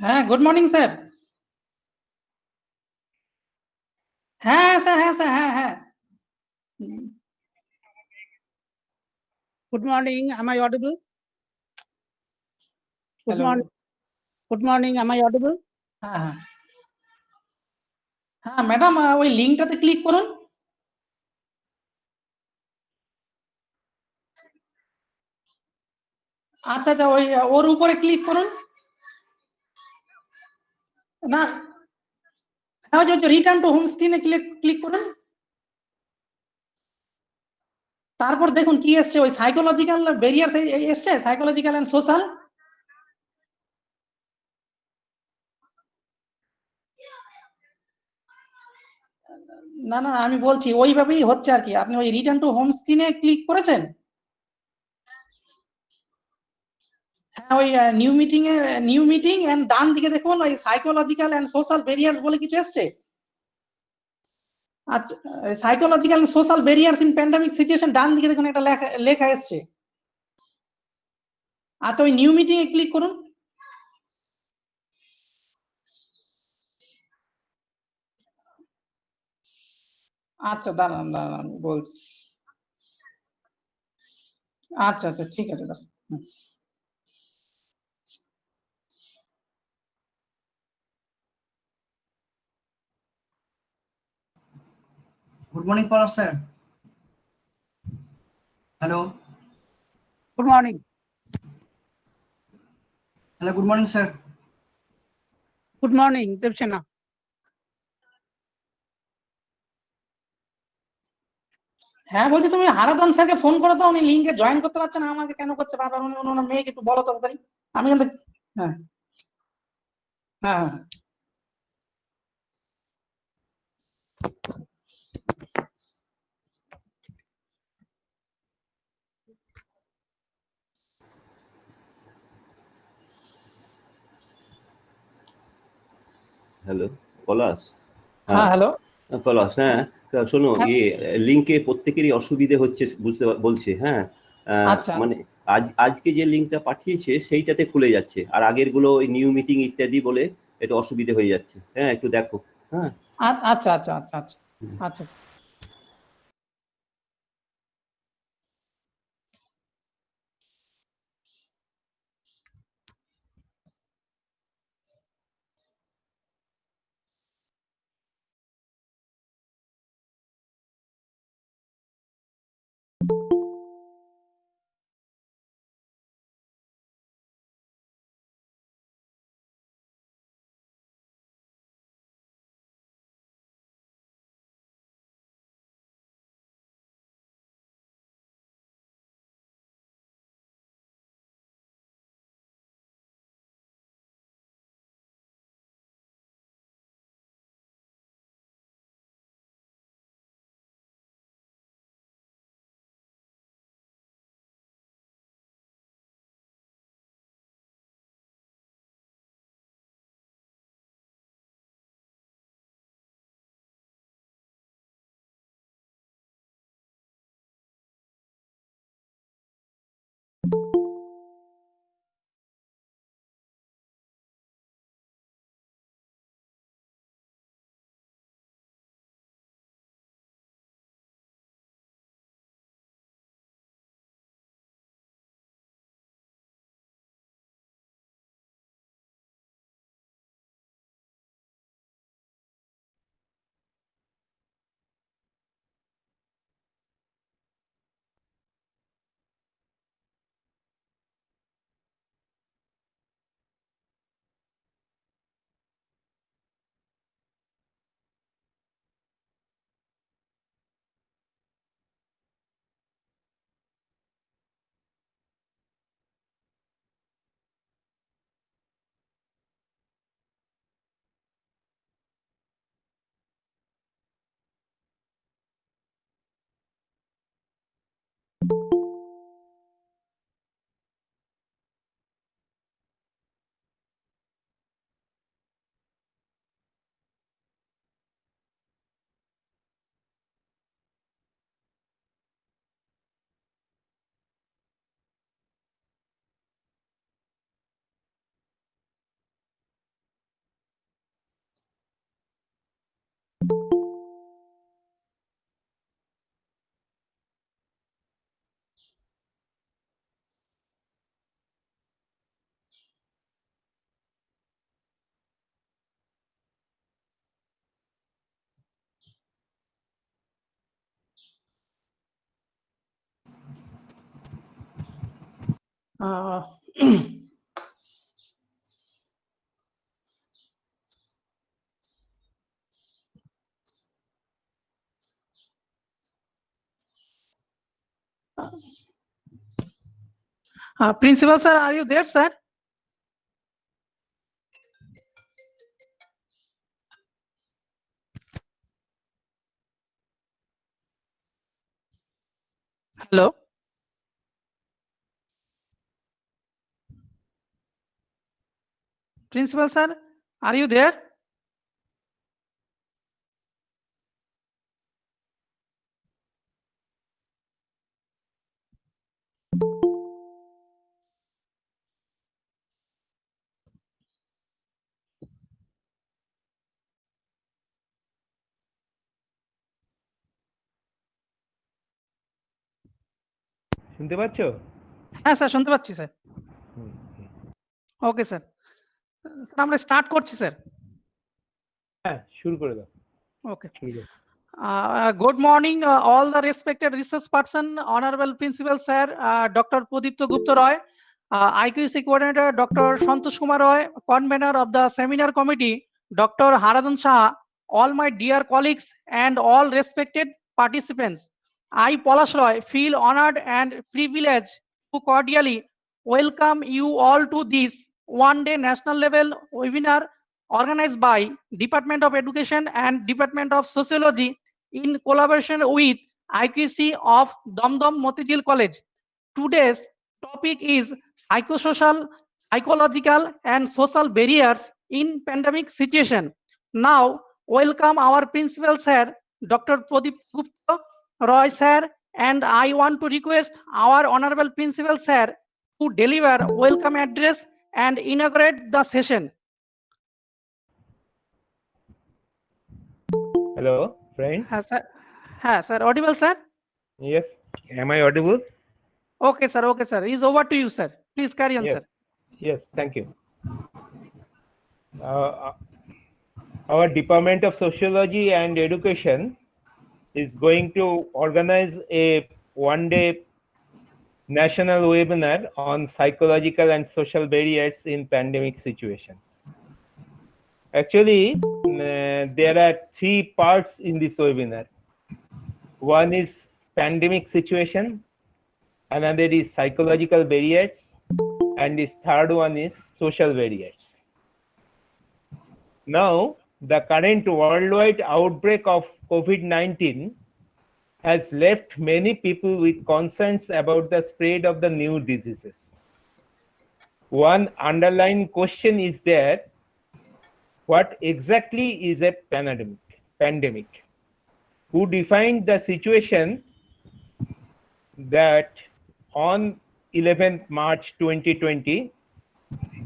হ্যাঁ, good morning sir. হ্যাঁ sir, হ্যাঁ স্যার, হ্যাঁ হ্যাঁ। Good morning. Am I audible? Good Hello. morning. Good morning. Am I audible? হ্যাঁ হ্যাঁ হ্যাঁ ম্যাডাম, ওই লিঙ্কটাতে ক্লিক করুন। আচ্ছা আচ্ছা, ওই ওর উপরে ক্লিক করুন। না, হ্যাঁ, ওই যে রিটার্ন টু হোম স্ক্রিনে ক্লিক করুন। তারপর দেখুন কি এসছে, ওই সাইকোলজিক্যাল ব্যারিয়ার্স এসছে, সাইকোলজিক্যাল এন্ড সোশ্যাল। না না, আমি বলছি ওইভাবেই হচ্ছে আর কি। আপনি ওই রিটার্ন টু হোম স্ক্রিনে ক্লিক করেছেন? হ্যাঁ, ওই নিউ মিটিং এন্ড ডান দিকে দেখুন ওই সাইকোলজিক্যাল এন্ড সোশ্যাল ব্যারিয়ার্স বলে কিছু এসছে। আচ্ছা, psychological and social barriers in pandemic situation, ডান দিকে দেখুন একটা লেখা এসছে। আচ্ছা, ওই নিউ মিটিং এ ক্লিক করুন। আচ্ছা, দাঁড়ান দাঁড়ান বলছি। আচ্ছা আচ্ছা, ঠিক আছে দাঁড়ান। Good morning, Prof, sir. Hello. Good morning. Hello, good morning, sir. Good morning, Dibyendu. হ্যাঁ, বলছি তুমি হারাধন স্যারকে ফোন করে দাও, উনি লিঙ্কে জয়েন করতে পারছে না, আমাকে কেন করছে বারবার? উনি ওনার মেয়েকে একটু বলো তাড়াতাড়ি। আমি কিন্তু হ্যাঁ হ্যাঁ হ্যাঁ। হ্যালো পলাশ। হ্যাঁ হ্যালো পলাশ, হ্যাঁ শোনো, লিঙ্কে প্রত্যেকেরই অসুবিধে হচ্ছে বুঝতে বলছে। হ্যাঁ, আচ্ছা মানে আজকে যে লিঙ্কটা পাঠিয়েছে সেইটাতে খুলে যাচ্ছে, আর আগের গুলো ওই নিউ মিটিং ইত্যাদি বলে একটু অসুবিধে হয়ে যাচ্ছে। হ্যাঁ, একটু দেখো। হ্যাঁ, আচ্ছা আচ্ছা আচ্ছা আচ্ছা আচ্ছা। Uh, Principal sir, are you there, sir? Hello. Principal sir, are you there? শুনতে পাচ্ছো? হ্যাঁ স্যার, শুনতে পাচ্ছি স্যার। ওকে স্যার, আমরা স্টার্ট করছি স্যার। হ্যাঁ, শুরু করে দাও। Okay. শুরু করো। Good morning, all the respected research person, Honorable Principal Sir, Dr. Pradeepta Guptaroy, IQAC Coordinator, Dr. Santosh Kumar Roy, Convener of the Seminar Committee, Dr. Haradan Shah, all my dear colleagues and all respected participants. I, Polash Roy, feel honored and privileged to cordially welcome you all to this one-day national level webinar organized by Department of Education and Department of Sociology in collaboration with IQAC of Dum Dum Motijheel College. Today's topic is psychosocial, psychological and social barriers in pandemic situation. Now, welcome our principal sir, Dr. Pradeepta Roy sir, and I want to request our honorable principal sir to deliver welcome address and inaugurate the session. Hello, friends. Sir, audible, sir? Yes. Am I audible? Okay, sir. Okay, sir. Is over to you, sir. Please carry on, Yes. sir. Yes, thank you. Our Department of Sociology and Education is going to organize a one-day national webinar on psychological and social barriers in pandemic situations. Actually, there are three parts in this webinar. One is pandemic situation, another is psychological barriers, and this third one is social barriers. Now, the current worldwide outbreak of COVID-19 has left many people with concerns about the spread of the new diseases. One underlying question is there: what exactly is a pandemic? Who defined the situation that on 11th March 2020,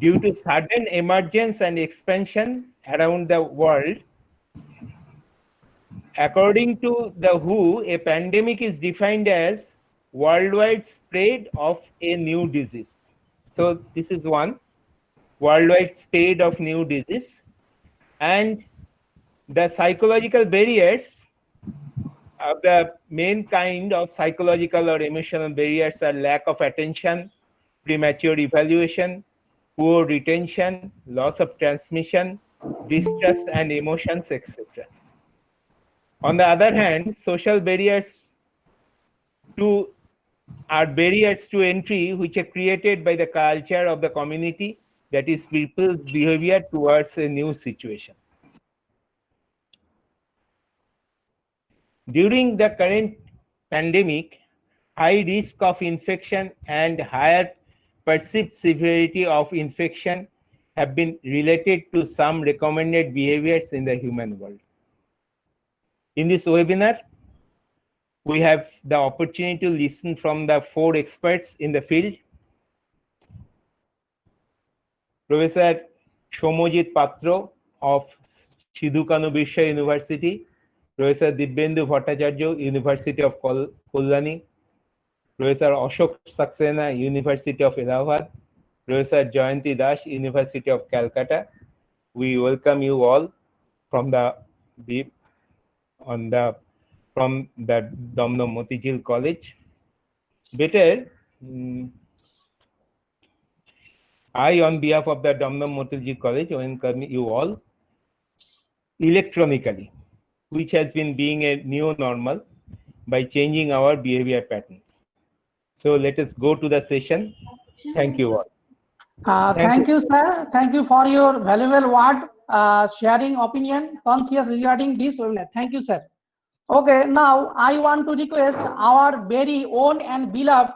due to sudden emergence and expansion around the world, according to the WHO, a pandemic is defined as worldwide spread of a new disease. So this is one, worldwide spread of new disease. And the psychological barriers, the main kind of psychological or emotional barriers are lack of attention, premature evaluation, poor retention, loss of transmission, distress and emotions, etc. On the other hand, social barriers are barriers to entry which are created by the culture of the community, that is people's behavior towards a new situation. During the current pandemic, high risk of infection and higher perceived severity of infection have been related to some recommended behaviors in the human world. In this webinar, we have the opportunity to listen from the 4 experts in the field. Professor Soumyajit Patra of Sidho-Kanho-Birsha University, Professor Dibyendu Bhattacharyya, University of Kalyani, Professor Saxena, University of Allahabad, Professor Jayanti, University of Calcutta. We welcome you all from the Dum Dum Motijheel College. Better, I, on behalf of the Dum Dum Motijheel College, welcome you all electronically, which has been being a new normal by changing our behavior patterns. So let us go to the session. Thank you all. Thank you, sir. Thank you for your valuable word, sharing opinion, conscious regarding this webinar. Thank you, sir. Okay, now I want to request our very own and beloved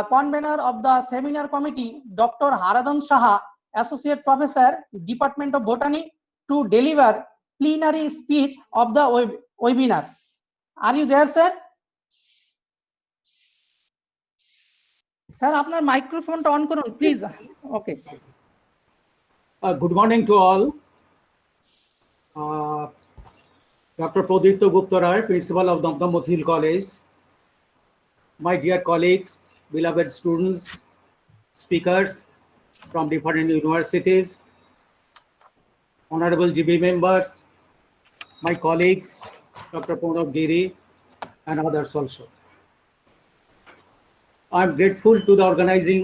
convener of the seminar committee, Dr. Haradan Saha, Associate Professor, Department of Botany, to deliver plenary speech of the webinar. Are you there, sir? Sir, আপনার মাইক্রোফোনটা on করুন please. Okay. Good morning to all. Dr. Pradeepta Guptaroy, Principal of Dum Dum Motijheel College. My dear colleagues, beloved students, speakers from different universities, honorable GB members, my colleagues, Dr. Prof. Giri, and others also. I'm grateful to the organizing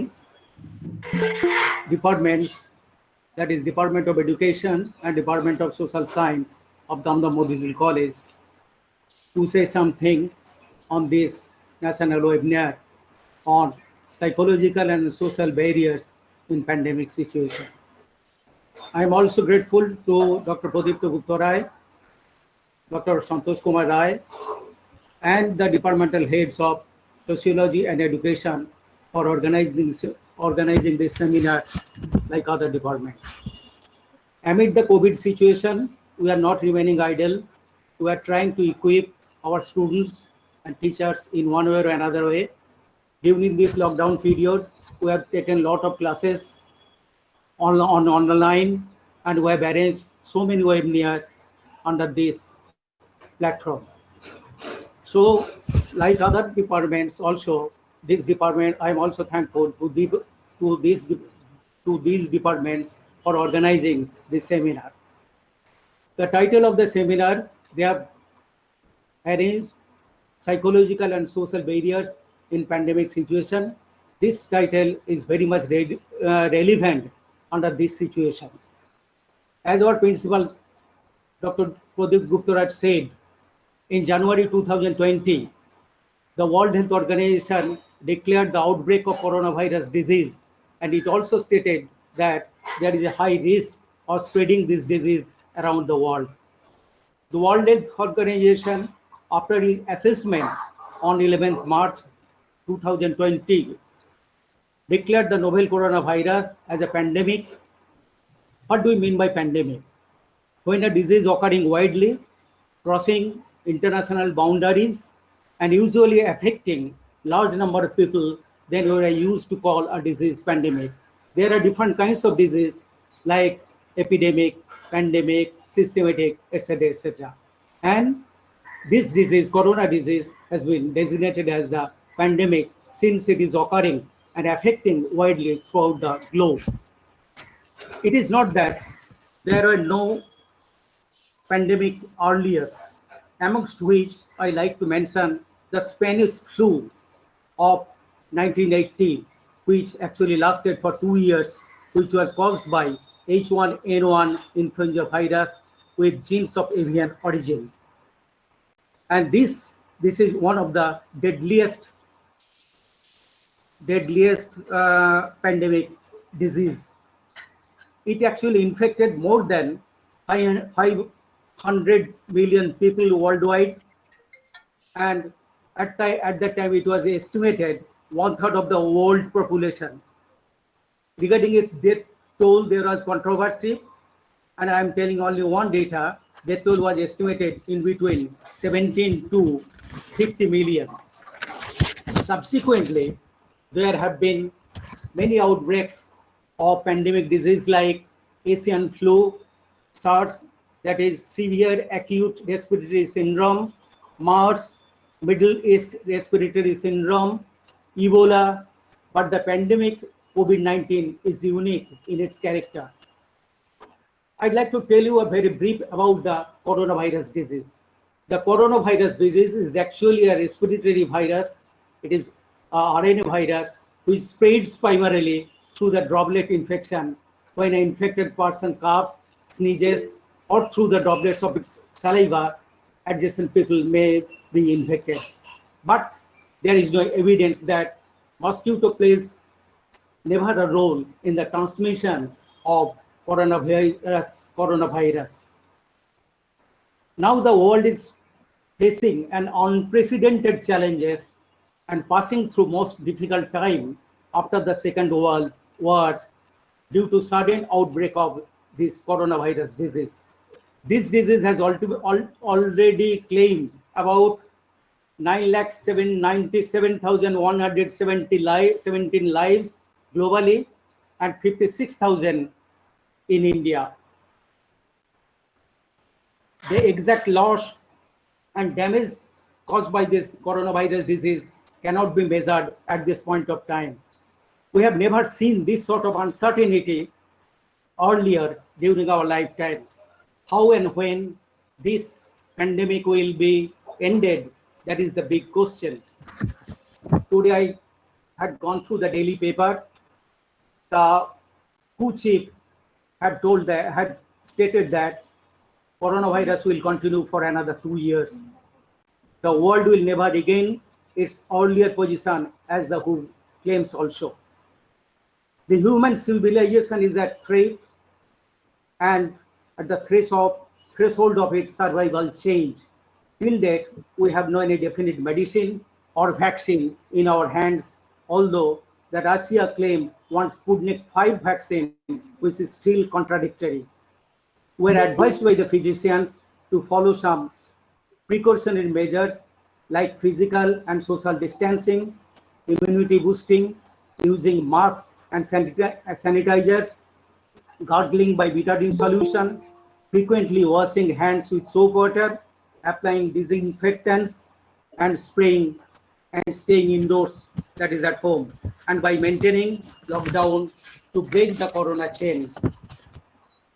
departments, that is Department of Education and Department of Social Science of Dum Dum Motijheel College, to say something on this national webinar on psychological and social barriers in pandemic situation. I am also grateful to Dr. Pradeepta Guptaroy, Dr. Santosh Kumar Roy, and the departmental heads of Sociology and Education for organizing this seminar like other departments. Amid the COVID situation, we are not remaining idle. We are trying to equip our students and teachers in one way or another way. During this lockdown period, we have taken a lot of classes online, and we have arranged so many webinars under this platform. So, like other departments also, this department, I am also thankful to these departments for organizing this seminar. The title of the seminar, they have arranged psychological and social barriers in pandemic situation. This title is very much relevant under this situation. As our principal, Dr. Pradeepta Guptaroy said, in January 2020, the World Health Organization declared the outbreak of coronavirus disease, and it also stated that there is a high risk of spreading this disease around the world. The World Health Organization, after its assessment on 11th March 2020, declared the novel coronavirus as a pandemic. What do we mean by pandemic? When a disease occurring widely, crossing international boundaries, and usually affecting large number of people, then we are used to call a disease pandemic. There are different kinds of disease like epidemic, pandemic, systematic, etc., etc. And this disease, corona disease, has been designated as the pandemic since it is occurring and affecting widely throughout the globe. It is not that there were no pandemic earlier, amongst which I like to mention the Spanish flu of 1918, which actually lasted for 2 years, which was caused by H1N1 influenza virus with genes of avian origin. And this is one of the deadliest pandemic disease. It actually infected more than 500 million people worldwide, and at that time it was estimated 1/3 of the world population. Regarding its death toll, there was controversy, and I am telling only one data. Death toll was estimated in between 17 to 50 million. Subsequently, there have been many outbreaks of pandemic disease like Asian flu, SARS, that is severe acute respiratory syndrome, MERS, Middle East respiratory syndrome, Ebola, but the pandemic COVID-19 is unique in its character. I'd like to tell you a very brief about the coronavirus disease. The coronavirus disease is actually a respiratory virus. It is a RNA virus which spreads primarily through the droplet infection when an infected person coughs, sneezes, or through the droplets of its saliva, adjacent people may be infected. But there is no evidence that mosquito plays never a role in the transmission of coronavirus. Now the world is facing an unprecedented challenges and passing through most difficult time after the Second World War due to sudden outbreak of this coronavirus disease. This disease has already claimed about 9,97,117 lives globally and 56,000 in India. The exact loss and damage caused by this coronavirus disease cannot be measured at this point of time. We have never seen this sort of uncertainty earlier during our lifetime. How and when this pandemic will be ended, that is the big question. Today I had gone through the daily paper. The WHO chief had stated that coronavirus will continue for another 2 years. The world will never regain its earlier position, as the WHO claims also. The human civilization is at threat, and at the threshold of its survival change. Till date, we have no any definite medicine or vaccine in our hands, although the Russia claimed one Sputnik 5 vaccine, which is still contradictory. We are advised by the physicians to follow some precautionary measures like physical and social distancing, immunity boosting, using masks and sanitizers, gargling by betadine solution, frequently washing hands with soap water, applying disinfectants, and spraying and staying indoors, that is at home, and by maintaining lockdown to break the corona chain.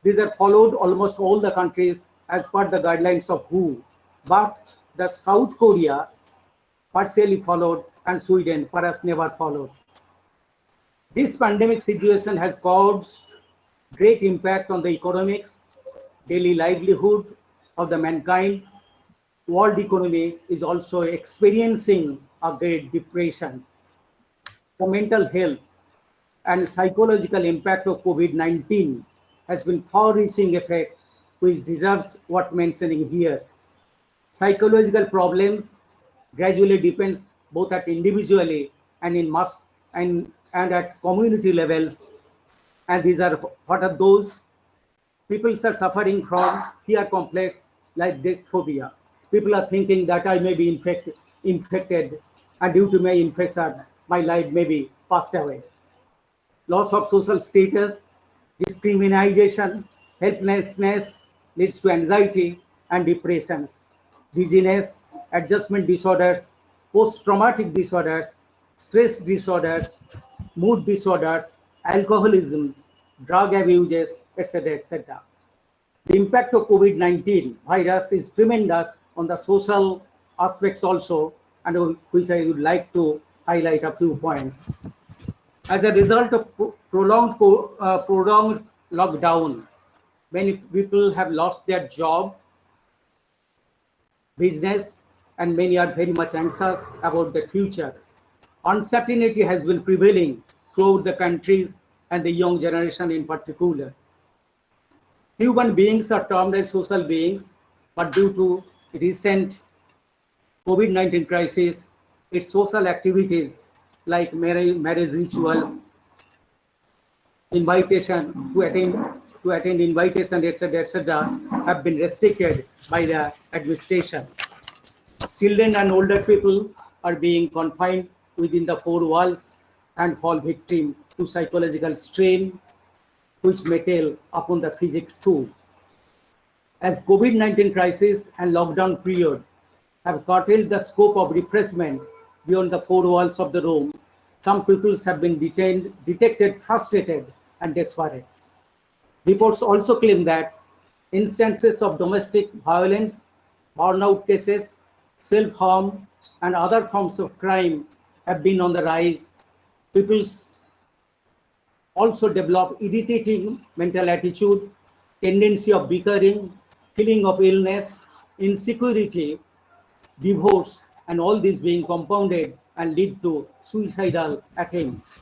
These are followed almost all the countries as per the guidelines of WHO, but the South Korea partially followed and Sweden perhaps never followed. This pandemic situation has caused great impact on the economics, daily livelihood of the mankind. World economy is also experiencing a great depression. The mental health and psychological impact of COVID-19 has been far-reaching effect, which deserves what mentioning here. Psychological problems gradually depends both at individually and in mass and at community levels. And these are what are those? People are suffering from fear complex like death phobia. People are thinking that I may be infected, and due to my infection, my life may be passed away. Loss of social status, discrimination, helplessness leads to anxiety and depressions, dizziness, adjustment disorders, post-traumatic disorders, stress disorders, mood disorders, alcoholism, drug abuses, etc., etc. The impact of COVID-19 virus is tremendous on the social aspects also, and which I would like to highlight a few points. As a result of prolonged lockdown, many people have lost their job, business, and many are very much anxious about the future. Uncertainty has been prevailing throughout the countries and the young generation in particular. Human beings are termed as social beings, but due to recent COVID-19 crisis, its social activities like marriage rituals, invitation to attend invitation, etc., have been restricted by the administration. Children and older people are being confined within the four walls and fall victim to psychological strain, which may tell upon the physics too. As COVID-19 crisis and lockdown period have curtailed the scope of refreshment beyond the four walls of the room, some people have been detected frustrated and desperate. Reports also claim that instances of domestic violence, burnout cases, self-harm, and other forms of crime have been on the rise. People also develop irritating mental attitude, tendency of bickering, feeling of illness, insecurity, divorce, and all this being compounded and lead to suicidal attempts.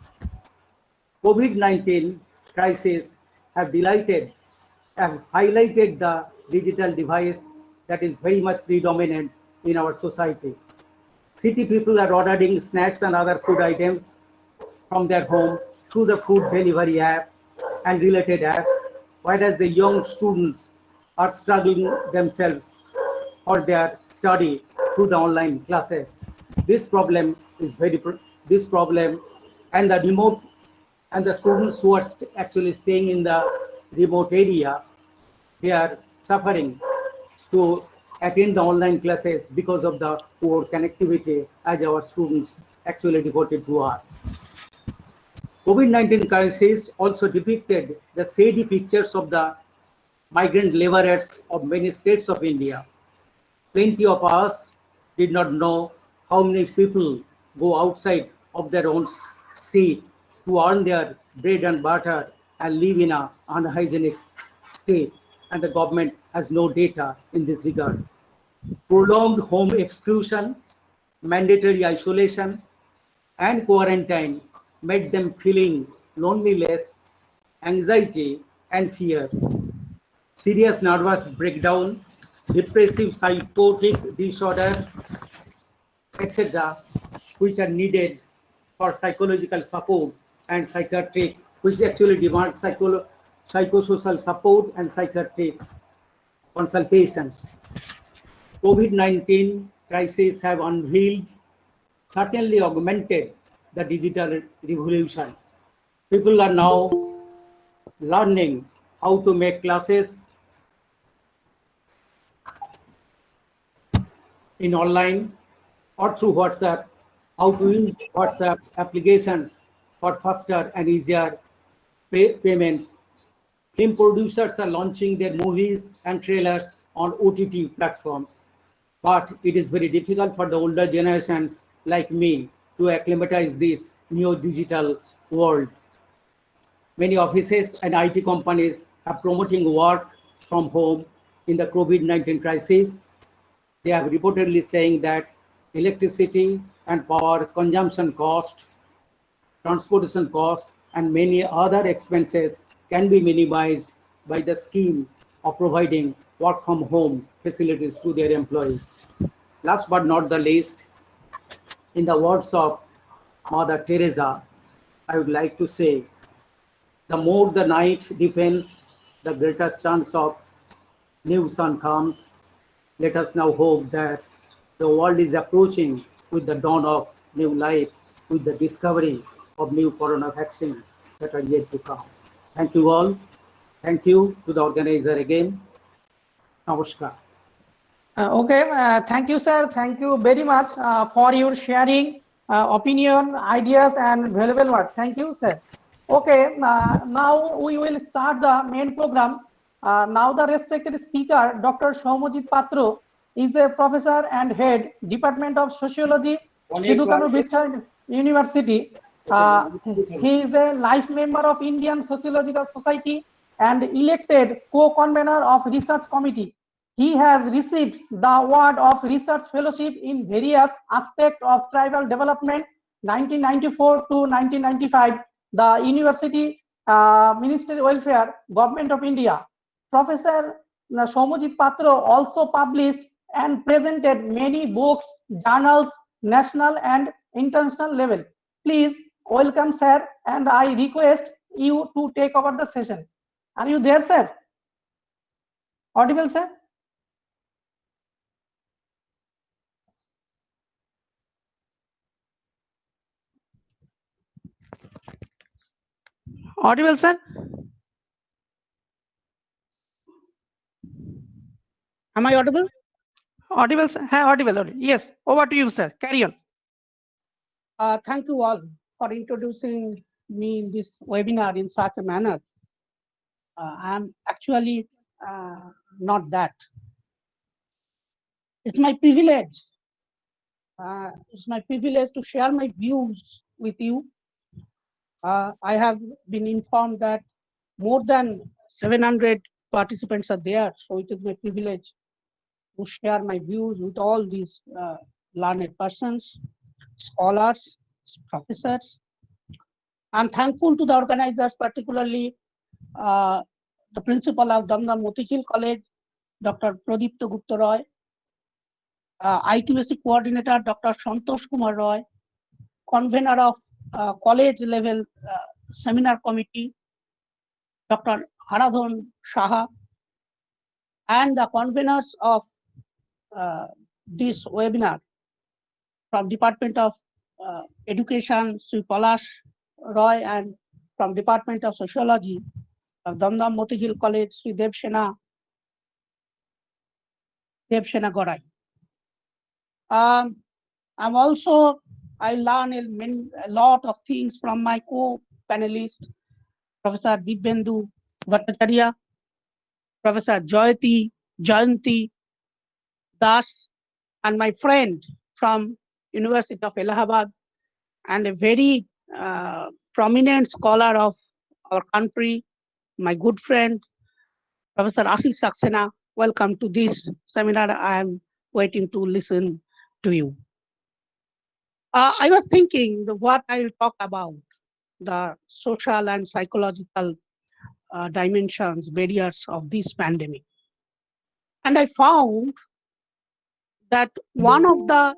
COVID-19 crisis have highlighted the digital device that is very much predominant in our society. City people are ordering snacks and other food items from their home through the food delivery app and related apps, whereas the young students are struggling themselves for their study through the online classes. This problem is this problem and the remote and the students who are actually staying in the remote area, they are suffering to attend the online classes because of the poor connectivity as our students actually reported to us. COVID-19 crisis also depicted the shady pictures of the migrant laborers of many states of India. Plenty of us did not know how many people go outside of their own state to earn their bread and butter and live in an unhygienic state, and the government has no data in this regard. Prolonged home exclusion, mandatory isolation, and quarantine made them feeling loneliness, anxiety, and fear. Serious nervous breakdown, depressive psychotic disorder, etc., which are needed for psychological support and psychiatric, which actually demand psychosocial support and psychiatric consultations. COVID-19 crisis have unveiled, certainly augmented the digital revolution. People are now learning how to make classes in online or through WhatsApp, how to use WhatsApp applications for faster and easier payments. Film producers are launching their movies and trailers on OTT platforms, but it is very difficult for the older generations like me to acclimatize this new digital world. Many offices and IT companies are promoting work from home in the COVID-19 crisis. They are reportedly saying that electricity and power consumption cost, transportation cost, and many other expenses can be minimized by the scheme of providing work from home facilities to their employees. Last but not the least, in the words of Mother Teresa, I would like to say, the more the night deepens, the greater chance of new sun comes. Let us now hope that the world is approaching with the dawn of new life, with the discovery of new corona vaccines that are yet to come. Thank you all. Thank you to the organizer again. Namaskar. Thank you, sir. Thank you very much for your sharing opinion, ideas, and valuable work. Thank you, sir. Okay, now we will start the main program. Now the respected speaker, Dr. Soumyajit Patra, is a professor and head Department of Sociology, Sidho-Kanho-Birsha University. He is a life member of Indian Sociological Society and elected co-convener of Research Committee. He has received the award of Research Fellowship in various aspects of tribal development 1994 to 1995, the University Ministry Welfare, Government of India. Professor Soumyajit Patra also published and presented many books, journals, national and international level. Please welcome, sir, and I request you to take over the session. Are you there, sir? Audible, sir? Audible, sir? Am I audible? Audible, sir? Audible. Yes, over to you, sir. Carry on. Thank you all for introducing me in this webinar in such a manner. I'm actually not that. It's my privilege. It's my privilege to share my views with you. I have been informed that more than 700 participants are there, so it is my privilege to share my views with all these learned persons, scholars, professors. I'm thankful to the organizers, particularly the principal of Dum Dum Motijheel College, Dr. Pradeepta Guptaroy, IQAC coordinator, Dr. Santosh Kumar Roy, convener of college level seminar committee, Dr. Haradhan Shaha, and the conveners of this webinar from Department of Education, Sri Palash Roy, and from Department of Sociology of Dum Dum Motijheel College, Sri Devsena Gorai. I learned a lot of things from my co-panelist, Professor Dibyendu, Bhattacharyya, Professor Jayanti Das, and my friend from University of Allahabad, and a very prominent scholar of our country, my good friend, Professor Ashish Saxena. Welcome to this seminar. I am waiting to listen to you. I was thinking what I will talk about, the social and psychological dimensions, barriers of this pandemic. And I found that one of the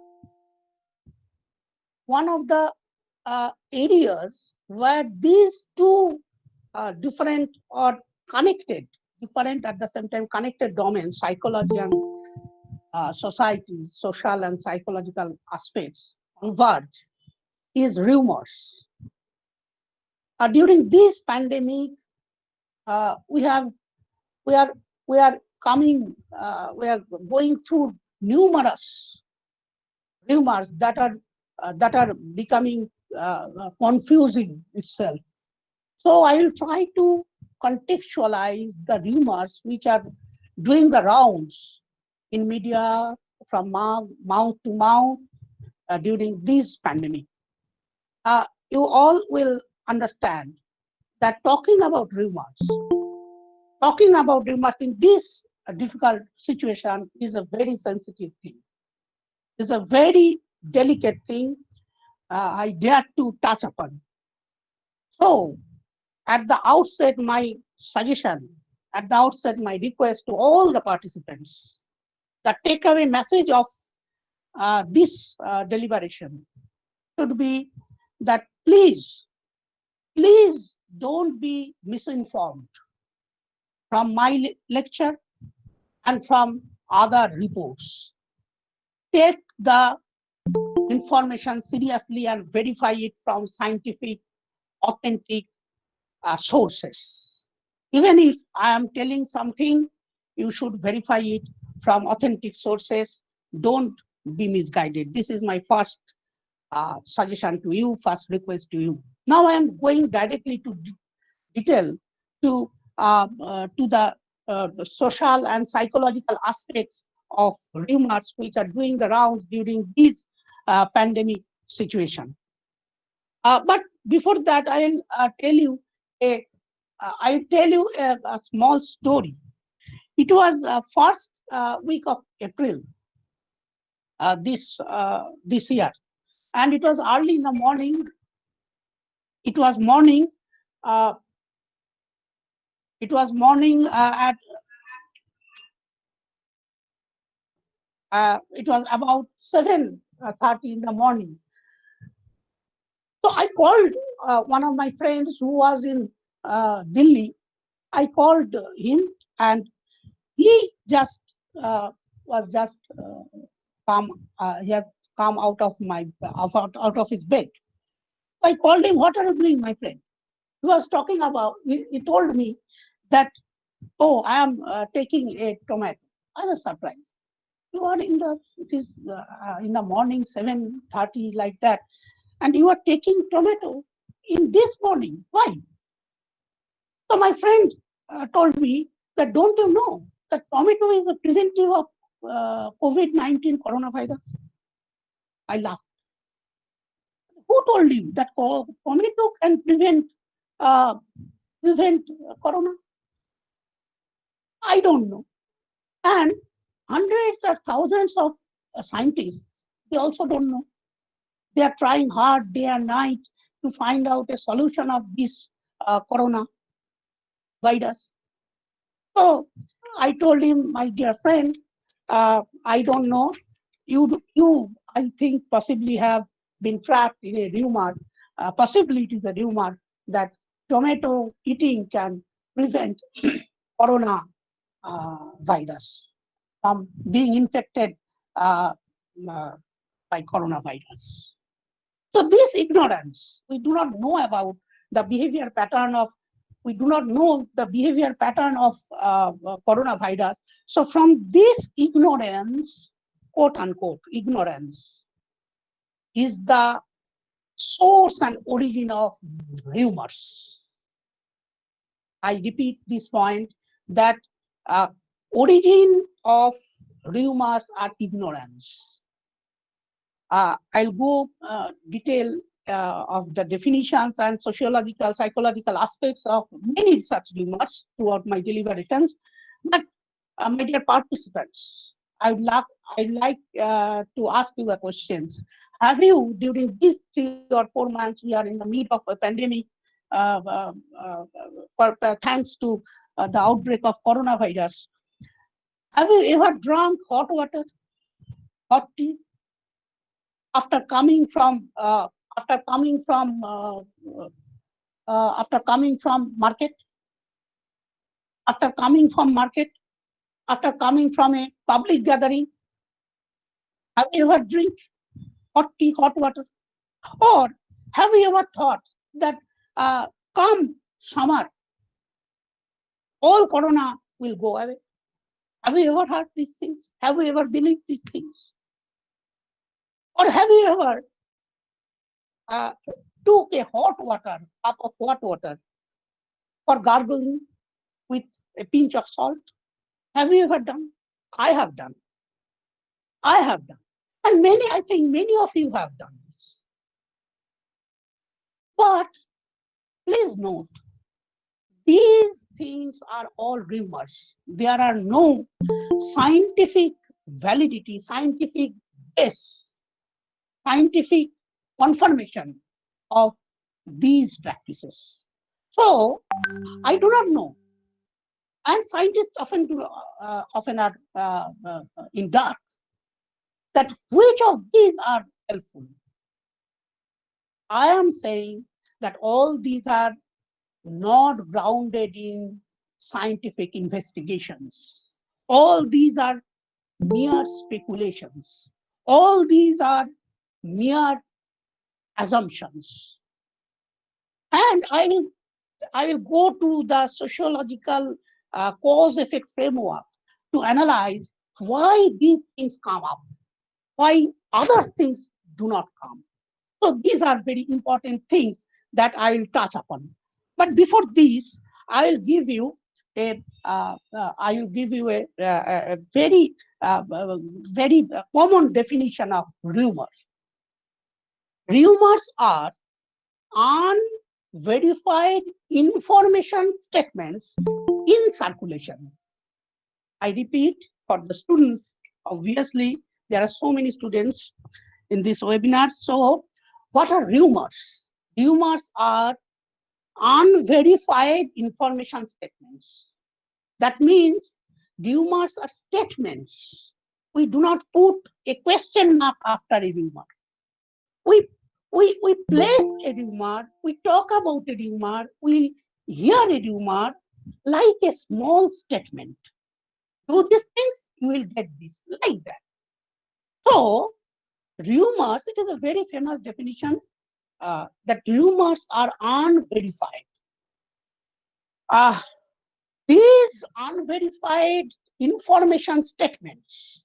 areas where these two different or connected, different at the same time connected domains, psychology and society, social and psychological aspects converge, is rumors. During this pandemic, we are going through numerous rumors that are becoming confusing itself. So I will try to contextualize the rumors which are doing the rounds in media from mouth to mouth during this pandemic. You all will understand that talking about rumors in this difficult situation is a very sensitive thing. It's a very delicate thing I dare to touch upon. So, at the outset, my suggestion, my request to all the participants, the takeaway message of this deliberation should be that please don't be misinformed from my lecture and from other reports. Take the information seriously and verify it from scientific, authentic sources. Even if I am telling something, you should verify it from authentic sources. Don't be misguided. This is my first suggestion to you, first request to you. Now I am going directly to detail to the social and psychological aspects of rumors which are doing the rounds during this pandemic situation. But before that, I'll tell you a small story. It was first week of April this year, and it was early in the morning. It was morning. It was morning at. It was about 7:30 in the morning. So I called one of my friends who was in Delhi. I called him, and he just was just come. He has come out of his bed. I called him. What are you doing, my friend? He was talking about. He told me that, oh, I am taking a tomato. I was surprised. You are in the. It is in the morning, 7:30, like that, and you are taking tomato in this morning. Why? So my friend told me that, don't you know that tomato is a preventive of COVID-19 coronavirus? I laughed. Who told you that tomato can prevent corona? I don't know. And hundreds or thousands of scientists, they also don't know. They are trying hard day and night to find out a solution of this corona virus. So I told him, my dear friend, I don't know. You, I think, possibly have been trapped in a rumor. Possibly it is a rumor that tomato eating can prevent corona virus from being infected by coronavirus. So this ignorance, we do not know about the behavior pattern of, we do not know the behavior pattern of coronavirus. So from this ignorance, quote unquote, ignorance, is the source and origin of rumors. I repeat this point, that origin of rumors are ignorance. I'll go detail of the definitions and sociological, psychological aspects of many such rumors throughout my deliberations. But my dear participants, I'd like to ask you a question. Have you, during these 3 or 4 months, we are in the middle of a pandemic, thanks to the outbreak of coronavirus, have you ever drunk hot water, hot tea, after coming from market, after coming from a public gathering? Have you ever drink hot tea, hot water? Or have you ever thought that come summer, all corona will go away? Have you ever heard these things? Have you ever believed these things? Or have you ever took a cup of hot water for gargling with a pinch of salt? Have you ever done? I have done. And I think many of you have done this. But please note, these things are all rumors. There are no scientific validity, scientific base, scientific confirmation of these practices. So I do not know. And scientists often are in dark, that which of these are helpful. I am saying that all these are not grounded in scientific investigations. All these are mere speculations. All these are mere assumptions. And I will go to the sociological cause-effect framework to analyze why these things come up, why other things do not come. So these are very important things that I will touch upon. But before this, I will give you a very very common definition of rumors. Rumors are unverified information statements in circulation. I repeat for the students, obviously there are so many students in this webinar. So what are rumors? Rumors are unverified information statements. That means rumors are statements. We do not put a question mark after a rumor. We place a rumor, we talk about a rumor, we hear a rumor like a small statement. Do these things, you will get this, like that. So rumors, it is a very famous definition, that rumors are unverified. These unverified information statements,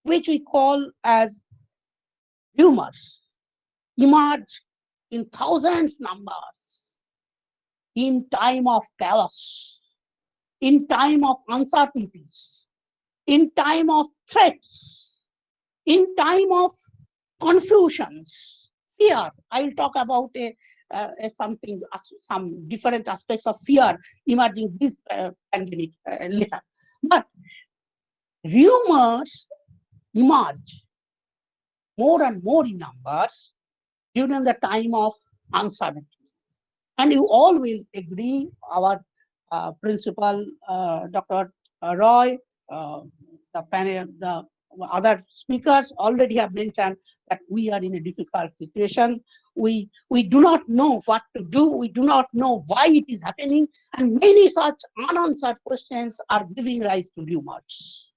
which we call as rumors, emerge in thousands numbers in time of chaos, in time of uncertainties, in time of threats, in time of confusions, fear. I will talk about something, some different aspects of fear emerging this pandemic later. But rumors emerge more and more in numbers during the time of uncertainty. And you all will agree, our principal, Dr. Roy, the panel, the other speakers already have mentioned that we are in a difficult situation. We do not know what to do. We do not know why it is happening. And many such unanswered questions are giving rise to rumors.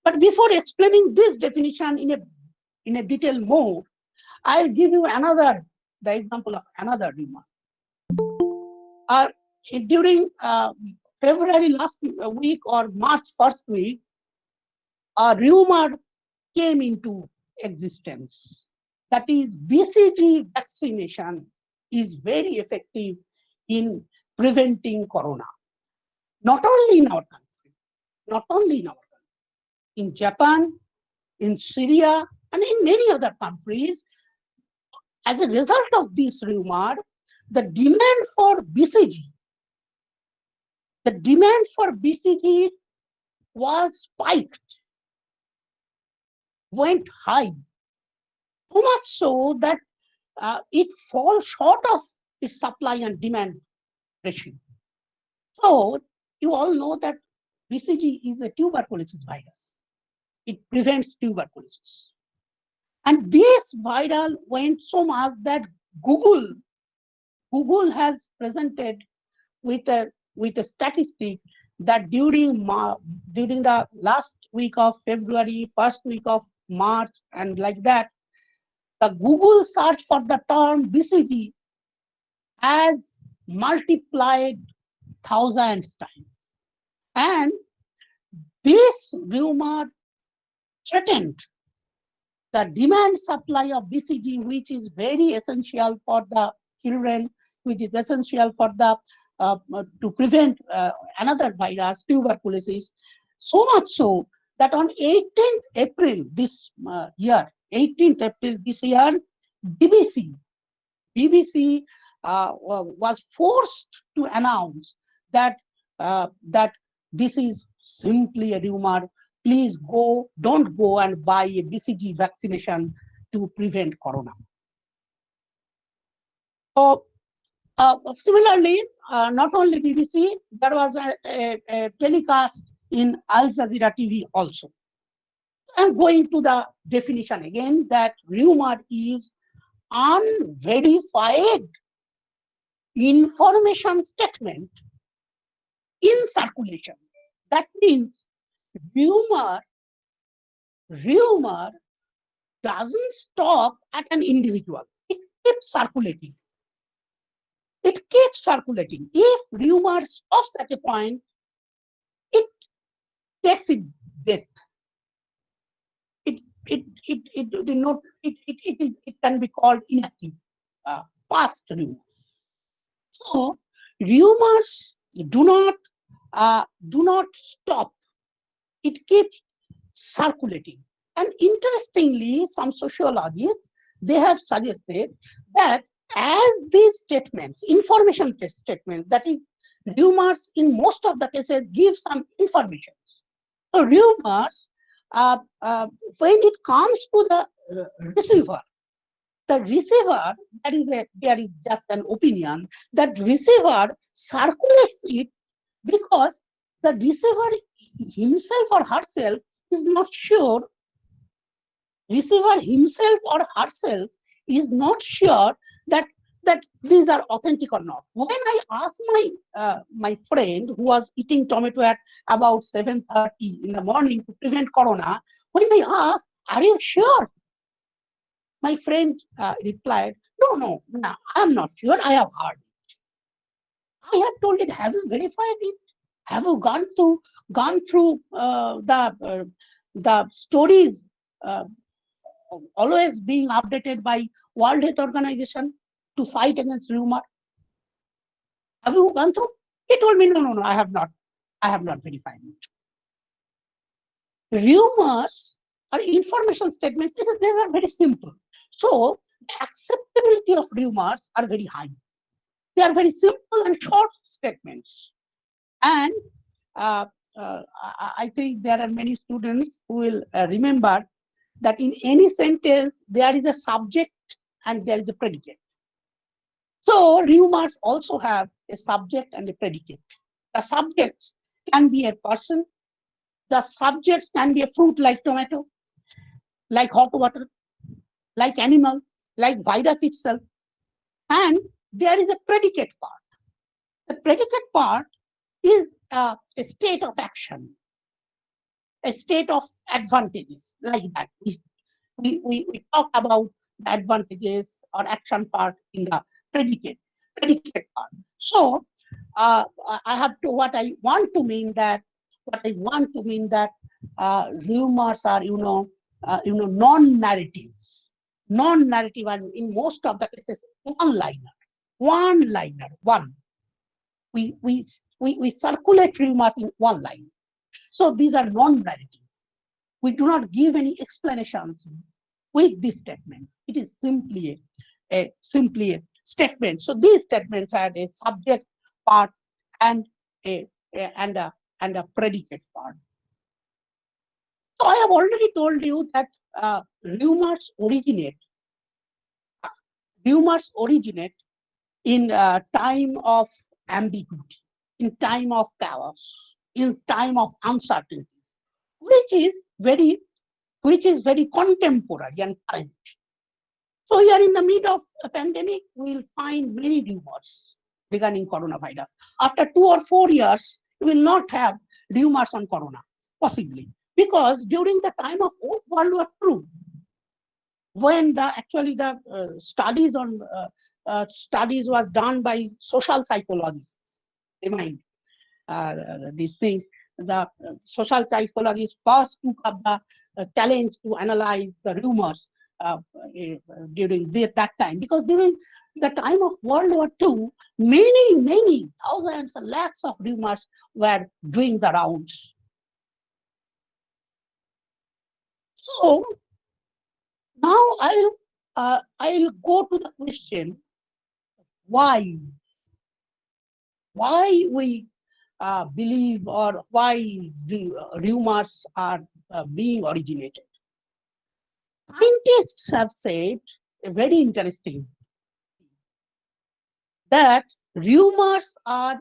But before explaining this definition in a detail more, I'll give you the example of another rumor. During February last week or March first week, a rumor came into existence. That is, BCG vaccination is very effective in preventing corona. Not only in our country, in Japan, in Syria, and in many other countries. As a result of this rumor, the demand for BCG was spiked, went high, so much so that it falls short of its supply and demand ratio. So you all know that BCG is a tuberculosis virus. It prevents tuberculosis. And this viral went so much that Google has presented with a statistic that during the last week of February, first week of March, and like that, the Google search for the term BCG has multiplied thousands times. And this rumor threatened the demand supply of BCG, which is very essential for the children, which is essential for the to prevent another virus, tuberculosis. So much so that on 18th April this year, BBC was forced to announce that this is simply a rumor. Please don't go and buy a BCG vaccination to prevent corona. So, similarly, not only BBC, there was a telecast in Al Jazeera TV also. I'm going to the definition again, that rumor is unverified information statement in circulation. That means rumor doesn't stop at an individual. It keeps circulating. If rumor stops at a point, it takes its death. It can be called inactive, past rumors. So rumors do not stop. It keeps circulating. And interestingly, some sociologists, they have suggested that as these statements, information statements, that is, rumors in most of the cases give some information. So rumors, when it comes to the receiver, there is just an opinion that receiver circulates it because the receiver himself or herself is not sure. Receiver himself or herself is not sure that these are authentic or not. When I asked my friend who was eating tomato at about 7:30 in the morning to prevent corona, when I asked, "Are you sure?" My friend replied, No, I'm not sure. I have heard it. I have told it. Have you verified it? Have you gone through the stories always being updated by World Health Organization to fight against rumor? Have you gone through? He told me, no, I have not verified it. Rumors or information statements, they are very simple. So the acceptability of rumors are very high. They are very simple and short statements. And I think there are many students who will remember that in any sentence, there is a subject and there is a predicate. So rumors also have a subject and a predicate. The subject can be a person. The subjects can be a fruit like tomato, like hot water, like animal, like virus itself. And there is a predicate part. The predicate part is a state of action, a state of advantages, like that. We talk about the advantages or action part in the predicate part. So I have to what I want to mean that rumors are non-narrative, and in most of the cases one liner. We circulate rumors in one line. So these are non-narrative. We do not give any explanations with these statements. It is simply a statement. So these statements have a subject part and a predicate part. So I have already told you that rumors originate in time of ambiguity, in time of chaos, in time of uncertainty, which is very contemporary and current. So here in the middle of a pandemic, we will find many rumors regarding coronavirus. After 2 or 4 years, we will not have rumors on corona, possibly, because during the time of World War II, when the studies was done by social psychologists, remind these things. The social psychologists first took up the challenge to analyze the rumors during that time, because during the time of World War II, many thousands and lakhs of rumors were doing the rounds. So now I will go to the question: why we believe, or why rumors are being originated. Scientists have said a very interesting thing, that rumors are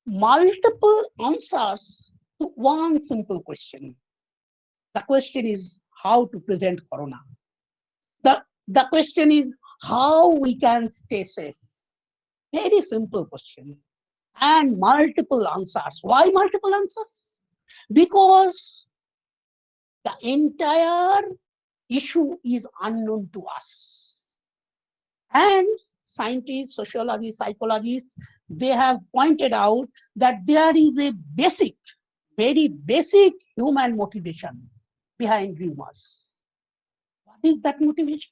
multiple answers to one simple question. The question is how to prevent corona. The question is how we can stay safe. Very simple question. And multiple answers. Why multiple answers? Because the entire issue is unknown to us. And scientists, sociologists, psychologists, they have pointed out that there is a very basic human motivation behind rumors. What is that motivation?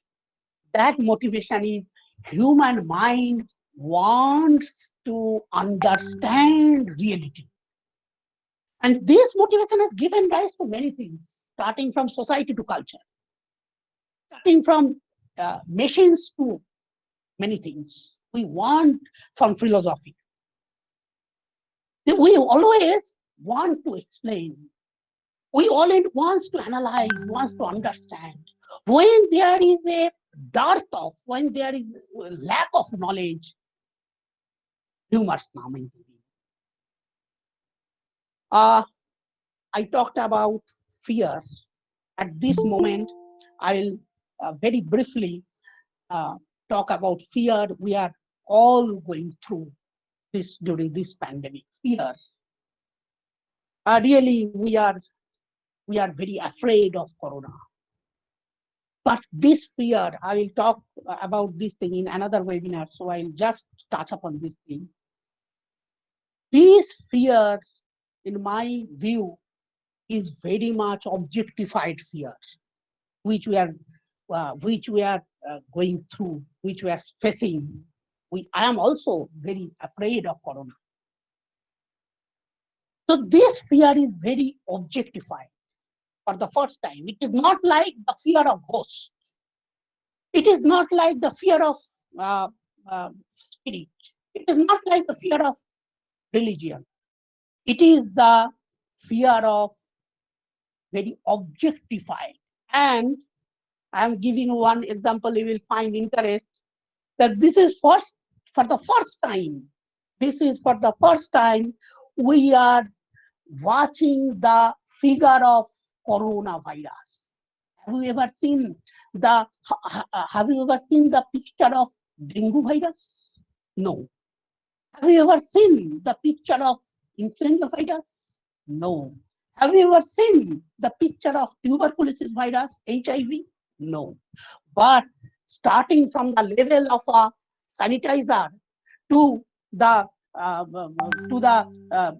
That motivation is human mind wants to understand reality. And this motivation has given rise to many things, starting from society to culture, starting from machines to many things. We want from philosophy. We always want to explain. We always want to analyze, want to understand. When there is a dearth of, when there is lack of knowledge, rumors come into being. I talked about fear. At this moment, I will very briefly talk about fear. We are all going through this during this pandemic. Fear. Really, we are very afraid of corona. But this fear, I will talk about this thing in another webinar, so I'll just touch upon this thing. This fear, in my view, is very much objectified fear, which we are going through, which we are facing. I am also very afraid of corona. So this fear is very objectified. for the first time. It is not like the fear of ghosts. It is not like the fear of spirit. It is not like the fear of religion. It is the fear of very objectified. And I am giving you one example you will find interest, that this is for the first time. This is for the first time we are watching the figure of coronavirus. Have you ever seen the picture of dengue virus? No. Have you ever seen the picture of influenza virus? No. Have you ever seen the picture of tuberculosis virus, HIV? No. But starting from the level of a sanitizer to the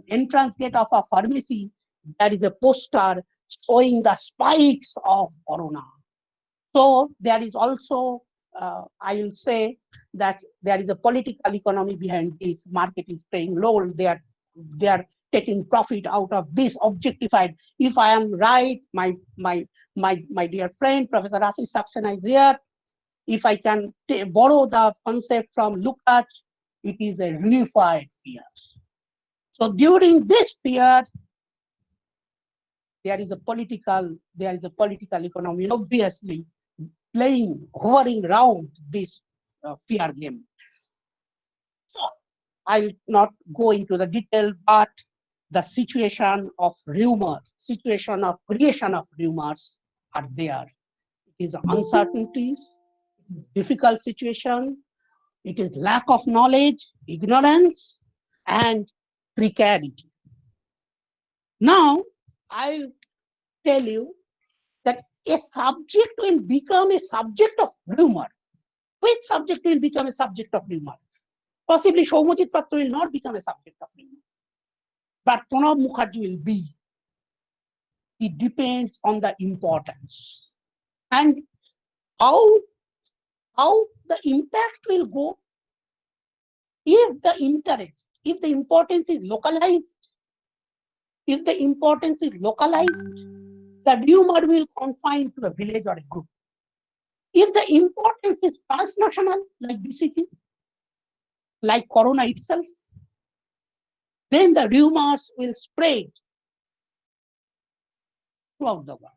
entrance gate of a pharmacy, there is a poster showing the spikes of corona. So there is also, I will say that there is a political economy behind this. Market is playing role. They are taking profit out of this objectified. If I am right, my dear friend Professor Ashish Saxena is here. If I can borrow the concept from Lukács, it is a reified fear. So during this fear, there is a political economy, obviously hovering around this fear game. So I will not go into the detail, but the situation of rumor, situation of creation of rumors are there. It is uncertainties, difficult situation, it is lack of knowledge, ignorance, and precarity. Now, I'll tell you that a subject will become a subject of rumor. Which subject will become a subject of rumor? Possibly Soumyajit Patra will not become a subject of rumor, but Pranab Mukherjee will be. It depends on the importance and how the impact will go. If the interest, if the importance is localized, the rumor will confine to a village or a group. If the importance is transnational, like BCG, like corona itself, then the rumors will spread throughout the world,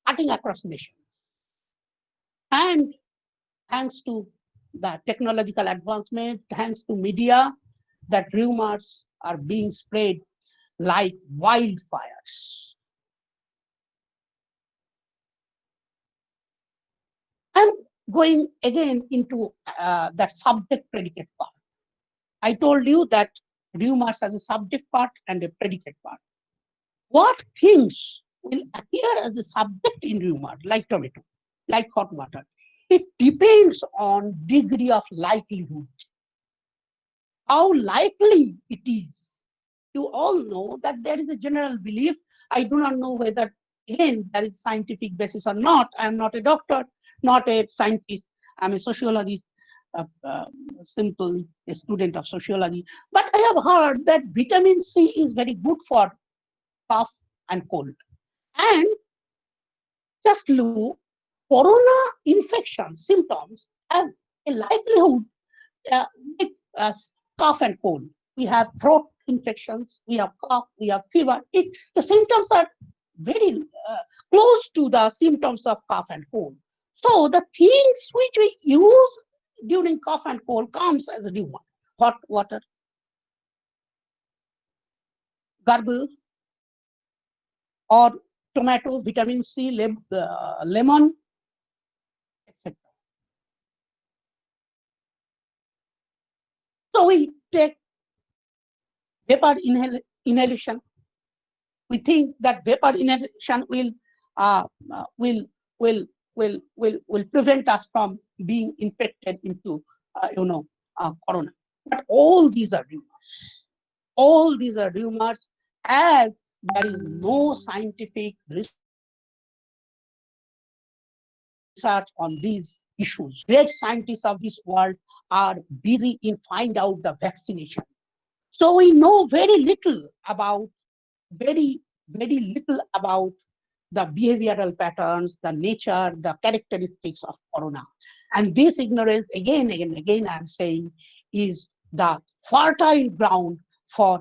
cutting across nations. And thanks to the technological advancement, thanks to media, that rumors are being spread like wildfires. I'm going again into that subject predicate part. I told you that rumors has a subject part and a predicate part. What things will appear as a subject in rumor, like tomato, like hot water? It depends on degree of likelihood. How likely it is. You all know that there is a general belief. I do not know whether, again, there is scientific basis or not. I am not a doctor, not a scientist. I'm a sociologist, simple student of sociology. But I have heard that vitamin C is very good for cough and cold. And just look, corona infection symptoms have a likelihood with cough and cold. We have throat infections, we have cough, we have fever. The symptoms are very close to the symptoms of cough and cold. So the things which we use during cough and cold comes as a rumor. Hot water, gargle, or tomato, vitamin C, lemon, etc. So we take vapor inhalation. We think that vapor inhalation will prevent us from being infected into corona. But all these are rumors. All these are rumors, as there is no scientific research on these issues. Great scientists of this world are busy in finding out the vaccination. So we know very little about the behavioral patterns, the nature, the characteristics of corona. And this ignorance, again, I'm saying, is the fertile ground for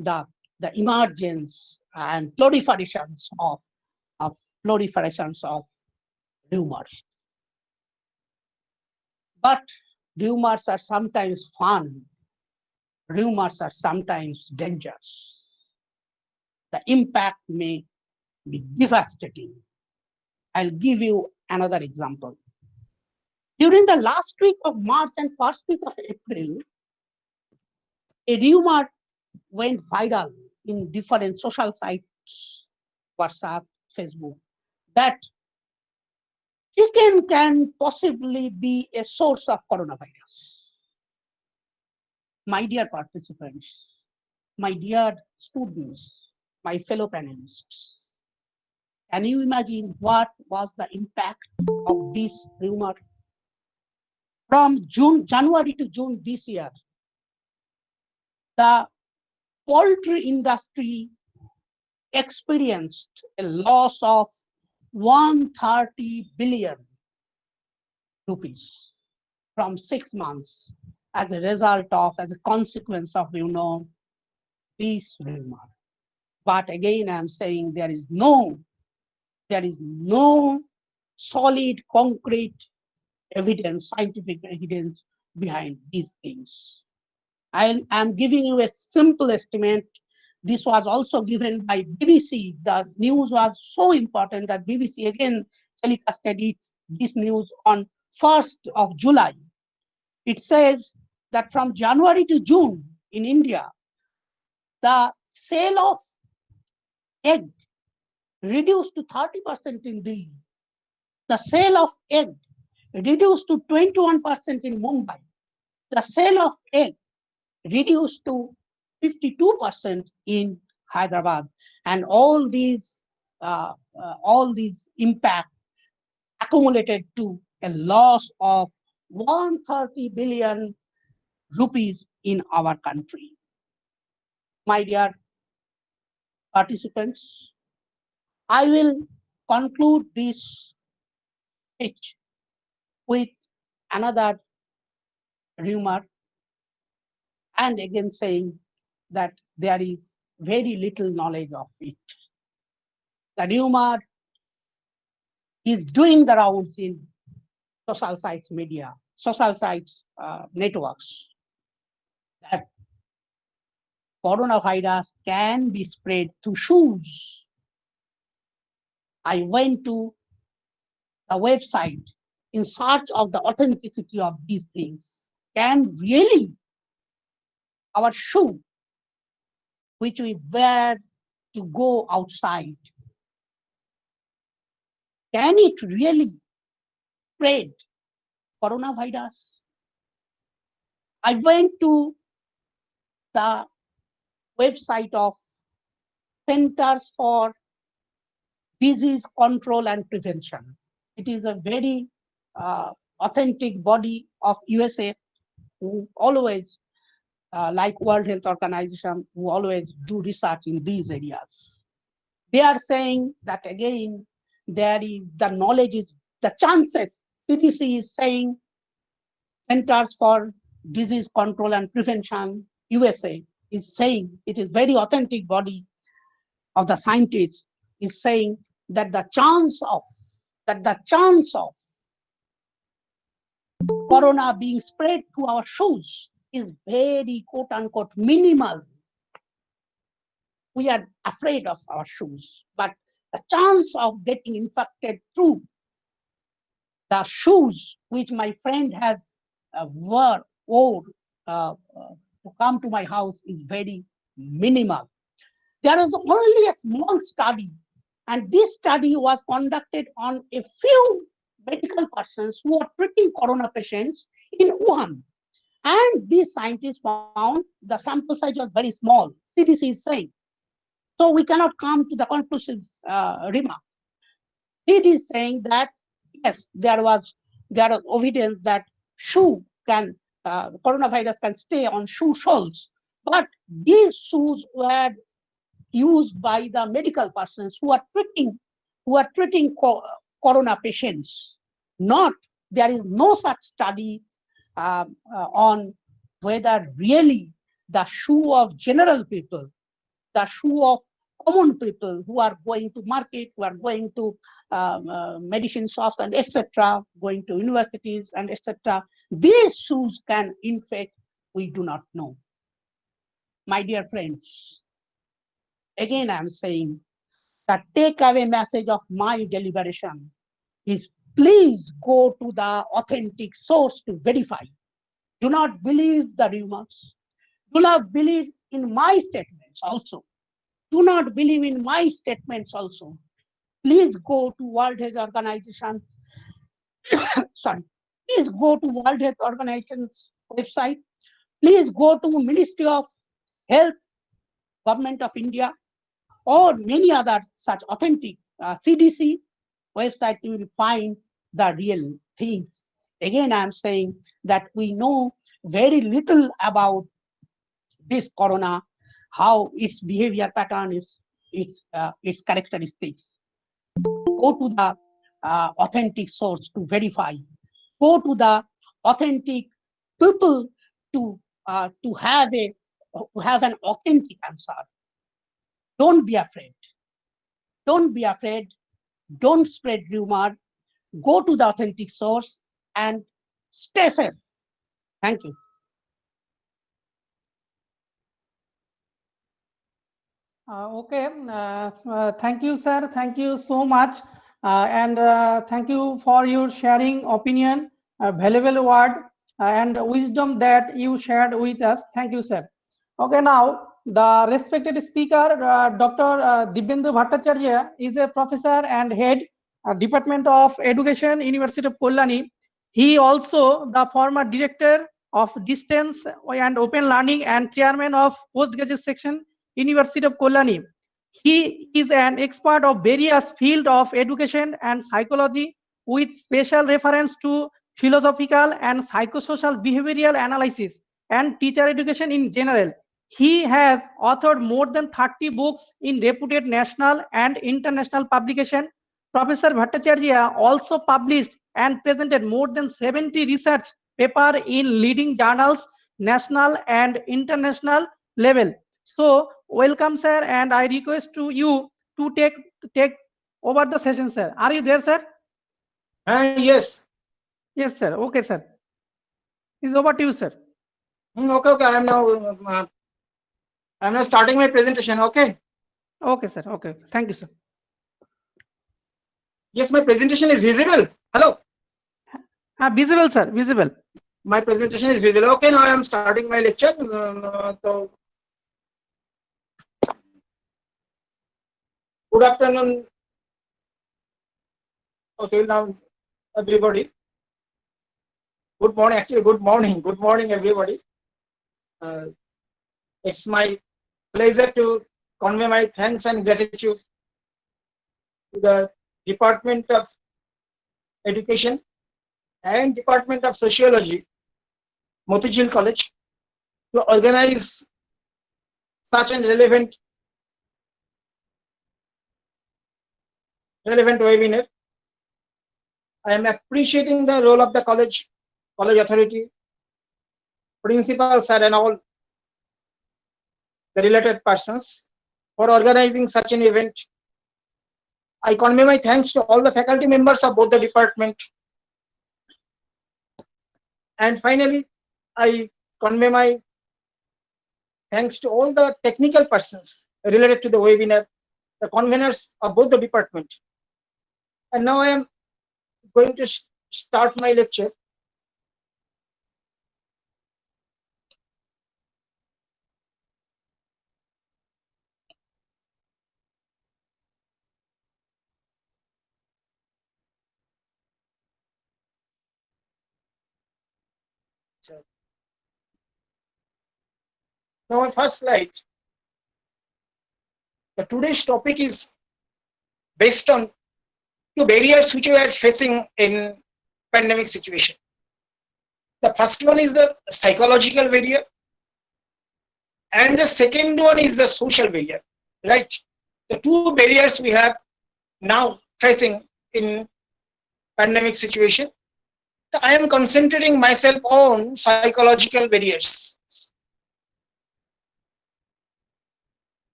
the emergence and proliferations of rumors. But rumors are sometimes fun. Rumors are sometimes dangerous. The impact may be devastating. I'll give you another example. During the last week of March and first week of April, a rumor went viral in different social sites, WhatsApp, Facebook, that chicken can possibly be a source of coronavirus. My dear participants, my dear students, my fellow panelists, can you imagine what was the impact of this rumor? From January to June this year, the poultry industry experienced a loss of 130 billion rupees from 6 months as a consequence of, this rumor. But again, I'm saying there is no solid, concrete evidence, scientific evidence behind these things. I'm giving you a simple estimate. This was also given by BBC. The news was so important that BBC again telecasted this news on 1st of July. It says that from January to June in India, the sale of egg reduced to 30% in Delhi. The sale of egg reduced to 21% in Mumbai. The sale of egg reduced to 52% in Hyderabad. And all these impact accumulated to a loss of 130 billion rupees in our country. My dear participants, I will conclude this speech with another rumor, and again saying that there is very little knowledge of it. The rumor is doing the rounds in social sites media, social sites networks, that coronavirus can be spread through shoes. I went to the website in search of the authenticity of these things. Can really our shoe, which we wear to go outside, can it really spread coronavirus? I went to the website of Centers for Disease Control and Prevention. It is a very authentic body of USA who always, like World Health Organization, who always do research in these areas. They are saying that again, there is the knowledge is the chances. CDC is saying, Centers for Disease Control and Prevention, USA, is saying, it is very authentic body of the scientists, is saying that the chance of corona being spread through our shoes is very, quote unquote, minimal. We are afraid of our shoes, but the chance of getting infected through the shoes which my friend has wore to come to my house is very minimal. There is only a small study, and this study was conducted on a few medical persons who are treating corona patients in Wuhan. And these scientists found the sample size was very small. CDC is saying. So we cannot come to the conclusive remark. It is saying that, yes, there is evidence that coronavirus can stay on shoe soles, but these shoes were used by the medical persons who are treating corona patients. There is no such study on whether really the shoe of general people, the shoe of common people who are going to market, who are going to medicine shops and etc., going to universities and etc., these shoes can infect, we do not know. My dear friends, again I am saying the takeaway message of my deliberation is please go to the authentic source to verify. Do not believe the rumors. Do not believe in my statements also. Do not believe in my statements also. Please go to World Health Organization. Sorry. Please go to World Health Organization's website. Please go to Ministry of Health, Government of India, or many other such authentic CDC websites. You will find the real things. Again, I am saying that we know very little about this corona, how its behavior pattern is, its characteristics. Go to the authentic source to verify. Go to the authentic people to have an authentic answer. Don't be afraid. Don't be afraid. Don't spread rumor. Go to the authentic source and stay safe. Thank you. Okay. Thank you, sir. Thank you so much. And thank you for your sharing opinion, valuable word and wisdom that you shared with us. Thank you, sir. Okay, now the respected speaker, Dr. Dibyendu Bhattacharyya, is a professor and head Department of Education, University of Kalyani. He also the former director of Distance and Open Learning and chairman of Postgraduate Section, University of Kalyani. He is an expert of various fields of education and psychology with special reference to philosophical and psychosocial behavioral analysis and teacher education in general. He has authored more than 30 books in reputed national and international publication. Professor Bhattacharya also published and presented more than 70 research papers in leading journals, national and international level. So, welcome, sir, and I request to you to take over the session, sir. Are you there, sir? Yes. Yes, sir. Okay, sir. It's over to you, sir. Okay. I am now starting my presentation. Okay. Okay, sir. Okay. Thank you, sir. Yes, my presentation is visible. Hello. Visible, sir. Visible. My presentation is visible. Okay. Now I am starting my lecture. So, good afternoon. Okay, now everybody. Good morning. Actually, good morning. Good morning, everybody. It's my pleasure to convey my thanks and gratitude to the Department of Education and Department of Sociology, Motijheel College, to organize such an relevant webinar. I am appreciating the role of the college authority, principal, sir, and all the related persons for organizing such an event. I convey my thanks to all the faculty members of both the department. And finally, I convey my thanks to all the technical persons related to the webinar, the conveners of both the department. And now I am going to start my lecture. Now my first slide. Today's topic is based on two barriers which we are facing in pandemic situation. The first one is the psychological barrier and the second one is the social barrier. right? The two barriers we have now facing in pandemic situation. I am concentrating myself on psychological barriers.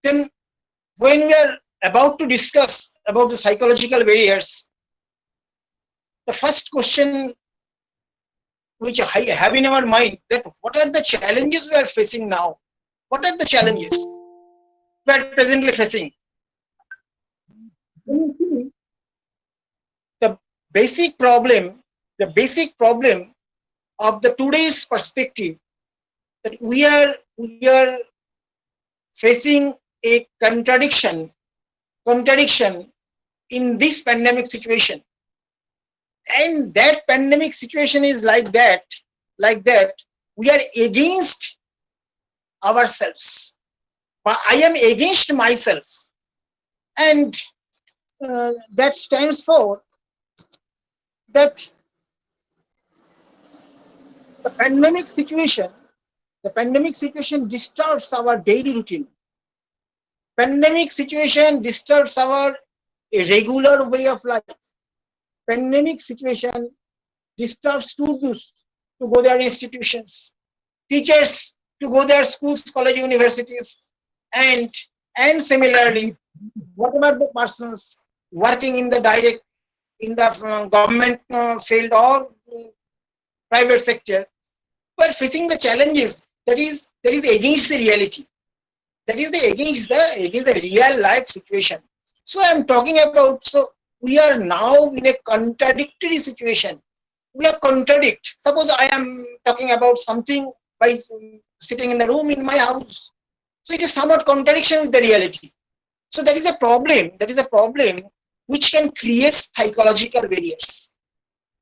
Then when we are about to discuss about the psychological barriers, the first question which I have in our mind, that what are the challenges we are facing now? What are the challenges we are presently facing? The basic problem of the today's perspective, that we are facing a contradiction in this pandemic situation. And that pandemic situation is like that we are against ourselves. But I am against myself. And that stands for that the pandemic situation disturbs our daily routine. Pandemic situation disturbs our regular way of life. Pandemic situation disturbs students to go their institutions, teachers to go their schools, college, universities, and similarly, whatever the persons working in the government field or private sector, we are facing the challenges that is against the reality. That is against the real life situation. So I am talking about, so we are now in a contradictory situation. We are contradict. Suppose I am talking about something by sitting in the room in my house. So it is somewhat contradiction with the reality. So that is a problem. That is a problem which can create psychological barriers.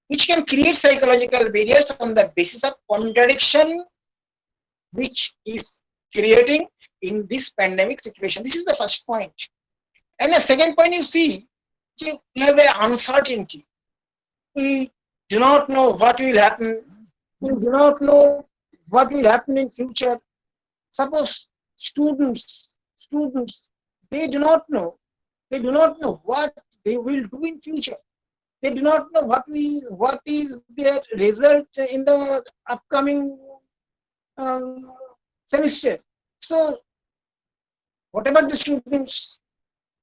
Which can create psychological barriers on the basis of contradiction, which is creating in this pandemic situation. This is the first point. And the second point, you see, we have an uncertainty. We do not know what will happen. We do not know what will happen in future. Suppose students, they do not know what they will do in future. They do not know what is their result in the upcoming semester. So whatever the students,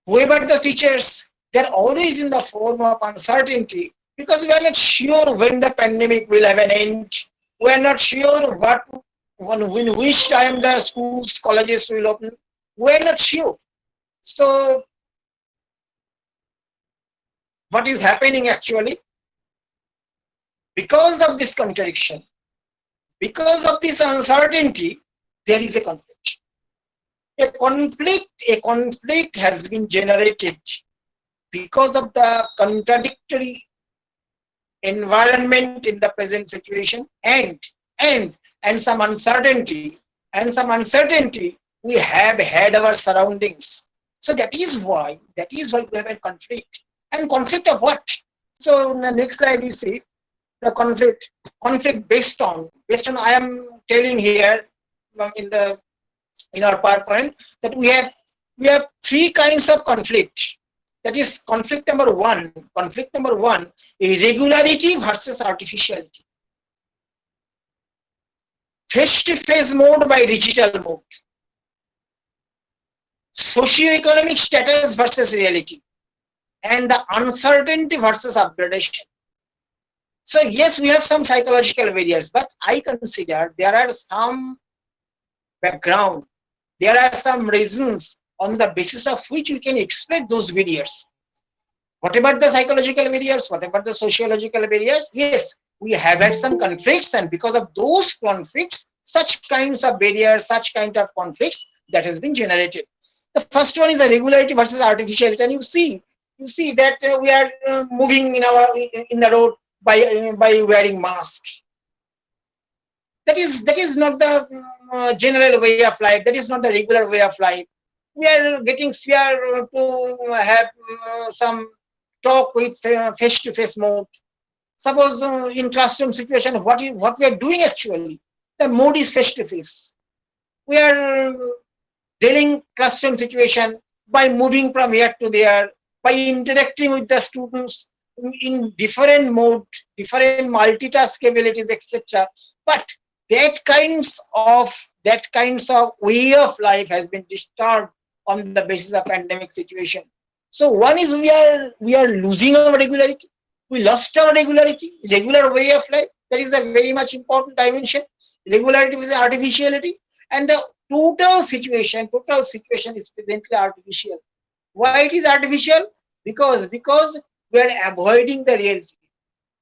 whoever the teachers, they're always in the form of uncertainty, because we are not sure when the pandemic will have an end. We are not sure when which time the schools, colleges will open. We are not sure. So what is happening actually? Because of this contradiction, because of this uncertainty, there is a conflict. A conflict has been generated because of the contradictory environment in the present situation, and some uncertainty we have had our surroundings. So that is why we have a conflict. And conflict of what? So in the next slide you see the conflict based on I am telling here in our PowerPoint that we have three kinds of conflict. That is conflict number one is regularity versus artificiality. Face-to-face mode by digital mode. Socio-economic status versus reality. And the uncertainty versus upgradation. So yes, we have some psychological barriers, but I consider there are some background, there are some reasons on the basis of which we can explain those barriers. Whatever the psychological barriers, whatever the sociological barriers, yes, we have had some conflicts, and because of those conflicts, such kinds of barriers, such kind of conflicts that has been generated. The first one is the regularity versus artificiality, and you see that we are moving in the road by wearing masks. That is not the general way of life. That is not the regular way of life. We are getting fear to have some talk with face-to-face mode. Suppose in classroom situation, what we are doing actually, the mode is face-to-face. We are dealing classroom situation, by moving from here to there, by interacting with the students in different mode, different multitask abilities, etc. But that kinds of way of life has been disturbed on the basis of pandemic situation. So one is we are losing our regularity. We lost our regularity, regular way of life. That is a very much important dimension. Regularity with artificiality, and the total situation is presently artificial. Why it is artificial? Because we are avoiding the reality.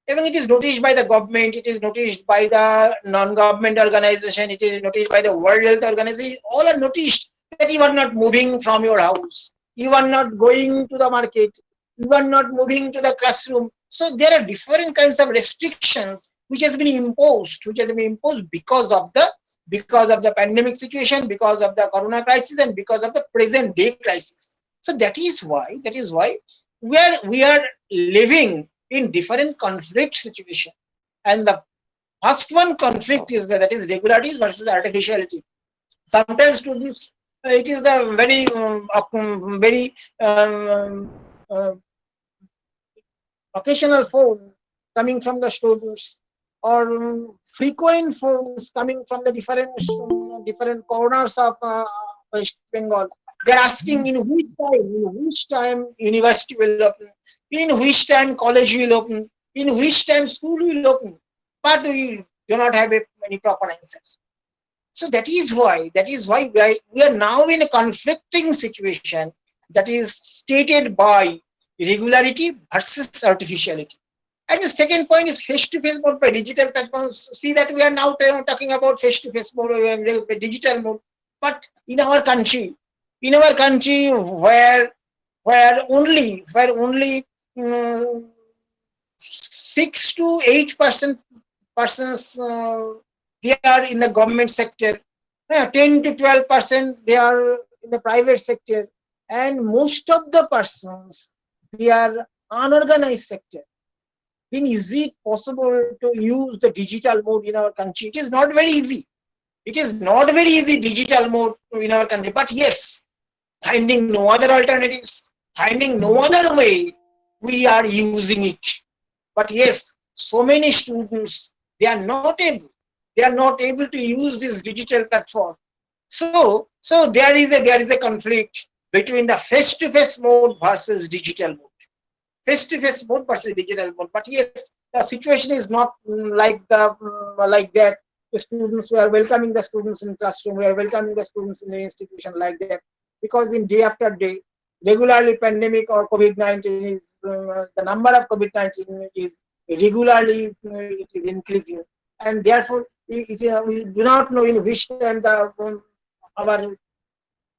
Even it is noticed by the government, it is noticed by the non-government organization, it is noticed by the World Health Organization. All are noticed that you are not moving from your house, you are not going to the market, you are not moving to the classroom. So there are different kinds of restrictions which has been imposed because of the pandemic situation, because of the corona crisis, and because of the present day crisis. So that is why we are living in different conflict situation. And the first one conflict is that is regularities versus artificiality. Sometimes students, it is the very occasional phone coming from the students, or frequent phones coming from the different corners of West Bengal. They are asking in which time university will open, in which time college will open, in which time school will open, but we do not have any proper answers. So that is why we are now in a conflicting situation that is stated by regularity versus artificiality. And the second point is face-to-face mode by digital platforms. See that we are now talking about face-to-face mode and digital mode, but in our country where only 6 to 8% persons they are in the government sector, 10 to 12% they are in the private sector, and most of the persons they are unorganized sector. Then is it possible to use the digital mode in our country? It is not very easy. It is not very easy digital mode in our country. But yes, finding no other alternatives, finding no other way, we are using it. But yes, so many students they are not able to use this digital platform. So there is a conflict between the face-to-face mode versus digital mode. Face-to-face mode versus digital mode. But yes, the situation is not like that. The students, we are welcoming the students in classroom, we are welcoming the students in the institution like that. Because in day after day, regularly pandemic or COVID-19 is the number of COVID-19 is regularly it is increasing, and therefore we do not know in which time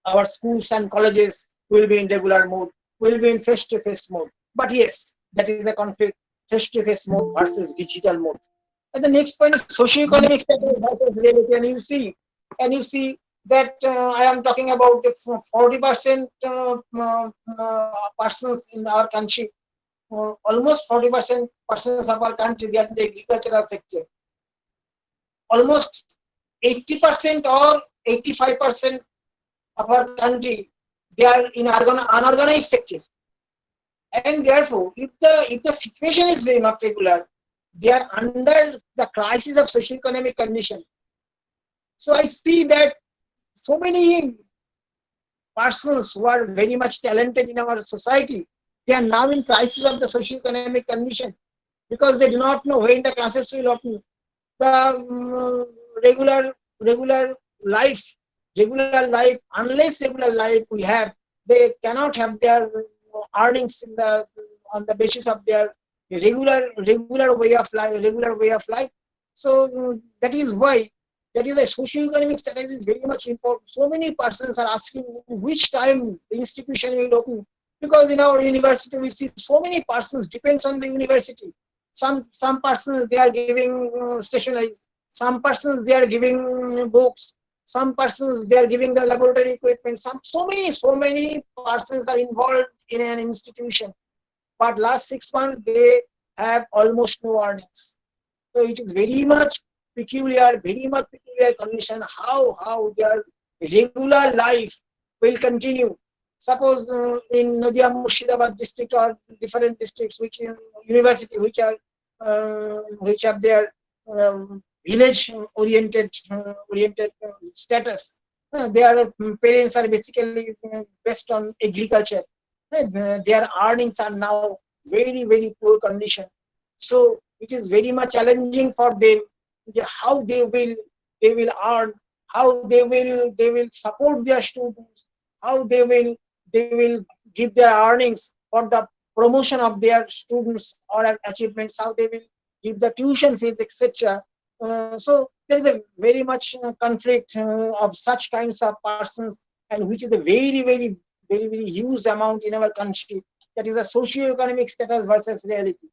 our schools and colleges will be in regular mode, will be in face-to-face mode. But yes, that is a conflict, face-to-face mode versus digital mode. And the next point is socio-economic status versus reality. And you see that I am talking about 40% persons in our country, almost 40% persons of our country, they are in the agricultural sector. Almost 80% or 85% of our country, they are in unorganized sector. And therefore, if the situation is not regular, they are under the crisis of socio-economic condition. So I see that so many persons who are very much talented in our society, they are now in crisis of the socio-economic condition because they do not know when the classes will open. The regular life, unless regular life we have, they cannot have their earnings on the basis of their regular way of life. So that is why a socio-economic status is very much important. So many persons are asking which time the institution will open, because in our university we see so many persons depends on the university. Some persons they are giving stationaries, some persons they are giving books, some persons they are giving the laboratory equipment. So many persons are involved in an institution, but last 6 months they have almost no earnings. So it is very much peculiar condition how their regular life will continue. Suppose in Nadia Murshidabad district or different districts, which university which have their village oriented status, their parents are basically based on agriculture. Their earnings are now very poor condition. So it is very much challenging for them how they will earn, how they will support their students, how they will give their earnings for the promotion of their students or achievements, how they will give the tuition fees, etc. So there is a very much conflict of such kinds of persons, and which is a very huge amount in our country. That is a socio-economic status versus reality.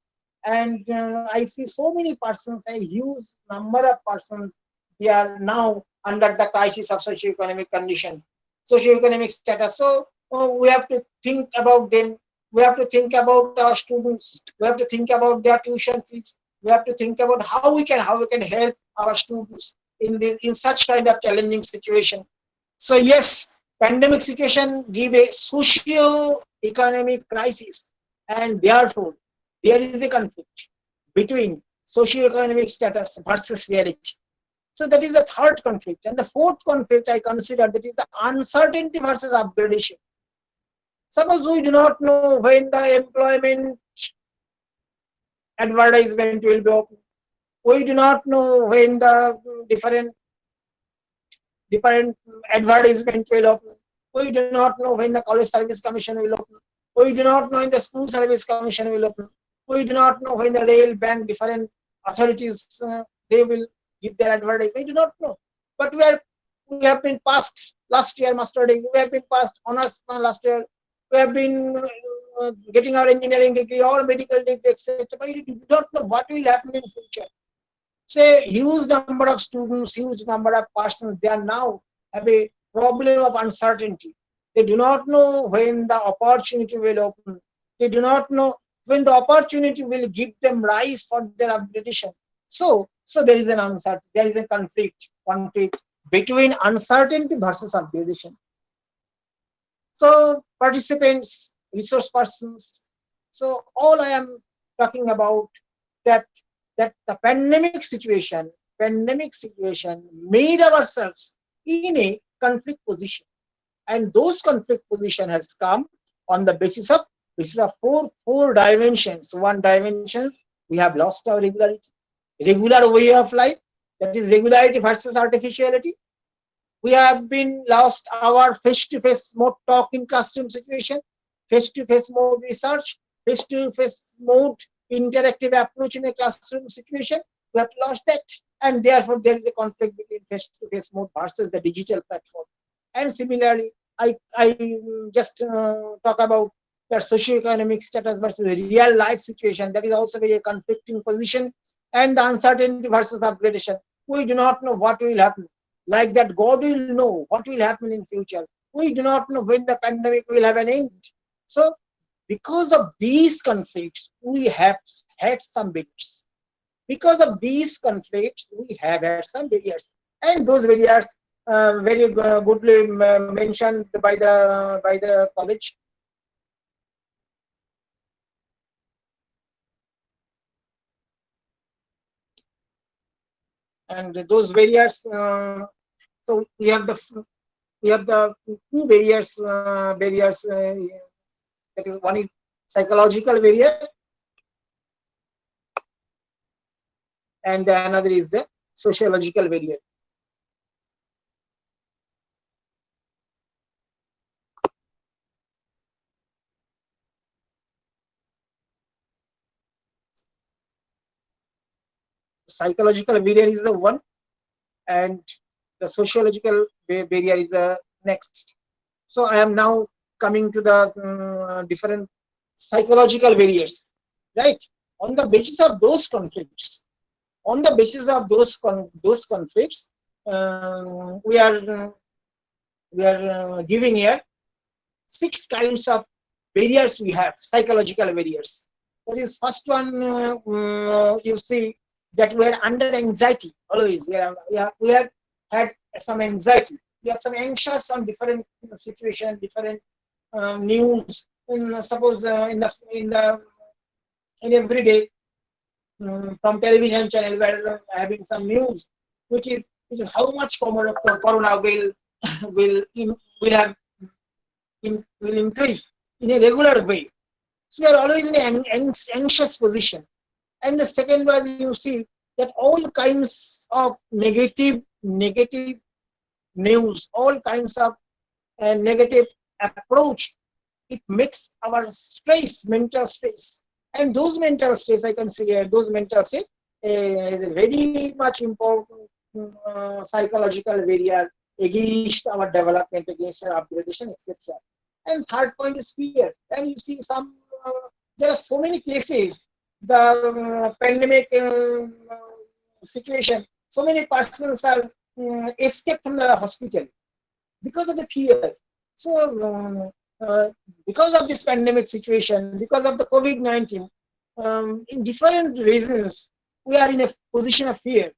And I see so many persons, a huge number of persons, they are now under the crisis of socio-economic condition, socio-economic status. So we have to think about them. We have to think about our students. We have to think about their tuition fees. We have to think about how we can help our students in such kind of challenging situation. So yes, pandemic situation give a socio-economic crisis, and therefore there is a conflict between socio-economic status versus reality. So that is the third conflict. And the fourth conflict I consider, that is the uncertainty versus upgradation. Suppose we do not know when the employment advertisement will be open. We do not know when the different advertisement will open. We do not know when the College Service Commission will open. We do not know when the School Service Commission will open. We do not know when the rail, bank, different authorities they will give their advertisement. We do not know. But we have been passed last year master degree. We have been passed honors last year. We have been getting our engineering degree or medical degree, etc. But we do not know what will happen in future. Say huge number of students, huge number of persons, they are now have a problem of uncertainty. They do not know when the opportunity will open. They do not know when the opportunity will give them rise for their upgradation. So there is an uncertainty, there is a conflict between uncertainty versus upgradation. So participants, resource persons, so all I am talking about that the pandemic situation made ourselves in a conflict position, and those conflict position has come on the basis of four dimensions. One dimension, we have lost our regular way of life, that is regularity versus artificiality. We have been lost our face-to-face mode talk in classroom situation, face-to-face mode research, face-to-face mode interactive approach in a classroom situation. We have lost that, and therefore there is a conflict between face-to-face mode versus the digital platform. And similarly, I just talk about the socio-economic status versus real life situation. That is also very conflicting position, and the uncertainty versus upgradation. We do not know what will happen. Like that, God will know what will happen in future. We do not know when the pandemic will have an end. So because of these conflicts, we have had some barriers. Because of these conflicts, we have had some barriers, and those barriers very goodly mentioned by the college. And those barriers, so we have the two barriers. That is, one is psychological barrier, and another is the sociological barrier. Psychological barrier is the one, and the sociological barrier is the next. So I am now coming to the different psychological barriers, right? On the basis of those conflicts, we are giving here 6 kinds of barriers. We have psychological barriers. That is, first one, you see that we are under anxiety always. We have had some anxiety. we have some anxious on different situation, different news. Suppose in every day from television channel we're having some news, which is how much corona will increase in a regular way. So we are always in an anxious position. And the second one, you see that all kinds of negative news, all kinds of negative approach, it makes our stress, mental stress. And those mental stress, I consider those mental stress is a very much important psychological barrier against our development, against our upgradation, etc. And third point is fear. And you see there are so many cases, the pandemic situation, so many persons are escaped from the hospital because of the fear. So because of this pandemic situation, because of the COVID-19, in different reasons, we are in a position of fear.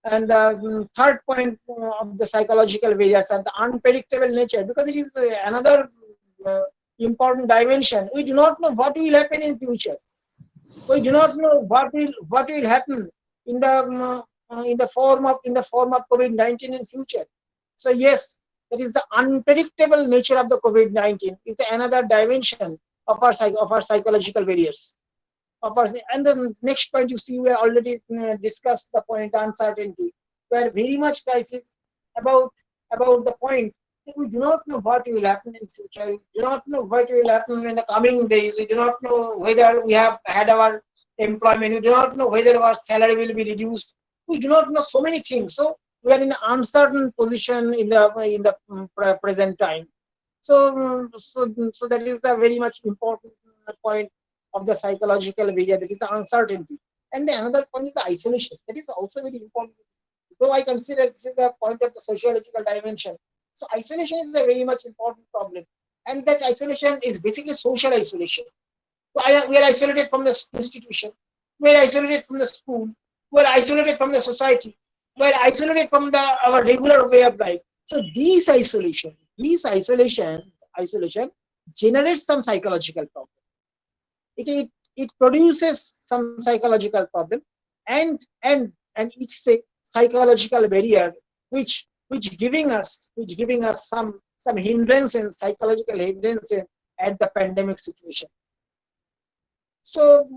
And the third point of the psychological barriers and the unpredictable nature, because it is another important dimension. We do not know what will happen in future. We do not know what will happen in the form of COVID-19 in future. So yes, that is the unpredictable nature of the COVID-19 is another dimension of our psychological barriers. And the next point, you see, we already discussed the point uncertainty, where very much crisis about the point that we do not know what will happen in future. We do not know what will happen in the coming days. We do not know whether we have had our employment. We do not know whether our salary will be reduced. We do not know so many things. So we are in an uncertain position in the present time. So that is the very much important point of the psychological barrier, that is the uncertainty. And the another point is the isolation. That is also very important. Though I consider this is the point of the sociological dimension. So isolation is a very much important problem. And that isolation is basically social isolation. So we are isolated from the institution. We are isolated from the school. We are isolated from the society. We are isolated from our regular way of life. So this isolation generates some psychological problem. It produces some psychological problem, and it's a psychological barrier which giving us some hindrances, psychological hindrances at the pandemic situation. So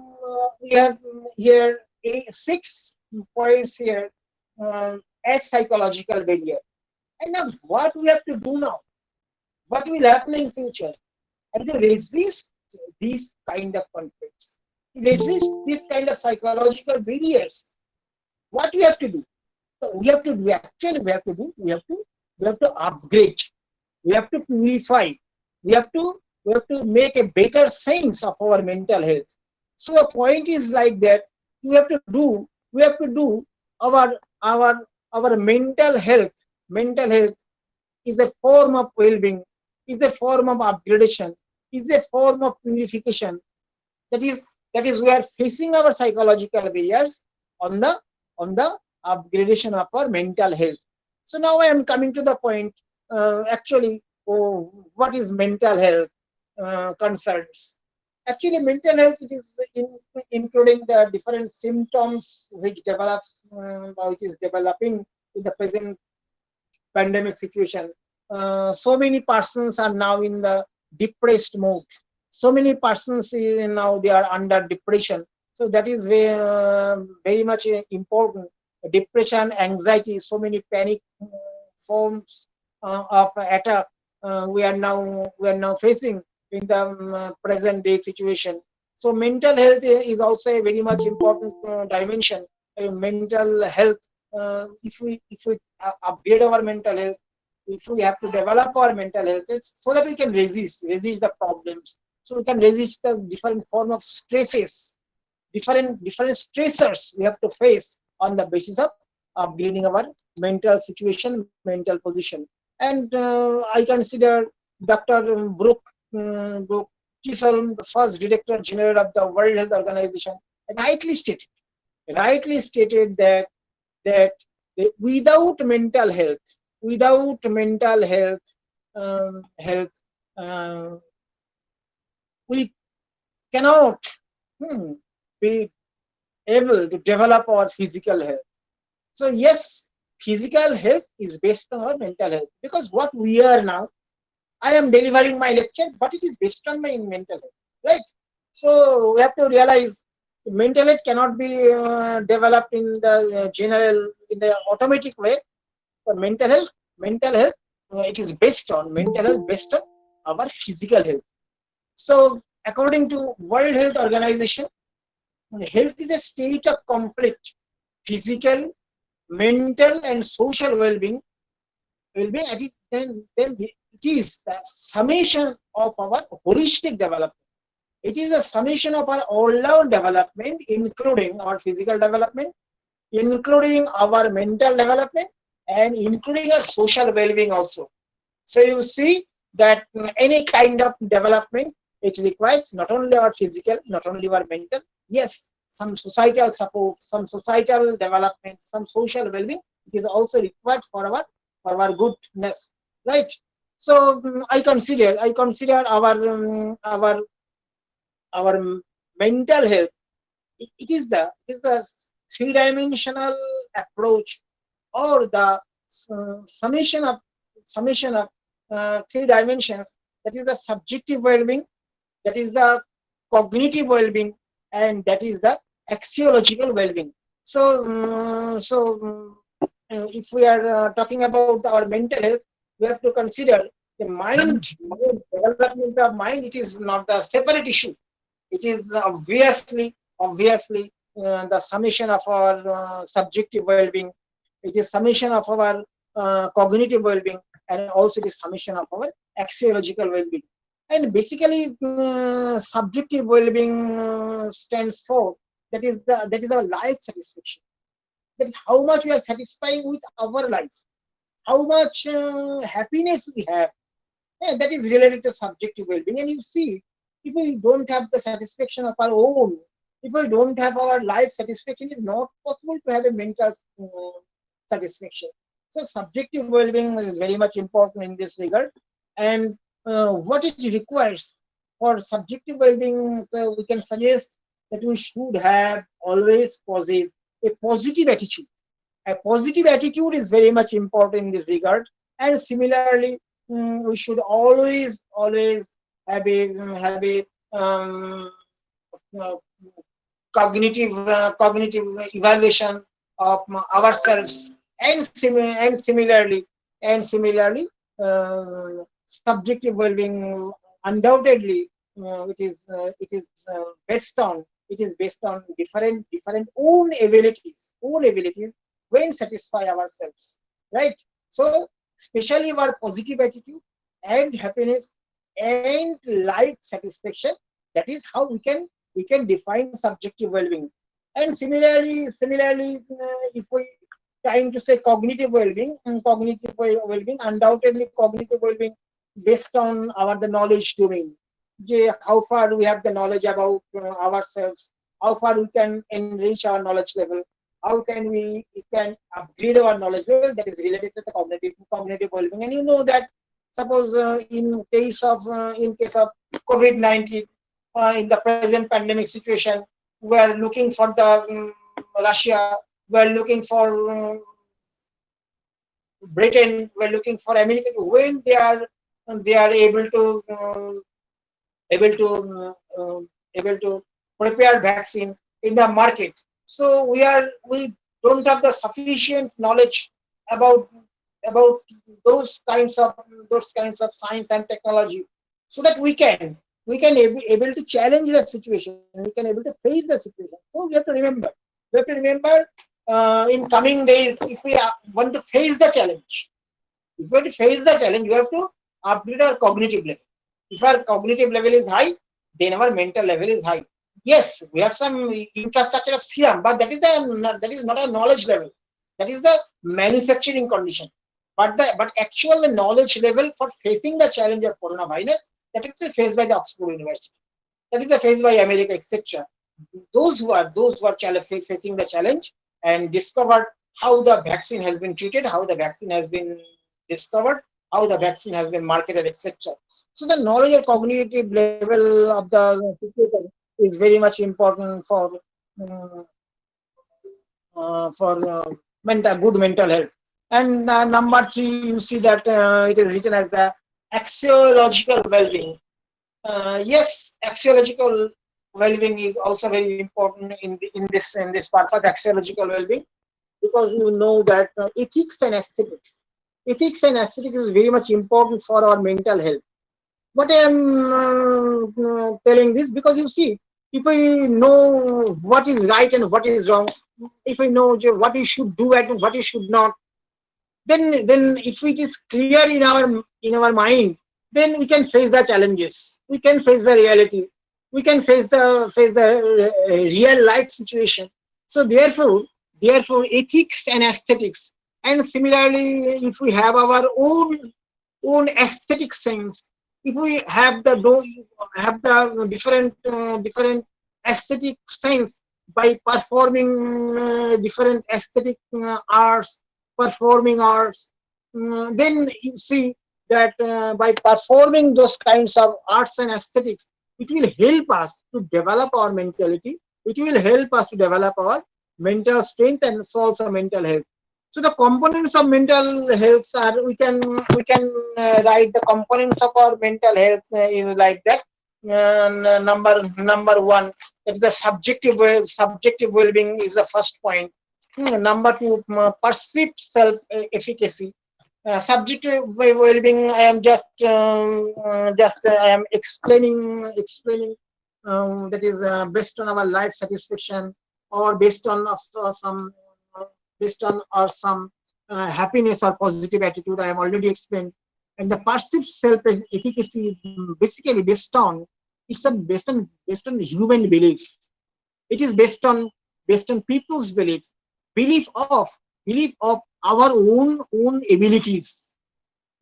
we have here 6 points here as psychological barrier. And now what we have to do now? What will happen in future? And to resist these kind of conflicts, resist this kind of psychological barriers. What we have to do? So we have to upgrade. We have to purify. We have to make a better sense of our mental health. So the point is like that. We have to do our mental health. Mental health is a form of well-being, is a form of upgradation, is a form of purification. That is we are facing our psychological barriers on the upgradation of our mental health. So now I am coming to the point. What is mental health concerns? Actually, mental health is including the different symptoms which is developing in the present pandemic situation. So many persons are now in the depressed mode. So many persons now they are under depression. So that is very much important. Depression, anxiety, so many panic forms of attack we are now facing in the present day situation. So mental health is also a very much important dimension. Mental health, if we upgrade our mental health, if we have to develop our mental health, it's so that we can resist the problems. So we can resist the different form of stresses, different stressors we have to face on the basis of upgrading our mental situation, mental position. And I consider Dr. Brooke Chisholm, the first Director General of the World Health Organization, rightly stated that without mental health, without mental health, we cannot be able to develop our physical health. So yes, physical health is based on our mental health, because what we are now, I am delivering my lecture, but it is based on my mental health, right? So we have to realize mental health cannot be developed in the in the automatic way. For mental health, it is based on mental health based on our physical health. So according to World Health Organization, health is a state of complete physical, mental, and social well-being. Then it is the summation of our holistic development. It is a summation of our all-round development, including our physical development, including our mental development, and including our social well-being also. So you see that any kind of development, it requires not only our physical, not only our mental, yes, some societal support, some societal development, some social well-being, it is also required for our goodness, right? So I consider our mental health. It is the three-dimensional approach, or the summation of three dimensions. That is the subjective well-being, that is the cognitive well-being, and that is the axiological well-being. So, if we are talking about our mental health, we have to consider the mind, development of mind. It is not the separate issue. It is obviously the summation of our subjective well-being. It is summation of our cognitive well-being, and also the summation of our axiological well-being. And basically, subjective well-being stands for that is our life satisfaction. That is how much we are satisfied with our life, how much happiness we have. Yeah, that is related to subjective well-being. And you see, if we don't have the satisfaction of our own, if we don't have our life satisfaction, it is not possible to have a mental satisfaction. So subjective well-being is very much important in this regard. And what it requires for subjective well-being, so we can suggest that we should have always possess a positive attitude. A positive attitude is very much important in this regard. And similarly, we should always have a cognitive evaluation of ourselves, and similarly subjective well-being, undoubtedly it is based on different own abilities when satisfy ourselves, right? So especially our positive attitude and happiness and life satisfaction, that is how we can define subjective well-being. And similarly, if we trying to say cognitive well-being, undoubtedly cognitive well-being based on the knowledge domain. How far we have the knowledge about ourselves, how far we can enrich our knowledge level, how can we can upgrade our knowledge level, that is related to the cognitive well-being. And you know that suppose in case of COVID-19, in the present pandemic situation, we are looking for the Russia, we are looking for Britain, we are looking for America, when they are able to prepare vaccine in the market. So we don't have the sufficient knowledge about those kinds of science and technology, so that we can able to challenge the situation, we can able to face the situation. So we have to remember in coming days, if we want to face the challenge, we have to upgrade our cognitive level. If our cognitive level is high, then our mental level is high. Yes, we have some infrastructure of serum, but that is not a knowledge level. That is the manufacturing condition. But actual knowledge level for facing the challenge of coronavirus, that is faced by the Oxford University. That is faced by America, etc. Those who are facing the challenge and discovered how the vaccine has been treated, how the vaccine has been discovered, how the vaccine has been marketed, etc. So the knowledge and cognitive level of the situation is very much important for good mental health. And number 3, you see that it is written as the axiological well-being. Yes, axiological well-being is also very important in this purpose, axiological well-being, because you know that ethics and aesthetics is very much important for our mental health. But I am telling this because you see, if we know what is right and what is wrong, if we know what we should do and what we should not, then if it is clear in our mind, then we can face the challenges, we can face the reality, we can face the real life situation. So therefore ethics and aesthetics, and similarly, if we have our own aesthetic sense, if we have the different aesthetic sense by performing different aesthetic arts, performing arts, then you see that by performing those kinds of arts and aesthetics, it will help us to develop our mentality, it will help us to develop our mental strength and also mental health. So the components of mental health are, we can write the components of our mental health is like that. Number 1, that is the subjective well-being is the first point. Number 2, perceived self-efficacy. Subjective well-being, I am I am explaining that is based on our life satisfaction, or based on some happiness or positive attitude. I have already explained. And the perceived self-efficacy basically based on human belief. It is based on people's belief of our own abilities,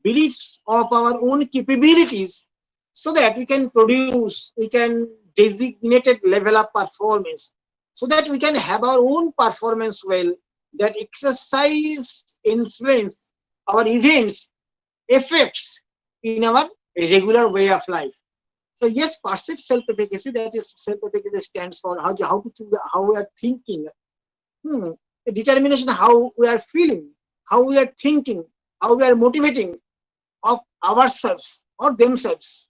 beliefs of our own capabilities, so that we can produce, we can designated level of performance, so that we can have our own performance well, that exercise influence our events, effects in our regular way of life. So yes, perceived self-efficacy, that is self-efficacy stands for how we are thinking, a determination how we are feeling, how we are thinking, how we are motivating of ourselves or themselves,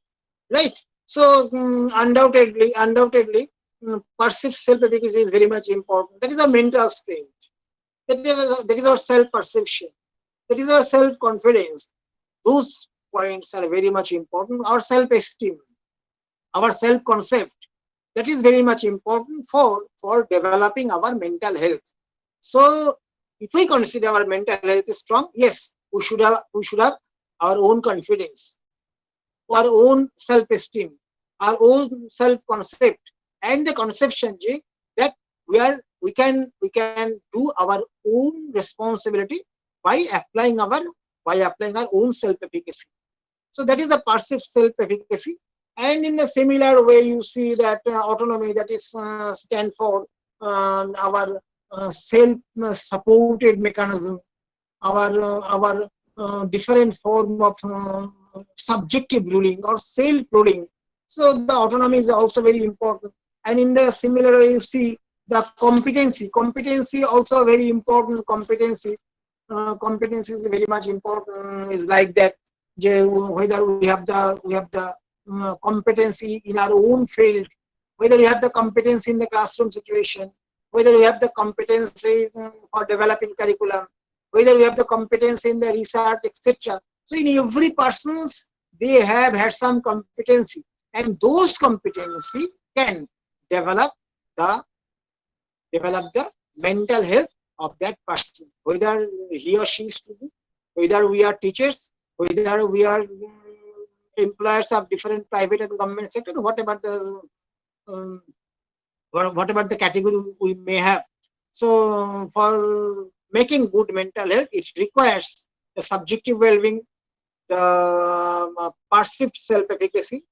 right? So undoubtedly, perceived self-efficacy is very much important. That is our mental strength. That is our self-perception. That is our self-confidence. Those points are very much important. Our self-esteem, our self-concept, that is very much important for developing our mental health. So if we consider our mental health is strong, yes, we should have our own confidence, our own self-esteem, our own self-concept, and the conception that we can do our own responsibility by applying our own self-efficacy. So that is the perceived self-efficacy. And in a similar way, you see that autonomy, that is stand for our self-supported mechanism, our different form of subjective ruling or self-ruling. So the autonomy is also very important. And in the similar way, you see the competency also very important. Competency is very much important. Is like that, whether we have the competency in our own field, whether we have the competency in the classroom situation, whether we have the competency for developing curriculum, whether we have the competency in the research, etc. So in every person's, they have had some competency, and those competency can develop the mental health of that person, whether he or she is student, whether we are teachers, whether we are employers of different private and government sector, whatever the category we may have. So for making good mental health, it requires the subjective well-being, the perceived self-efficacy,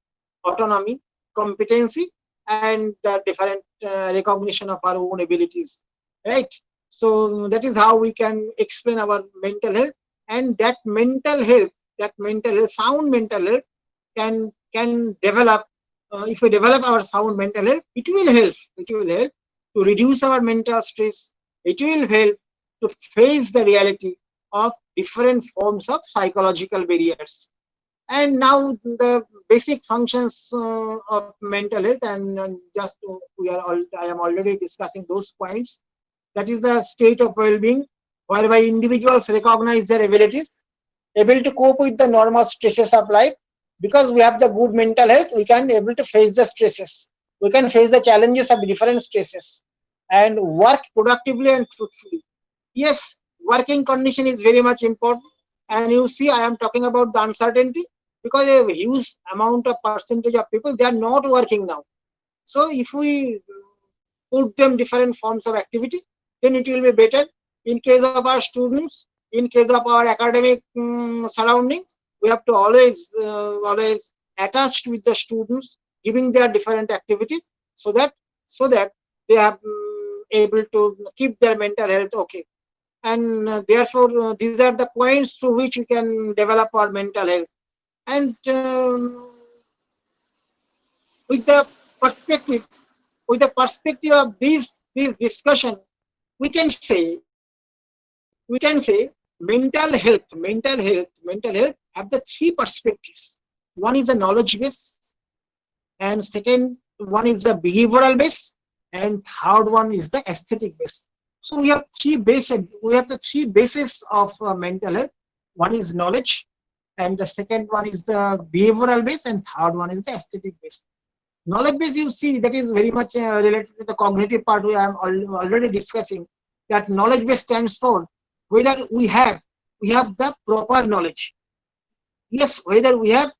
autonomy, competency, and the different recognition of our own abilities, right? So that is how we can explain our mental health. and that mental health, sound mental health can develop. If we develop our sound mental health, it will help to reduce our mental stress. It will help to face the reality of different forms of psychological barriers. And now the basic functions of mental health, and I am already discussing those points. That is the state of well-being, whereby individuals recognize their abilities, able to cope with the normal stresses of life. Because we have the good mental health, we can able to face the stresses. We can face the challenges of different stresses and work productively and truthfully. Yes, working condition is very much important. And you see, I am talking about the uncertainty, because a huge amount of percentage of people, they are not working now. So if we put them different forms of activity, then it will be better. In case of our students, in case of our academic surroundings, we have to always attached with the students, giving their different activities, so that they are able to keep their mental health okay. And therefore, these are the points through which we can develop our mental health. And with the perspective of this discussion, we can say mental health have the three perspectives. One is a knowledge base, and second one is the behavioral base, and third one is the aesthetic base. So we have the three bases of mental health. One is knowledge, and the second one is the behavioral base, and third one is the aesthetic base. Knowledge base, you see, that is very much related to the cognitive part we are already discussing. That knowledge base stands for whether we have the proper knowledge. Yes, whether we have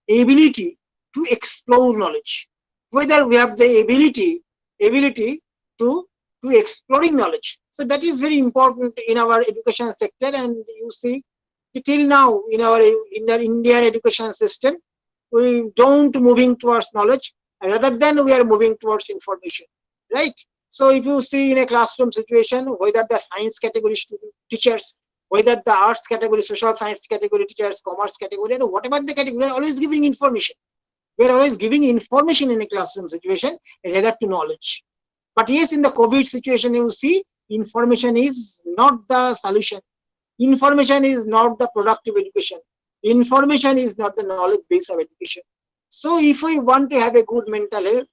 ability to explore knowledge, whether we have the ability to exploring knowledge. So that is very important in our education sector. And you see, till now in the Indian education system, we don't moving towards knowledge, rather than we are moving towards information, right? So if you see in a classroom situation, whether the science category teachers, whether the arts category, social science category teachers, commerce category, and whatever the category, we are always giving information. We are always giving information in a classroom situation rather to knowledge. But yes, in the COVID situation, you see, information is not the solution. Information is not the productive education. Information is not the knowledge base of education. So if we want to have a good mental health,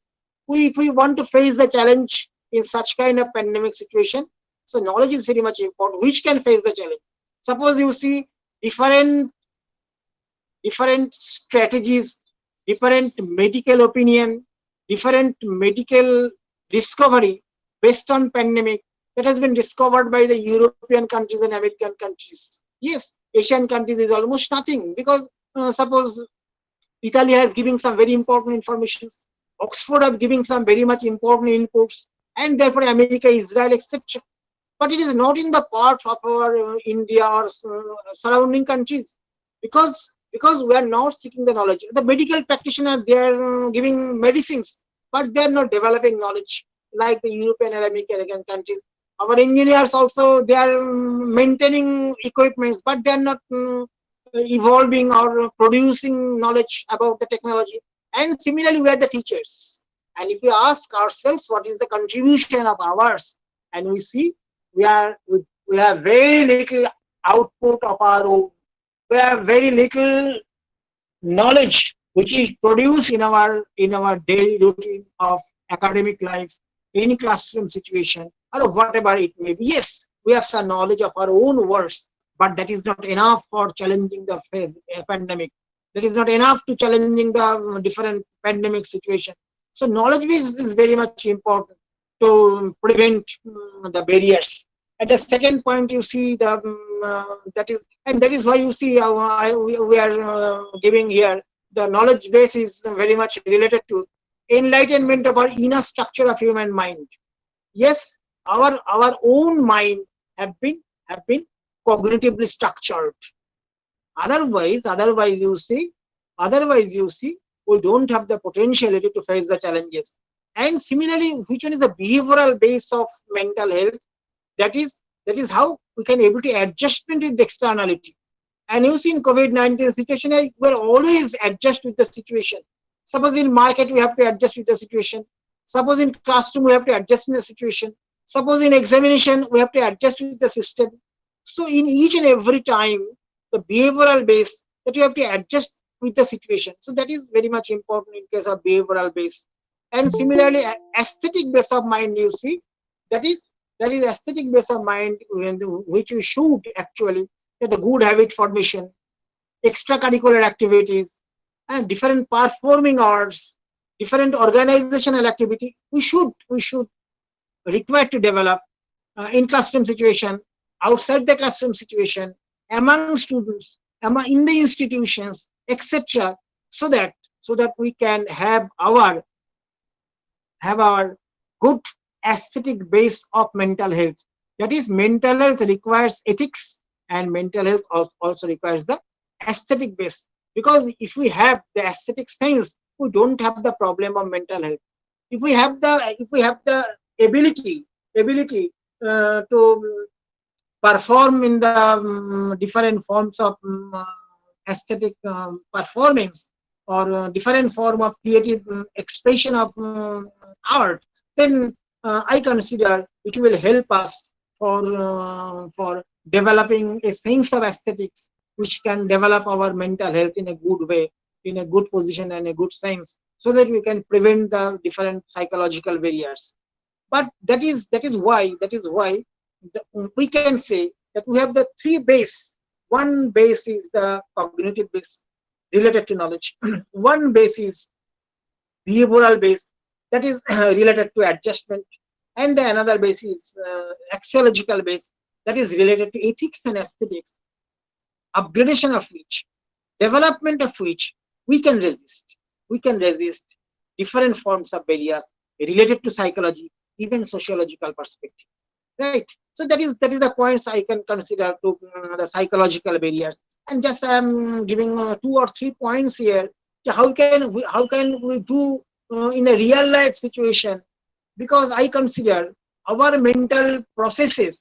if we want to face the challenge in such kind of pandemic situation, so knowledge is very much important, which can face the challenge. Suppose you see different strategies, different medical opinion, different medical discovery based on pandemic that has been discovered by the European countries and American countries. Yes, Asian countries is almost nothing, because suppose Italy has given some very important information, Oxford have given some very much important inputs, and therefore America, Israel, etc. But it is not in the part of our India or surrounding countries, because we are not seeking the knowledge. The medical practitioners, they are giving medicines, but they are not developing knowledge like the European and American countries. Our engineers also, they are maintaining equipments, but they are not evolving or producing knowledge about the technology. And similarly, we are the teachers. And if we ask ourselves what is the contribution of ours, and we see we have very little output of our own. We have very little knowledge which is produced in our daily routine of academic life, any classroom situation, or whatever it may be. Yes, we have some knowledge of our own works, but that is not enough for challenging the pandemic. That is not enough to challenging the different pandemic situation. So knowledge base is very much important to prevent the barriers. At the second point, you see that is why you see we are giving here the knowledge base is very much related to enlightenment of our inner structure of human mind. Yes, our own mind have been cognitively structured. Otherwise you see we don't have the potentiality to face the challenges. And similarly, which one is the behavioral base of mental health? That is how we can able to adjustment with the externality. And you see in COVID-19 situation, we always adjust with the situation. Suppose in market, we have to adjust with the situation. Suppose in classroom, we have to adjust in the situation. Suppose in examination, we have to adjust with the system. So in each and every time, the behavioral base that you have to adjust with the situation. So that is very much important in case of behavioral base. And similarly, aesthetic base of mind, you see, that is aesthetic base of mind which we should actually get the good habit formation, extracurricular activities, and different performing arts, different organizational activity. We should require to develop in classroom situation, outside the classroom situation, among students, in the institutions, etc. So that we can have our good aesthetic base of mental health. That is, mental health requires ethics, and mental health also requires the aesthetic base. Because if we have the aesthetic sense, we don't have the problem of mental health. If we have the ability to perform in the different forms of aesthetic performance, or different form of creative expression of art, then I consider it will help us for developing a sense of aesthetics which can develop our mental health in a good way, in a good position and a good sense, so that we can prevent the different psychological barriers. But that is why we can say that we have the three base. One base is the cognitive base related to knowledge. One base is behavioral base, that is related to adjustment, and the another base is axiological base, that is related to ethics and aesthetics, upgradation of which, development of which we can resist different forms of barriers related to psychology, even sociological perspective, right? So that is the points I can consider to the psychological barriers. And just I am giving 2 or 3 points here. How can we do in a real life situation? Because I consider our mental processes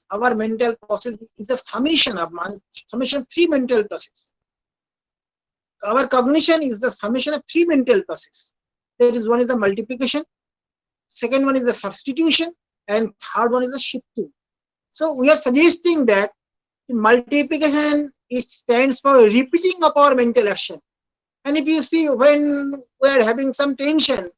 is a summation of 3 mental processes. Our cognition is the summation of 3 mental processes. There is one is the multiplication, second one is the substitution, and third one is the shifting. So we are suggesting that multiplication, it stands for repeating of our mental action. And if you see, when we are having some tension,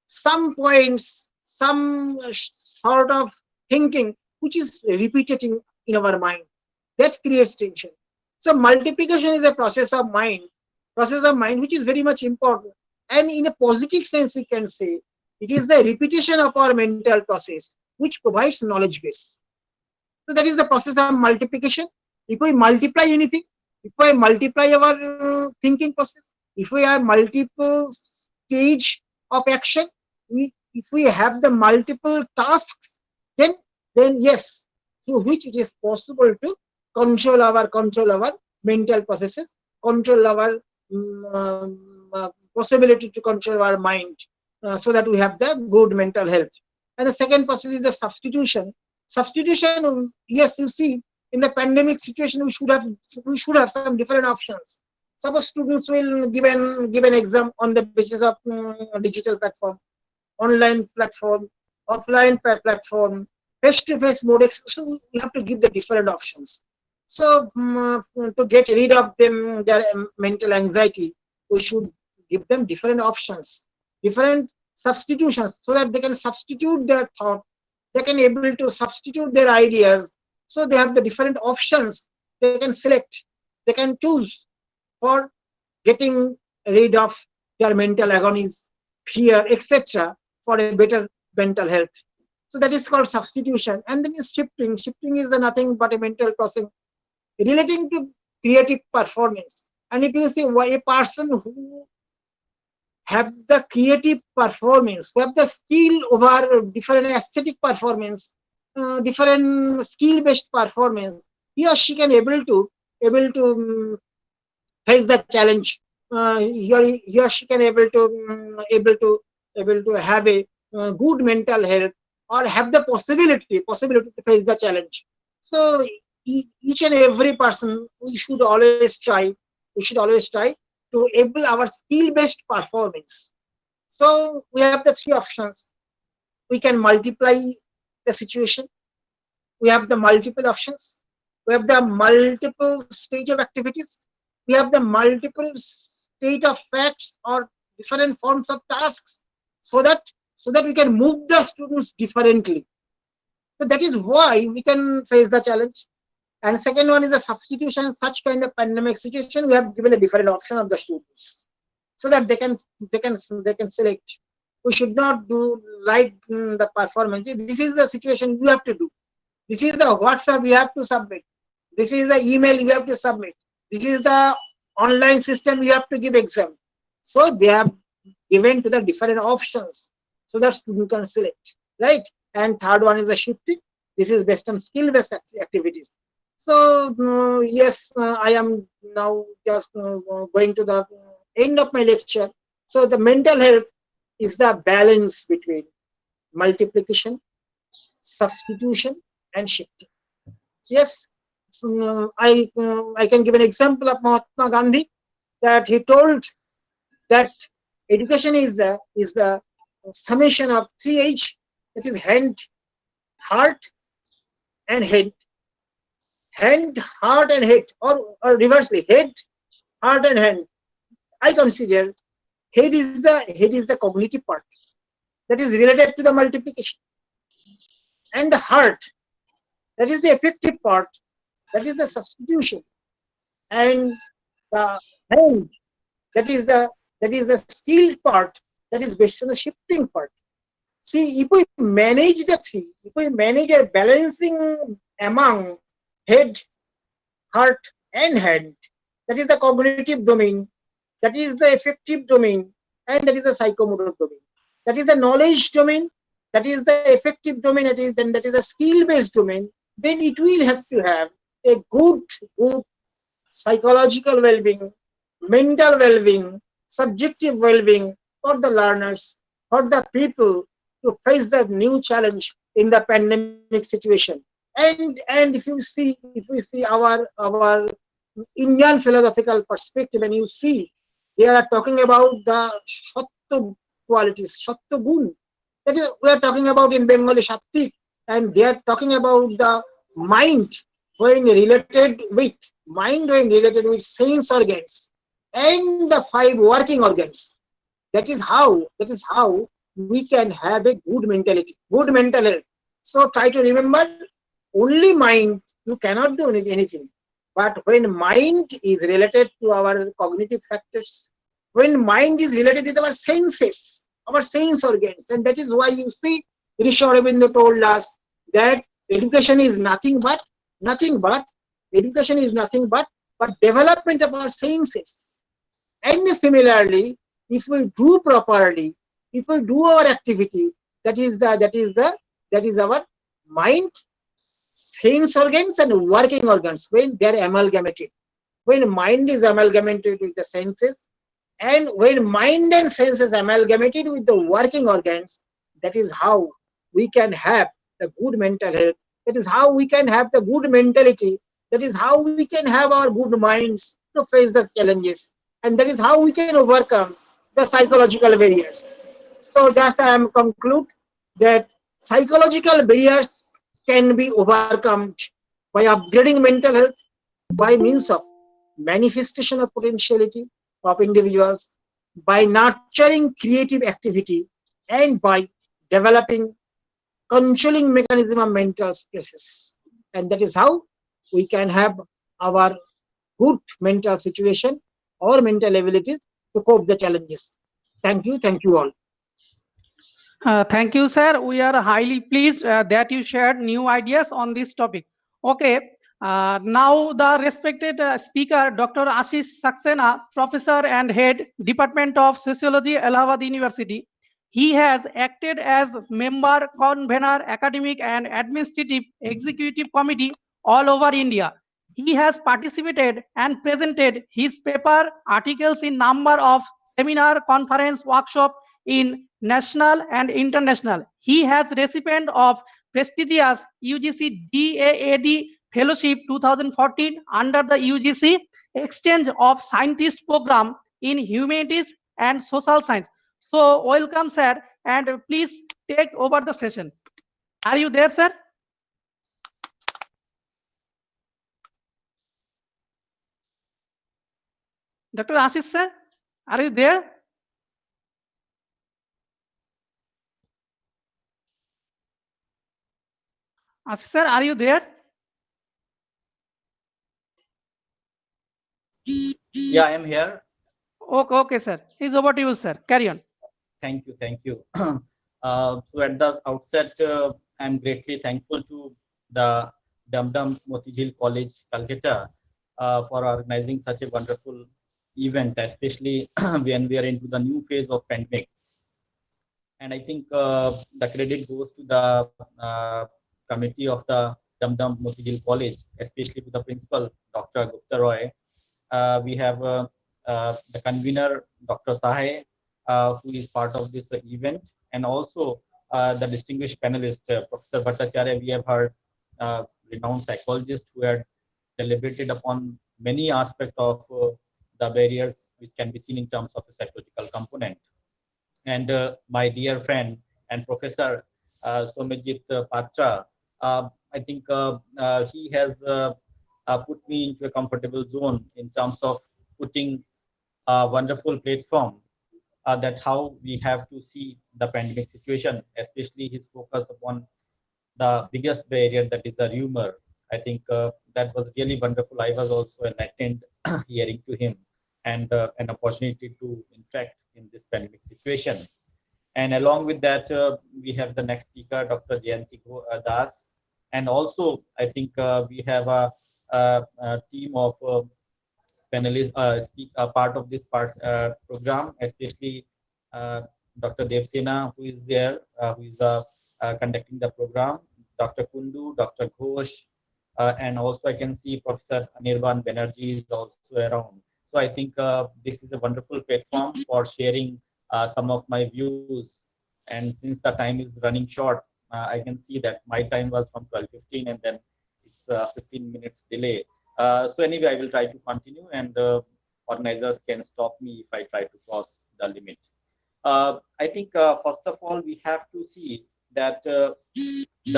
some points, some sort of thinking which is repeating in our mind, that creates tension. So multiplication is a process of mind which is very much important. And in a positive sense, we can say it is the repetition of our mental process which provides knowledge base. So that is the process of multiplication. If we multiply anything, if we multiply our thinking process, if we have multiple stage of action, if we have the multiple tasks, then yes, through which it is possible to control our mental processes, control our possibility to control our mind, so that we have the good mental health. And the second process is the substitution. Substitution, yes, you see, in the pandemic situation, we should have some different options. Suppose students will give an exam on the basis of digital platform, online platform, offline platform, face-to-face mode. So we have to give the different options. So to get rid of them, their mental anxiety, we should give them different options, different substitutions, so that they can substitute their thought, they can able to substitute their ideas. So they have the different options they can select, they can choose for getting rid of their mental agonies, fear, etc., for a better mental health. So that is called substitution. And then is shifting. Shifting is nothing but a mental process relating to creative performance. And if you see why a person who have the creative performance, who have the skill over different aesthetic performance, different skill-based performance, he or she can able to face the challenge. He or she can able to have a good mental health, or have the possibility to face the challenge. So each and every person, we should always try to able our skill-based performance. So we have the three options. We can multiply the situation. We have the multiple options. We have the multiple stage of activities. We have the multiple state of facts or different forms of tasks, so that we can move the students differently. So that is why we can face the challenge. And second one is a substitution. Such kind of pandemic situation, we have given a different option of the students, so that they can select. We should not do like the performance. This is the situation you have to do. This is the WhatsApp you have to submit. This is the email you have to submit. This is the online system you have to give exam. So they have given to the different options, so that you can select, right? And third one is the shifting. This is based on skill-based activities. So yes, I am now just going to the end of my lecture. So the mental health is the balance between multiplication, substitution, and shifting. Yes, so, I can give an example of Mahatma Gandhi, that he told that education is the summation of 3 H, that is hand, heart, and head. Hand, heart, and head, or reversely, head, heart, and hand. I consider head is the cognitive part, that is related to the multiplication, and the heart, that is the effective part, that is the substitution, and the hand, that is the skilled part, that is based on the shifting part. See, if we manage the three, if we manage a balancing among head, heart, and hand, that is the cognitive domain, that is the effective domain, and that is the psychomotor domain. That is the knowledge domain, that is the effective domain, that is the skill-based domain. Then it will have to have a good psychological well-being, mental well-being, subjective well-being for the learners, for the people to face the new challenge in the pandemic situation. And if we see our Indian philosophical perspective, and you see they are talking about the Shatta qualities, Shatta gun. That is, we are talking about in Bengali Shakti, and they are talking about the mind when related with sense organs and the 5 working organs. That is how we can have a good mentality, good mental health. So try to remember, only mind, you cannot do anything. But when mind is related to our cognitive factors, when mind is related with our senses, our sense organs, and that is why you see Rishi Aurobindo told us that education is nothing but development of our senses. And similarly, if we do properly, if we do our activity, that is our mind, sense organs, and working organs, when they are amalgamated. When mind is amalgamated with the senses, and when mind and senses amalgamated with the working organs, that is how we can have the good mental health. That is how we can have the good mentality. That is how we can have our good minds to face the challenges. And that is how we can overcome the psychological barriers. So just I am conclude that psychological barriers can be overcome by upgrading mental health by means of manifestation of potentiality of individuals, by nurturing creative activity, and by developing controlling mechanism of mental stresses. And that is how we can have our good mental situation or mental abilities to cope the challenges. Thank you all. Thank you, sir. We are highly pleased that you shared new ideas on this topic. Okay, now the respected speaker, Dr. Ashish Saxena, Professor and Head, Department of Sociology, Allahabad University. He has acted as member, convener, academic and administrative executive committee all over India. He has participated and presented his paper, articles in number of seminar, conference, workshop in national and international. He has recipient of prestigious UGC DAAD Fellowship 2014 under the UGC Exchange of Scientist Program in Humanities and Social Science. So welcome, sir, and please take over the session. Are you there, sir? Dr. Ashish, sir, are you there? Ashish, sir, are you there? Yeah, I am here. Okay, okay, sir. It's over to you, sir. Carry on. Thank you, thank you. So at the outset, I'm greatly thankful to the Dum Dum Motijheel College, Calcutta, for organizing such a wonderful event, especially when we are into the new phase of pandemic. And I think the credit goes to the committee of the Dum Dum Motijheel College, especially to the principal, Dr. Guptaroy. We have the convener, Dr. Sahe, who is part of this event, and also the distinguished panelist, Professor Bhattacharya. We have heard renowned psychologists who had deliberated upon many aspects of the barriers which can be seen in terms of a psychological component. And my dear friend and Professor Soumyajit Patra, I think he has put me into a comfortable zone in terms of putting a wonderful platform that how we have to see the pandemic situation, especially his focus upon the biggest barrier, that is the rumor. I think that was really wonderful. I was also enlightened hearing to him, and an opportunity to interact in this pandemic situation. And along with that, we have the next speaker, Dr. Jayanti Das. And also, I think we have a team of panelists part of this program, especially Dr. Saxena, who is there, who is conducting the program, Dr. Kundu, Dr. Ghosh, and also I can see Professor Anirban Banerjee is also around. So I think this is a wonderful platform for sharing some of my views. And since the time is running short, I can see that my time was from 12:15 and then it's 15 minutes delay. So anyway, I will try to continue, and organizers can stop me if I try to cross the limit. I think first of all, we have to see that the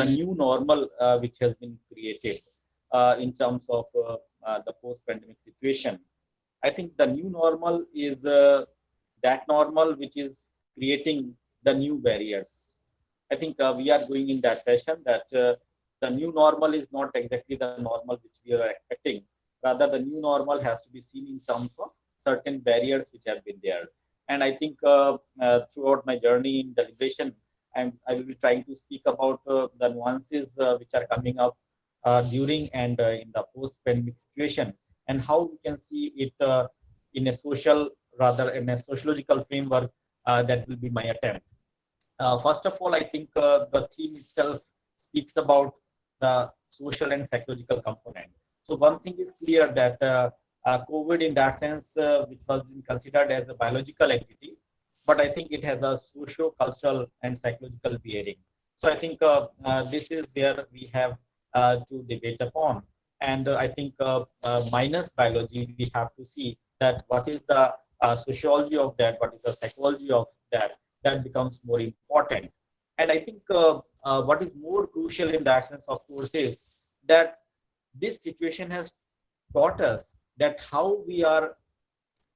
new normal which has been created in terms of the post-pandemic situation. I think the new normal is that normal which is creating the new barriers. I think we are going in that fashion that the new normal is not exactly the normal which we are expecting. Rather, the new normal has to be seen in terms of certain barriers which have been there. And I think throughout my journey in deliberation, I will be trying to speak about the nuances which are coming up during and in the post-pandemic situation, and how we can see it in a social, rather in a sociological framework. That will be my attempt. First of all, I think the theme itself speaks about the social and psychological component. So one thing is clear that COVID in that sense, which was considered as a biological entity, but I think it has a socio-cultural and psychological bearing. So I think this is where we have to debate upon. And I think minus biology, we have to see that what is the sociology of that, what is the psychology of that becomes more important. And I think what is more crucial in the sense, of course, is that this situation has taught us that how we are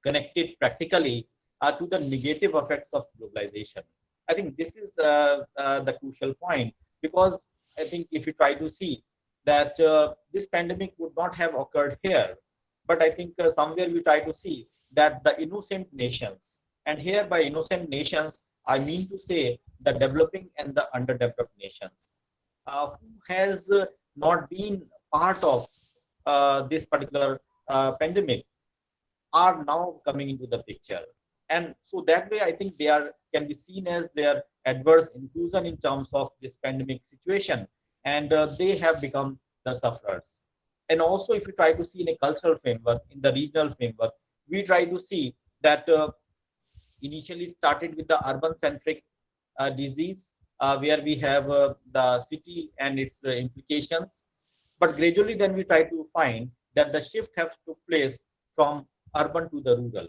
connected practically to the negative effects of globalization. I think this is the crucial point, because I think if you try to see that this pandemic would not have occurred here, but I think somewhere we try to see that the innocent nations, and here by innocent nations, I mean to say the developing and the underdeveloped nations, who has not been part of this particular pandemic, are now coming into the picture. And so that way, I think they can be seen as their adverse inclusion in terms of this pandemic situation, and they have become the sufferers. And also, if you try to see in a cultural framework, in the regional framework, we try to see that initially started with the urban-centric disease, where we have the city and its implications. But gradually then we try to find that the shift has took place from urban to the rural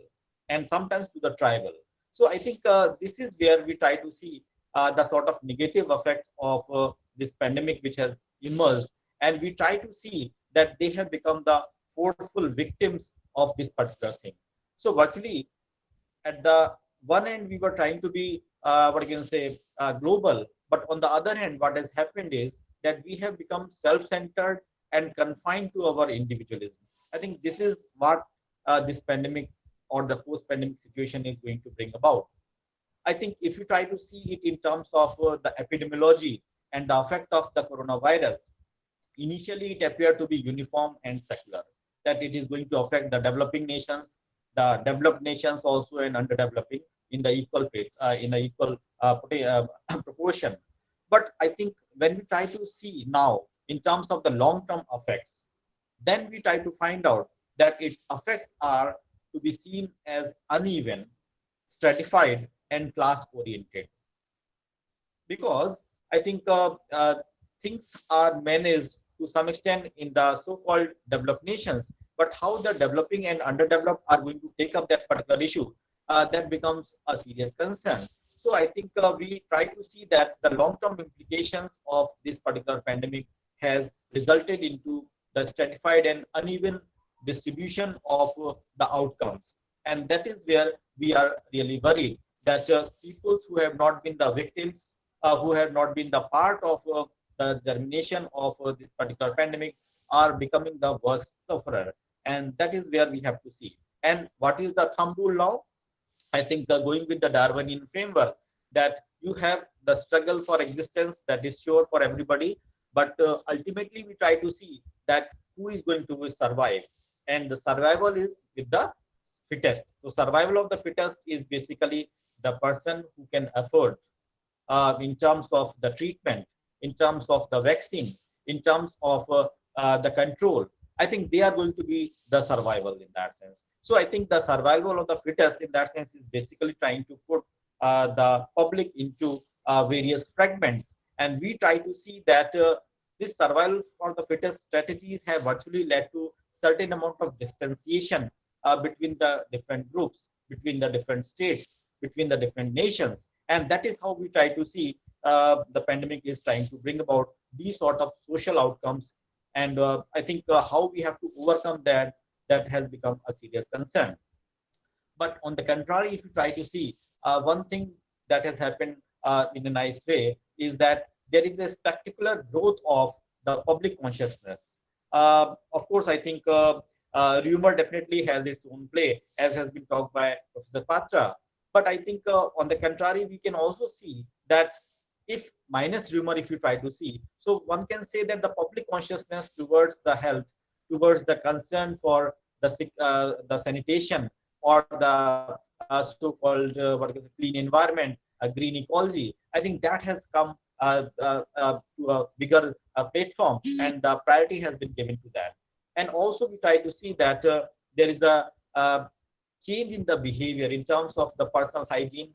and sometimes to the tribal. So I think this is where we try to see the sort of negative effects of this pandemic which has emerged, and we try to see that they have become the forceful victims of this particular thing. So virtually at the one end we were trying to be what you can say global, but on the other hand what has happened is that we have become self-centered and confined to our individualism. I think this is what this pandemic or the post-pandemic situation is going to bring about. I think if you try to see it in terms of the epidemiology and the effect of the coronavirus, initially it appeared to be uniform and secular, that it is going to affect the developing nations, the developed nations also, and underdeveloping in the equal pace, in the equal proportion. But I think when we try to see now in terms of the long-term effects, then we try to find out that its effects are to be seen as uneven, stratified, and class-oriented. Because I think things are managed to some extent in the so-called developed nations, but how the developing and underdeveloped are going to take up that particular issue, that becomes a serious concern. So I think we try to see that the long-term implications of this particular pandemic has resulted into the stratified and uneven distribution of the outcomes. And that is where we are really worried that people who have not been the victims, who have not been the part of the germination of this particular pandemic, are becoming the worst sufferer. And that is where we have to see. And what is the thumb rule now? I think going with the Darwinian framework, that you have the struggle for existence that is sure for everybody, but ultimately we try to see that who is going to survive, and the survival is with the fittest. So survival of the fittest is basically the person who can afford in terms of the treatment, in terms of the vaccine, in terms of the control. I think they are going to be the survival in that sense. So I think the survival of the fittest in that sense is basically trying to put the public into various fragments. And we try to see that this survival for the fittest strategies have virtually led to certain amount of distanciation between the different groups, between the different states, between the different nations. And that is how we try to see the pandemic is trying to bring about these sort of social outcomes. And I think how we have to overcome that, that has become a serious concern. But on the contrary, if you try to see, one thing that has happened in a nice way is that there is a spectacular growth of the public consciousness. Of course, I think rumor definitely has its own play, as has been talked by Professor Patra. But I think on the contrary, we can also see that if minus rumor, if you try to see, so one can say that the public consciousness towards the health, towards the concern for the sanitation or the so-called what is it, clean environment, green ecology, I think that has come to a bigger platform, and the priority has been given to that. And also we try to see that there is a change in the behavior in terms of the personal hygiene,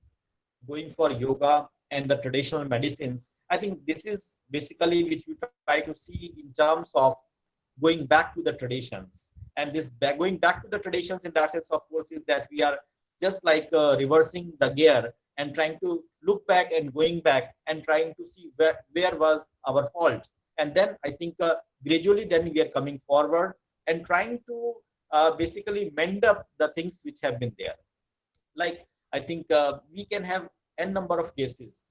going for yoga and the traditional medicines. I think this is basically which we try to see in terms of going back to the traditions. And this going back to the traditions in that sense, of course, is that we are just like reversing the gear and trying to look back and going back and trying to see where was our fault. And then I think gradually then we are coming forward and trying to basically mend up the things which have been there. Like I think we can have n number of cases.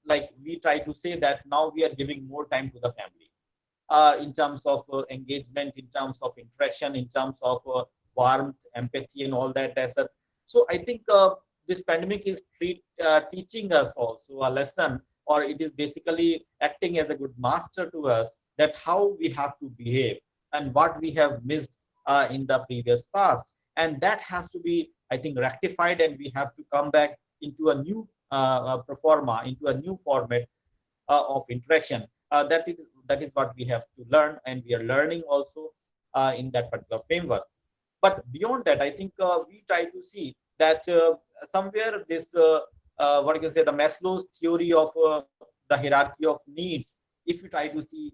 Like we try to say that now we are giving more time to the family in terms of engagement, in terms of interaction, in terms of warmth, empathy, and all that. So I think this pandemic is teaching us also a lesson, or it is basically acting as a good master to us, that how we have to behave and what we have missed in the previous past. And that has to be, I think, rectified, and we have to come back into a new pro forma, into a new format of interaction. That is what we have to learn, and we are learning also in that particular framework. But beyond that, I think we try to see that somewhere this, what you can say, the Maslow's theory of the hierarchy of needs, if you try to see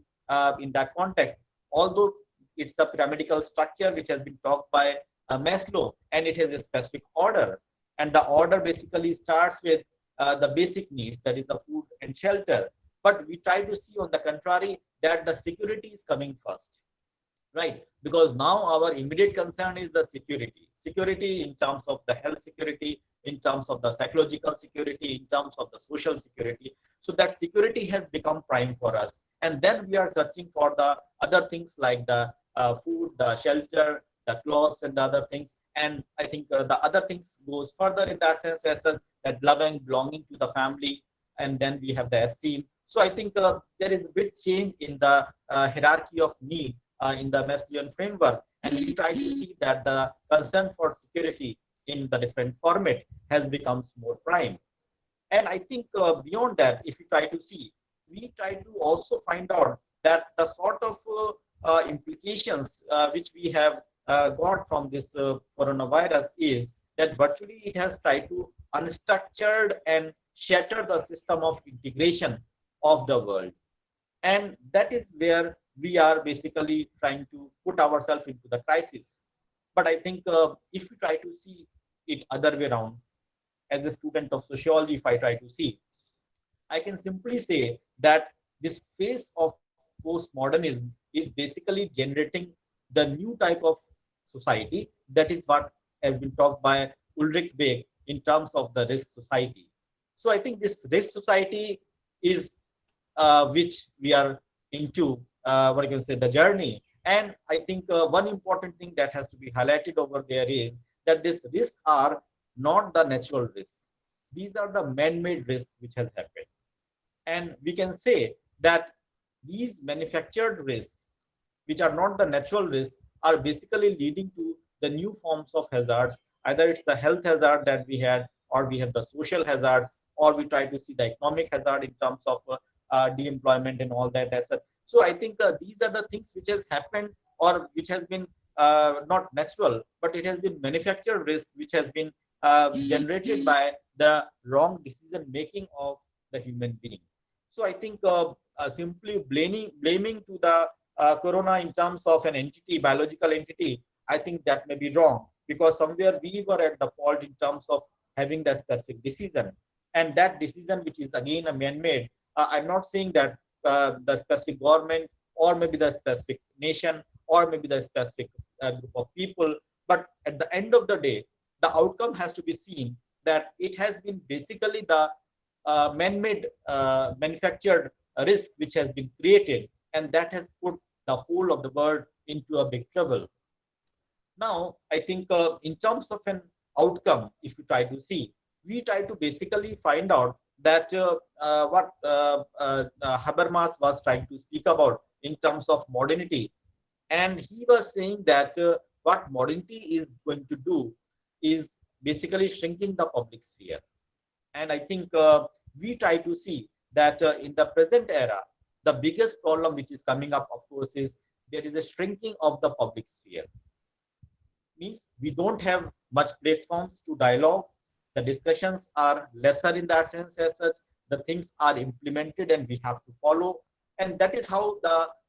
in that context, although it's a pyramidal structure which has been talked by Maslow, and it has a specific order. And the order basically starts with the basic needs, that is the food and shelter. But we try to see on the contrary that the security is coming first, right? Because now our immediate concern is the security in terms of the health security, in terms of the psychological security, in terms of the social security. So that security has become prime for us. And then we are searching for the other things like the food, the shelter, the clothes, and the other things. And I think the other things goes further in that sense as that love and belonging to the family. And then we have the esteem. So I think there is a bit change in the hierarchy of need in the Maslowian framework. And we try to see that the concern for security in the different format has become more prime. And I think beyond that, if we try to see, we try to also find out that the sort of implications which we have got from this coronavirus is that virtually it has tried to unstructured and shatter the system of integration of the world. And that is where we are basically trying to put ourselves into the crisis. But I think if we try to see it other way around, as a student of sociology, if I try to see, I can simply say that this phase of postmodernism is basically generating the new type of society. That is what has been talked by Ulrich Beck in terms of the risk society. So I think this risk society is which we are into, what you can say, the journey. And I think one important thing that has to be highlighted over there is that these risks are not the natural risks. These are the man-made risks which has happened. And we can say that these manufactured risks, which are not the natural risks, are basically leading to the new forms of hazards. Either it's the health hazard that we had, or we have the social hazards, or we try to see the economic hazard in terms of de-employment and all that. So I think these are the things which has happened, or which has been not natural, but it has been manufactured risk, which has been generated by the wrong decision making of the human being. So I think simply blaming to the corona in terms of an entity, biological entity, I think that may be wrong, because somewhere we were at the fault in terms of having the specific decision, and that decision, which is again a man-made. I'm not saying that the specific government, or maybe the specific nation, or maybe the specific group of people, but at the end of the day, the outcome has to be seen that it has been basically the man-made manufactured risk which has been created, and that has put the whole of the world into a big trouble. Now, I think in terms of an outcome, if you try to see, we try to basically find out that what Habermas was trying to speak about in terms of modernity. And he was saying that what modernity is going to do is basically shrinking the public sphere. And I think we try to see that in the present era, the biggest problem which is coming up, of course, is there is a shrinking of the public sphere. Means we don't have much platforms to dialogue. The discussions are lesser in that sense as such. The things are implemented and we have to follow. And that is how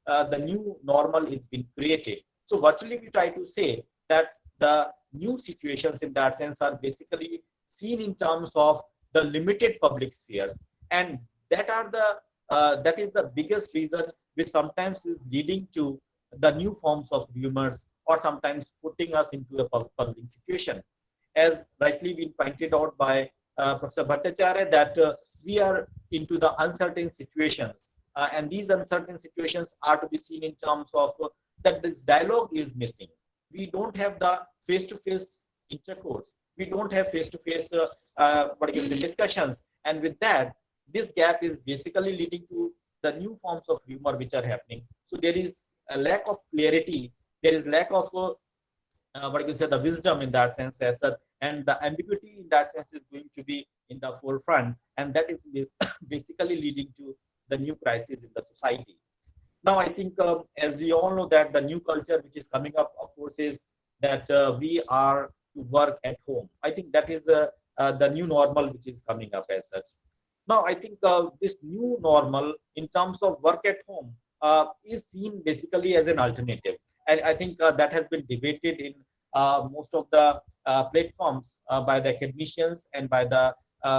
the new normal is being created. So virtually we try to say that the new situations in that sense are basically seen in terms of the limited public spheres. And that are that is the biggest reason which sometimes is leading to the new forms of rumors, or sometimes putting us into a public situation. As rightly been pointed out by Professor Bhattacharya, that we are into the uncertain situations, and these uncertain situations are to be seen in terms of that this dialogue is missing. We don't have the face-to-face intercourse. We don't have face-to-face discussions, and with that, this gap is basically leading to the new forms of humor which are happening. So there is a lack of clarity. There is lack of the wisdom in that sense, and the ambiguity in that sense is going to be in the forefront, and that is basically leading to the new crisis in the society. Now, I think as we all know that the new culture which is coming up, of course, is that we are to work at home. I think that is the new normal which is coming up as such. Now, I think this new normal in terms of work at home, is seen basically as an alternative. And I think that has been debated in most of the platforms by the academicians and by the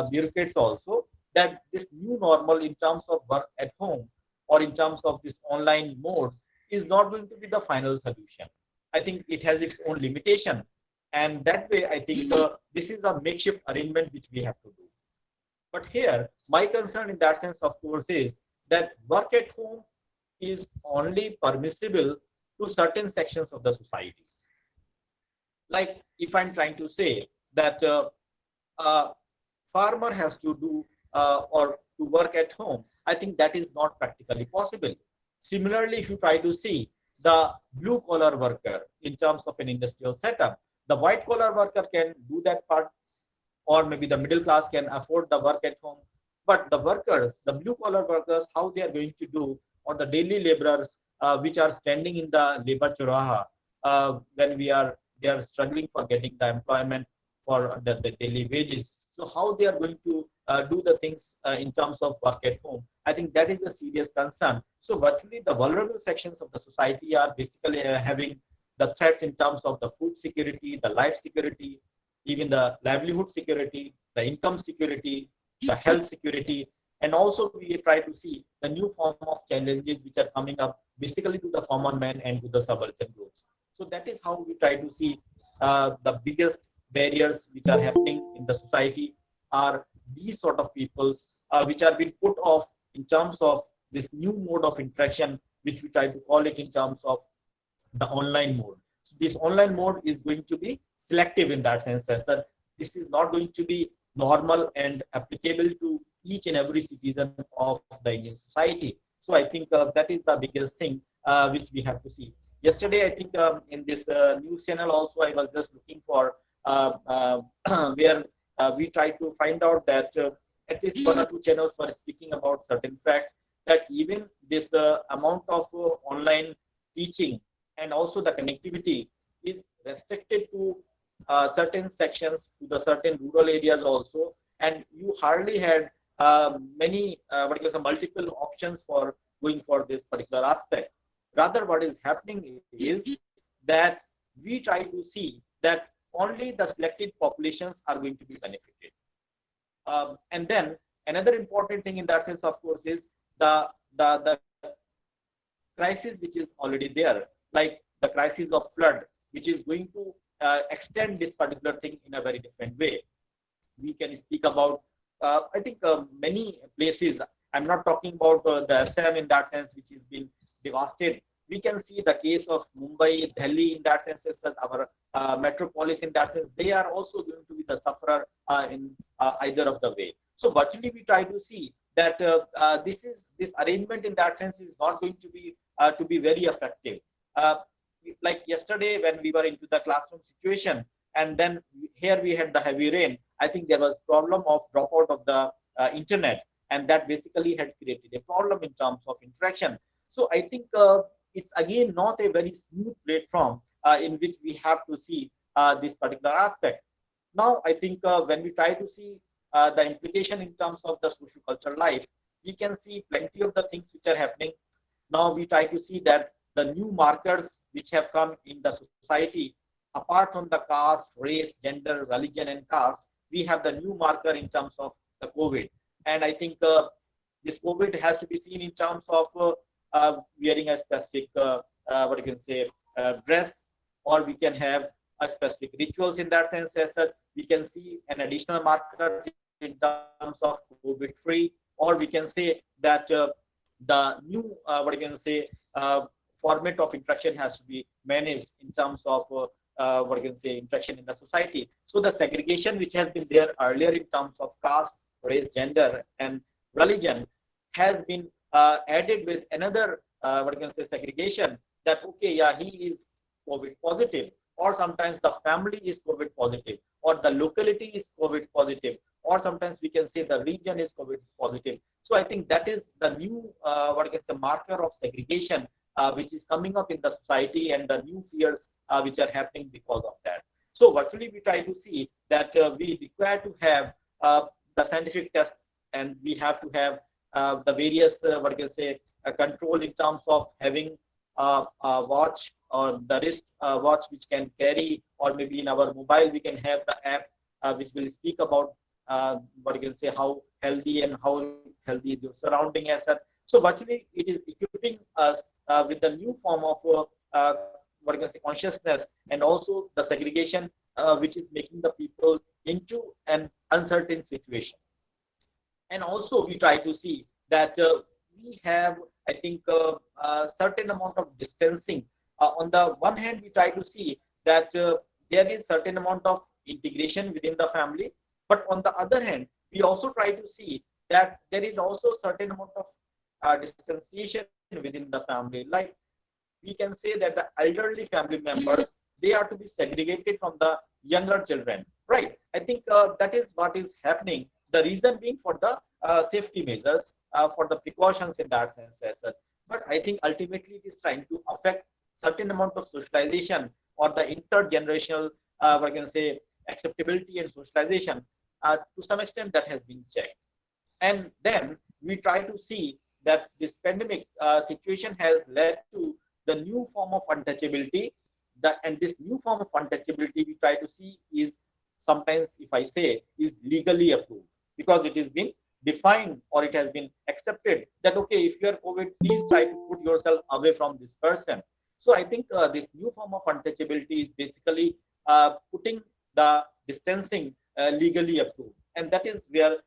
bureaucrats also, that this new normal in terms of work at home or in terms of this online mode is not going to be the final solution. I think it has its own limitation. And that way, I think this is a makeshift arrangement which we have to do. But here, my concern in that sense, of course, is that work at home is only permissible to certain sections of the society. Like if I'm trying to say that a farmer has to do or to work at home, I think that is not practically possible. Similarly, if you try to see the blue collar worker in terms of an industrial setup, the white collar worker can do that part, or maybe the middle class can afford the work at home. But the workers, the blue collar workers, how they are going to do, or the daily laborers which are standing in the labor choraha when they are struggling for getting the employment for the daily wages. So how they are going to do the things in terms of work at home, I think that is a serious concern. So virtually the vulnerable sections of the society are basically having the threats in terms of the food security, the life security, even the livelihood security, the income security, the health security, and also we try to see the new form of challenges which are coming up basically to the common man and to the subaltern groups. So that is how we try to see the biggest barriers which are happening in the society are these sort of peoples which are being put off in terms of this new mode of interaction, which we try to call it in terms of the online mode. So this online mode is going to be selective in that sense, as that this is not going to be normal and applicable to each and every citizen of the Indian society. So I think that is the biggest thing which we have to see. Yesterday, I think in this news channel also, I was just looking for where we try to find out that at least one or two channels were speaking about certain facts, that even this amount of online teaching and also the connectivity is restricted to certain sections, to the certain rural areas also, and you hardly had many multiple options for going for this particular aspect. Rather, what is happening is that we try to see that only the selected populations are going to be benefited. And then another important thing in that sense, of course, is the crisis which is already there, like the crisis of flood, which is going to extend this particular thing in a very different way. We can speak about, I think, many places. I'm not talking about the Assam in that sense, which has been devastated. We can see the case of Mumbai, Delhi in that sense, as our metropolis in that sense. They are also going to be the sufferer in either of the way. So virtually we try to see that this arrangement in that sense is not going to be very effective. Like yesterday when we were into the classroom situation, and then here we had the heavy rain, I think there was problem of dropout of the internet, and that basically had created a problem in terms of interaction. So I think it's again not a very smooth platform in which we have to see this particular aspect. Now I think when we try to see the implication in terms of the socio-cultural life, we can see plenty of the things which are happening. Now we try to see that the new markers which have come in the society, apart from the caste, race, gender, religion, and caste, we have the new marker in terms of the COVID. And I think this COVID has to be seen in terms of wearing a specific, dress, or we can have a specific rituals in that sense. As such, we can see an additional marker in terms of COVID-free, or we can say that the new, format of interaction has to be managed in terms of interaction in the society. So the segregation which has been there earlier in terms of caste, race, gender, and religion has been added with another segregation, that okay, yeah, he is COVID positive, or sometimes the family is COVID positive, or the locality is COVID positive, or sometimes we can say the region is COVID positive. So I think that is the new marker of segregation which is coming up in the society, and the new fears which are happening because of that. So virtually we try to see that we require to have the scientific test, and we have to have the various what you say control in terms of having a watch or the wrist watch which can carry, or maybe in our mobile we can have the app which will speak about what you can say how healthy and how healthy is your surrounding as such. So virtually it is equipping us with the new form of what you can say consciousness, and also the segregation which is making the people into an uncertain situation. And also we try to see that we have, I think, a certain amount of distancing. On the one hand, we try to see that there is certain amount of integration within the family, but on the other hand, we also try to see that there is also certain amount of distanciation within the family. Like we can say that the elderly family members, they are to be segregated from the younger children, right? I think that is what is happening. The reason being for the safety measures, for the precautions in that sense as such. But I think ultimately it is trying to affect certain amount of socialization or the intergenerational, we can say, acceptability and socialization. To some extent, that has been checked. And then we try to see that this pandemic situation has led to the new form of untouchability. And this new form of untouchability we try to see is sometimes, if I say, is legally approved, because it has been defined or it has been accepted that, okay, if you are COVID, please try to put yourself away from this person. So I think this new form of untouchability is basically putting the distancing legally approved. And that is where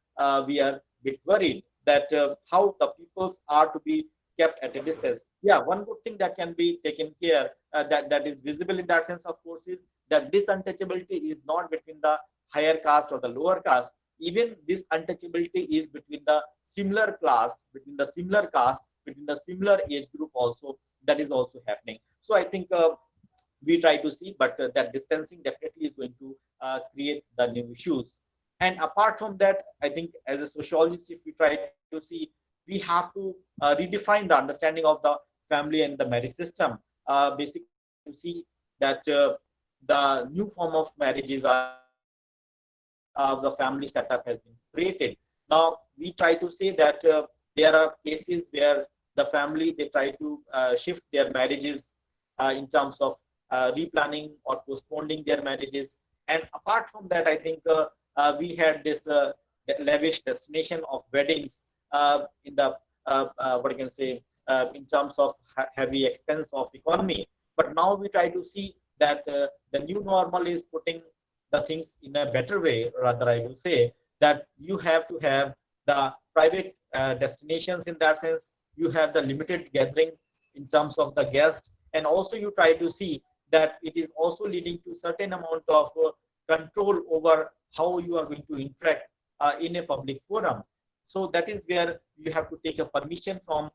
we are a bit worried that how the peoples are to be kept at a distance. Yeah, one good thing that can be taken care that is visible in that sense, of course, is that this untouchability is not between the higher caste or the lower caste. Even this untouchability is between the similar class, between the similar caste, between the similar age group also. That is also happening. So I think we try to see, but that distancing definitely is going to create the new issues. And apart from that, I think as a sociologist, if we try to see, we have to redefine the understanding of the family and the marriage system. Basically, to see that the new form of marriages are the family setup has been created. Now, we try to say that there are cases where the family, they try to shift their marriages in terms of replanning or postponing their marriages. And apart from that, I think we had this lavish destination of weddings in the what you can say in terms of heavy expense of economy. But now we try to see that the new normal is putting the things in a better way. Rather, I will say that you have to have the private destinations in that sense. You have the limited gathering in terms of the guests, and also you try to see that it is also leading to certain amount of control over how you are going to interact in a public forum. So that is where you have to take a permission from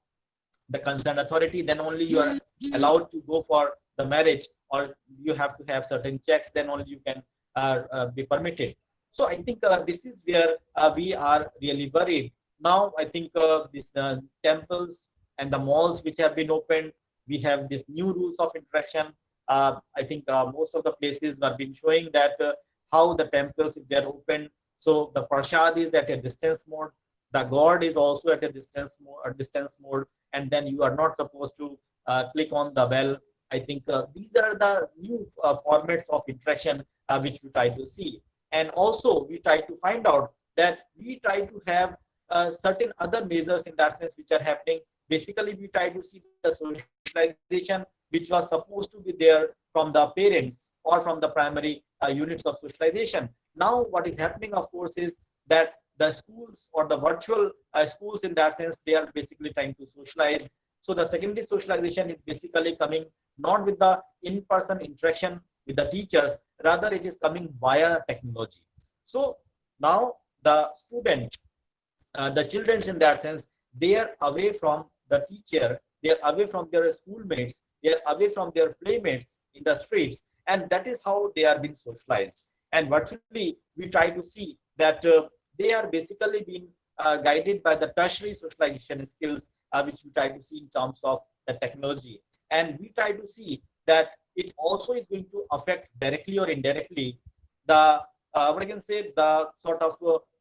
the concerned authority, then only you are allowed to go for the marriage, or you have to have certain checks, then only you can be permitted. So I think this is where we are really worried. Now I think these temples and the malls which have been opened, we have these new rules of interaction. I think most of the places have been showing that how the temples, if they are open, so the prasad is at a distance mode, the god is also at a distance mode, and then you are not supposed to click on the bell. I think these are the new formats of interaction which we try to see. And also we try to find out that we try to have certain other measures in that sense which are happening. Basically, we try to see the socialization which was supposed to be there from the parents or from the primary units of socialization. Now what is happening, of course, is that the schools or the virtual schools in that sense, they are basically trying to socialize. So the secondary socialization is basically coming not with the in-person interaction with the teachers, rather it is coming via technology. So now the student, the children in that sense, they are away from the teacher, they are away from their schoolmates, they are away from their playmates in the streets, and that is how they are being socialized. And virtually we try to see that they are basically being guided by the tertiary socialization skills which we try to see in terms of the technology. And we try to see that it also is going to affect directly or indirectly the what I can say, the sort of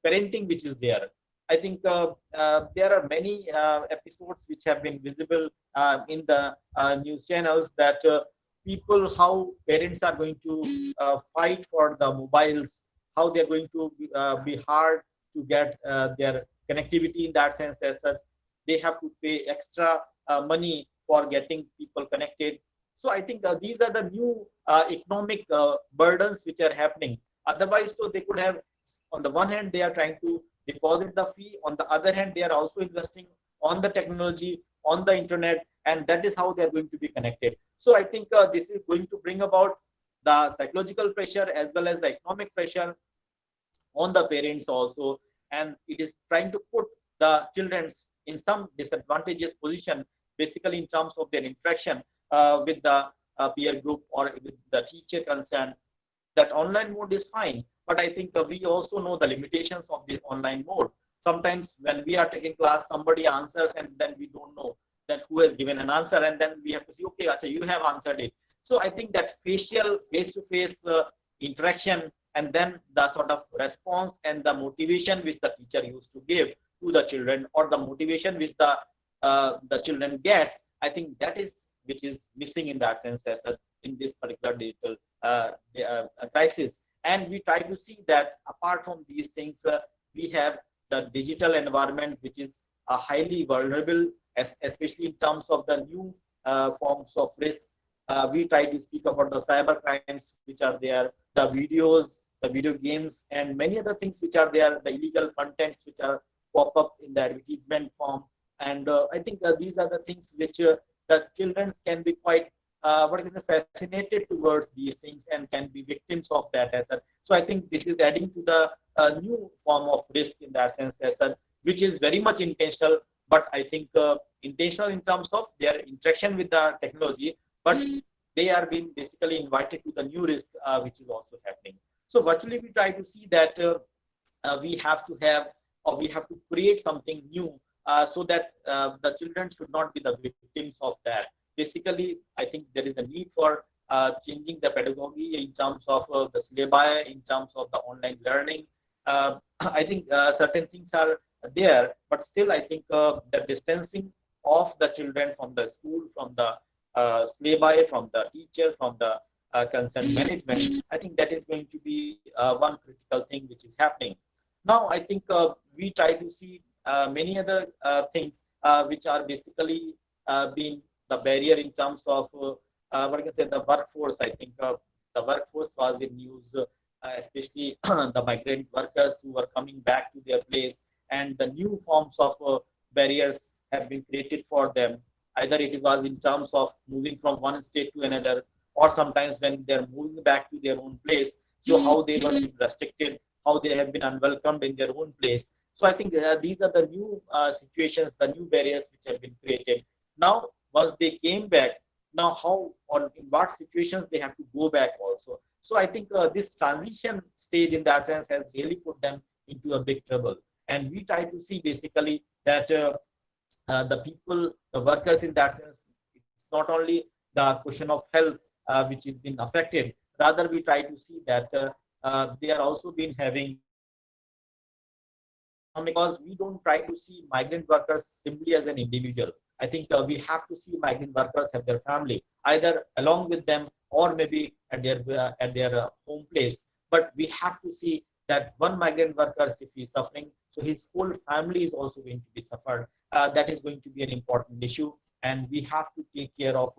parenting which is there. I think there are many episodes which have been visible in the news channels that people, how parents are going to fight for the mobiles, how they're going to be hard to get their connectivity in that sense as such. They have to pay extra money for getting people connected. So I think these are the new economic burdens which are happening. Otherwise, so they could have, on the one hand, they are trying to deposit the fee. On the other hand, they are also investing on the technology, on the internet, and that is how they are going to be connected. So I think this is going to bring about the psychological pressure as well as the economic pressure on the parents also, and it is trying to put the children in some disadvantageous position, basically in terms of their interaction with the peer group or with the teacher concerned. That online mode is fine, but I think we also know the limitations of the online mode. Sometimes when we are taking class, somebody answers and then we don't know that who has given an answer, and then we have to say, okay, Acha, you have answered it. So I think that facial face-to-face interaction, and then the sort of response and the motivation which the teacher used to give to the children, or the motivation which the children gets, I think that is which is missing in that sense as in this particular digital crisis. And we try to see that apart from these things, we have the digital environment which is highly vulnerable, especially in terms of the new forms of risk. We try to speak about the cyber crimes which are there, the videos, the video games, and many other things which are there, the illegal contents which are pop up in the advertisement form. And I think these are the things which the children can be quite fascinated towards these things and can be victims of that as well. So I think this is adding to the new form of risk in that sense as well, which is very much intentional, but I think intentional in terms of their interaction with the technology, but they are being basically invited to the new risk which is also happening. So virtually we try to see that we have to have, or we have to create something new so that the children should not be the victims of that. Basically, I think there is a need for changing the pedagogy in terms of the syllabi, in terms of the online learning. I think certain things are there, but still I think the distancing of the children from the school, from the syllabi, from the teacher, from the concerned management, I think that is going to be one critical thing which is happening. Now, I think we try to see many other things which are basically being the barrier in terms of the workforce. I think the workforce was in news, especially the migrant workers who were coming back to their place, and the new forms of barriers have been created for them. Either it was in terms of moving from one state to another, or sometimes when they're moving back to their own place, so how they were restricted, how they have been unwelcomed in their own place. So I think these are the new situations, the new barriers which have been created. Now, once they came back, now how or in what situations they have to go back also. So I think this transition stage in that sense has really put them into a big trouble. And we try to see basically that the people, the workers in that sense, it's not only the question of health which is being affected, rather we try to see that they are also been having, because we don't try to see migrant workers simply as an individual. I think we have to see migrant workers have their family, either along with them or maybe at their home place. But we have to see that one migrant worker, if he is suffering, so his whole family is also going to be suffered. That is going to be an important issue, and we have to take care of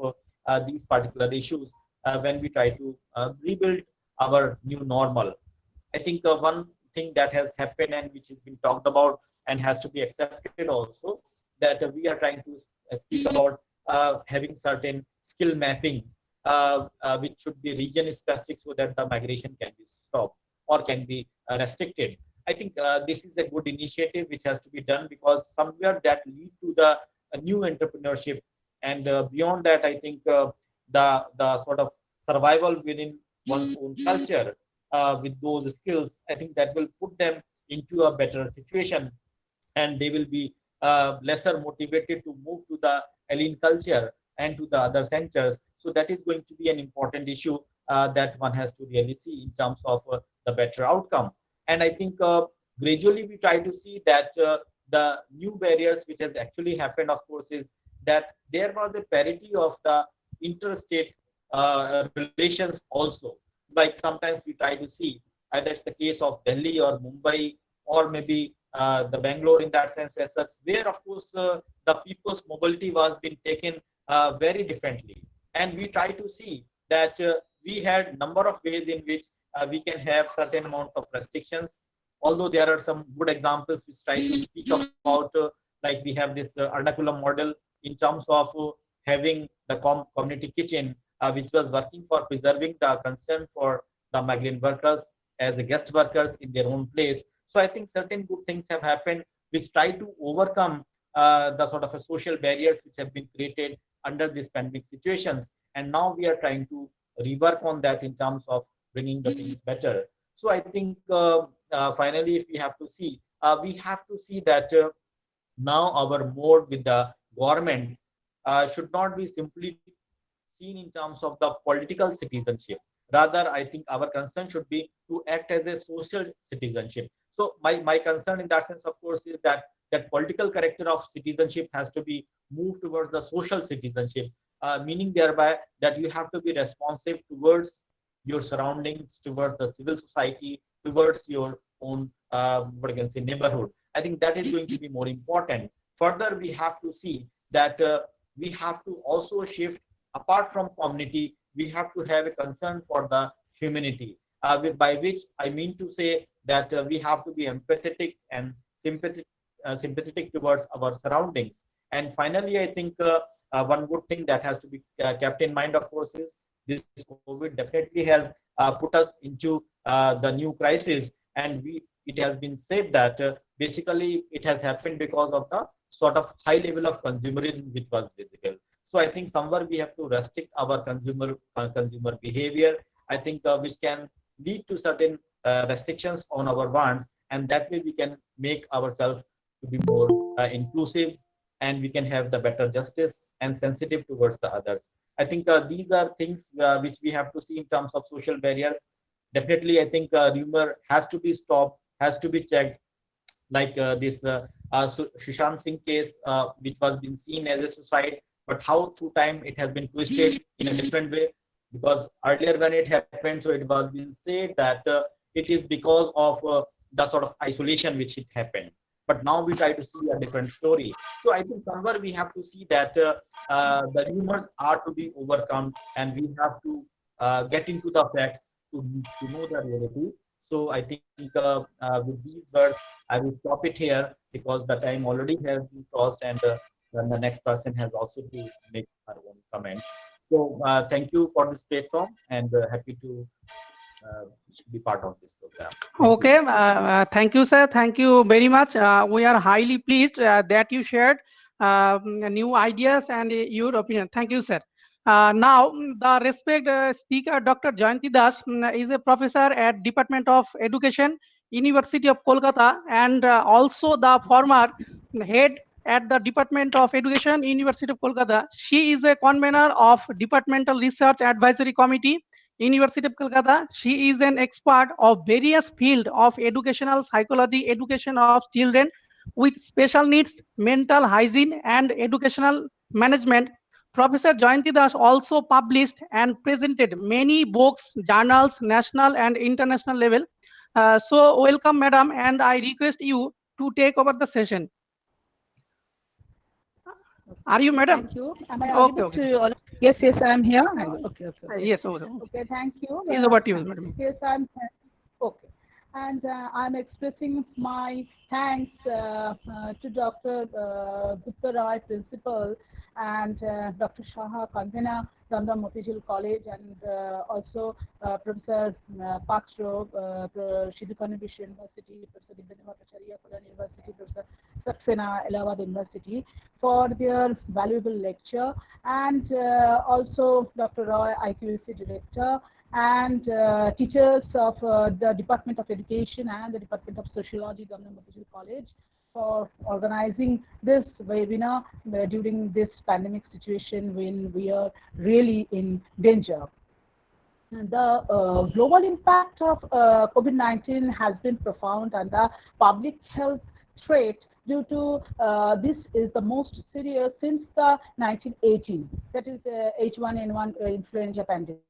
these particular issues when we try to rebuild our new normal. I think one thing that has happened and which has been talked about and has to be accepted also, that we are trying to speak about having certain skill mapping which should be region specific so that the migration can be stopped or can be restricted. I think this is a good initiative which has to be done, because somewhere that lead to the new entrepreneurship, and beyond that, I think the sort of survival within one's own culture with those skills, I think that will put them into a better situation, and they will be lesser motivated to move to the alien culture and to the other centers. So that is going to be an important issue that one has to really see in terms of the better outcome. And I think gradually we try to see that the new barriers which has actually happened, of course, is that there was a parity of the interstate relations also. Like sometimes we try to see either it's the case of Delhi or Mumbai or maybe the Bangalore in that sense as such, where of course the people's mobility was being taken very differently. And we try to see that we had number of ways in which we can have certain amount of restrictions. Although there are some good examples which try to speak about, like we have this Ernakulam model in terms of having the community kitchen, which was working for preserving the concern for the migrant workers as the guest workers in their own place. So I think certain good things have happened which try to overcome the sort of a social barriers which have been created under these pandemic situations. And now we are trying to rework on that in terms of bringing the things better. So I think finally, if we have to see that now our mode with the government should not be simply seen in terms of the political citizenship. Rather, I think our concern should be to act as a social citizenship. So my concern in that sense, of course, is that that political character of citizenship has to be moved towards the social citizenship, meaning thereby that you have to be responsive towards your surroundings, towards the civil society, towards your own what I can say neighborhood. I think that is going to be more important. Further, we have to see that we have to also shift apart from community. We have to have a concern for the humanity, by which I mean to say that we have to be empathetic and sympathetic towards our surroundings. And finally, I think one good thing that has to be kept in mind, of course, is this COVID definitely has put us into the new crisis, and it has been said that basically it has happened because of the sort of high level of consumerism which was visible. So I think somewhere we have to restrict our consumer behavior. I think which can lead to certain restrictions on our wants, and that way we can make ourselves to be more inclusive, and we can have the better justice and sensitive towards the others. I think these are things which we have to see in terms of social barriers. Definitely, I think rumor has to be stopped, has to be checked, like this Sushant Singh case, which was being seen as a suicide, but how through time it has been twisted in a different way. Because earlier when it happened, so it was being said that it is because of the sort of isolation which it happened. But now we try to see a different story. So I think somewhere we have to see that the rumors are to be overcome, and we have to get into the facts to know the reality. So I think with these words, I will stop it here because the time already has been crossed, and then the next person has also to make her own comments. So thank you for this platform, and happy to be part of this program. Thank you, sir. Thank you very much. We are highly pleased that you shared new ideas and your opinion. Thank you, sir. Now, the respected speaker, Dr. Jayanti Das, is a professor at Department of Education, University of Kolkata, and also the former head at the Department of Education, University of Kolkata. She is a convener of Departmental Research Advisory Committee, University of Calcutta. She is an expert of various fields of educational psychology, education of children with special needs, mental hygiene, and educational management. Professor Jayanti Das also published and presented many books, journals, national and international level. So welcome, madam, and I request you to take over the session. Are you, madam? Thank you. Am I audible to all? Yes, I am here. Okay. Yes, Okay, thank you. Is over to you, madam. Yes, I'm here. Okay. And I'm expressing my thanks to Dr. Guptaroy, principal, and Dr. Shah, convener, Dum Dum Motijheel College, and also Professor Patra, Sidho-Kanho-Birsha University, Professor Dibyendu, Bhattacharyya, Kalyani University, Professor Saxena, Allahabad University, for their valuable lecture, and also Dr. Roy, IQAC Director, and teachers of the Department of Education and the Department of Sociology, Dum Dum Motijheel College, for organizing this webinar during this pandemic situation when we are really in danger. the global impact of COVID-19 has been profound, and the public health threat due to this is the most serious since the 1918, that is H1N1 influenza pandemic.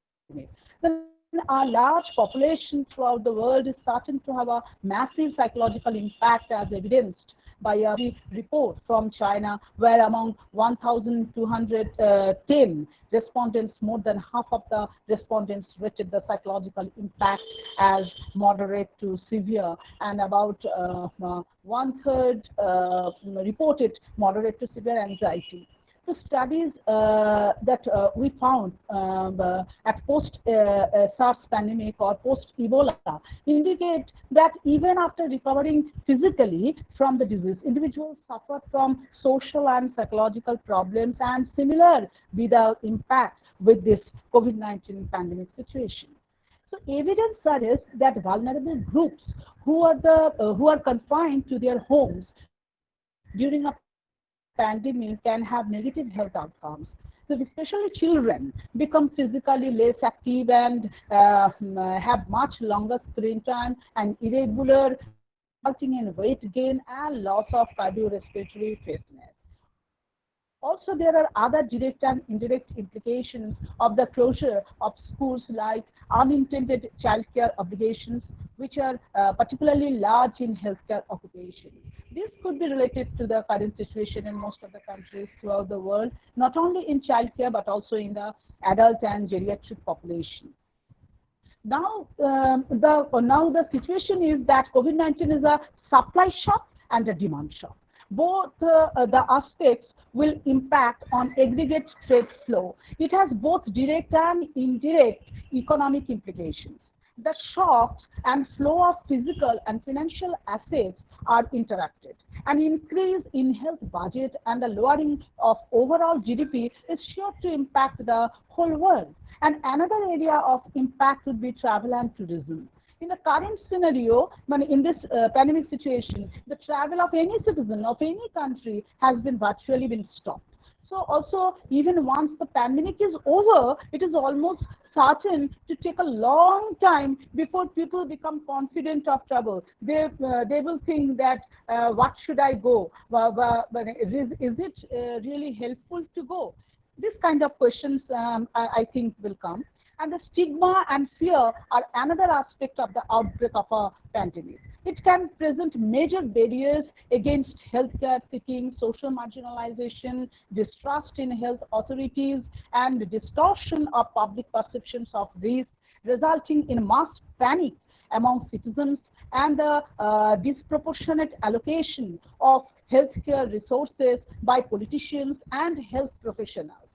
Then a large population throughout the world is starting to have a massive psychological impact, as evidenced by a report from China, where among 1,210 respondents, more than half of the respondents rated the psychological impact as moderate to severe, and about one-third reported moderate to severe anxiety. The studies that we found at post-SARS pandemic or post-Ebola indicate that even after recovering physically from the disease, individuals suffer from social and psychological problems, and similar be the impact with this COVID-19 pandemic situation. So evidence suggests that vulnerable groups who are confined to their homes during a pandemic can have negative health outcomes. So especially children become physically less active and have much longer screen time and irregular, resulting in weight gain and loss of cardiorespiratory fitness. Also, there are other direct and indirect implications of the closure of schools, like unintended childcare obligations, which are particularly large in healthcare occupations. This could be related to the current situation in most of the countries throughout the world, not only in childcare but also in the adult and geriatric population. Now, the situation is that COVID-19 is a supply shock and a demand shock. Both the aspects will impact on aggregate trade flow. It has both direct and indirect economic implications. The shocks and flow of physical and financial assets are interacted. An increase in health budget and the lowering of overall GDP is sure to impact the whole world. And another area of impact would be travel and tourism. In the current scenario, in this pandemic situation, the travel of any citizen of any country has been virtually stopped. So also, even once the pandemic is over, it is almost certain to take a long time before people become confident of travel. They will think that what should I go? Is it really helpful to go? This kind of questions I think will come. And the stigma and fear are another aspect of the outbreak of a pandemic. It can present major barriers against healthcare seeking, social marginalization, distrust in health authorities, and distortion of public perceptions of risk, resulting in mass panic among citizens and the disproportionate allocation of healthcare resources by politicians and health professionals.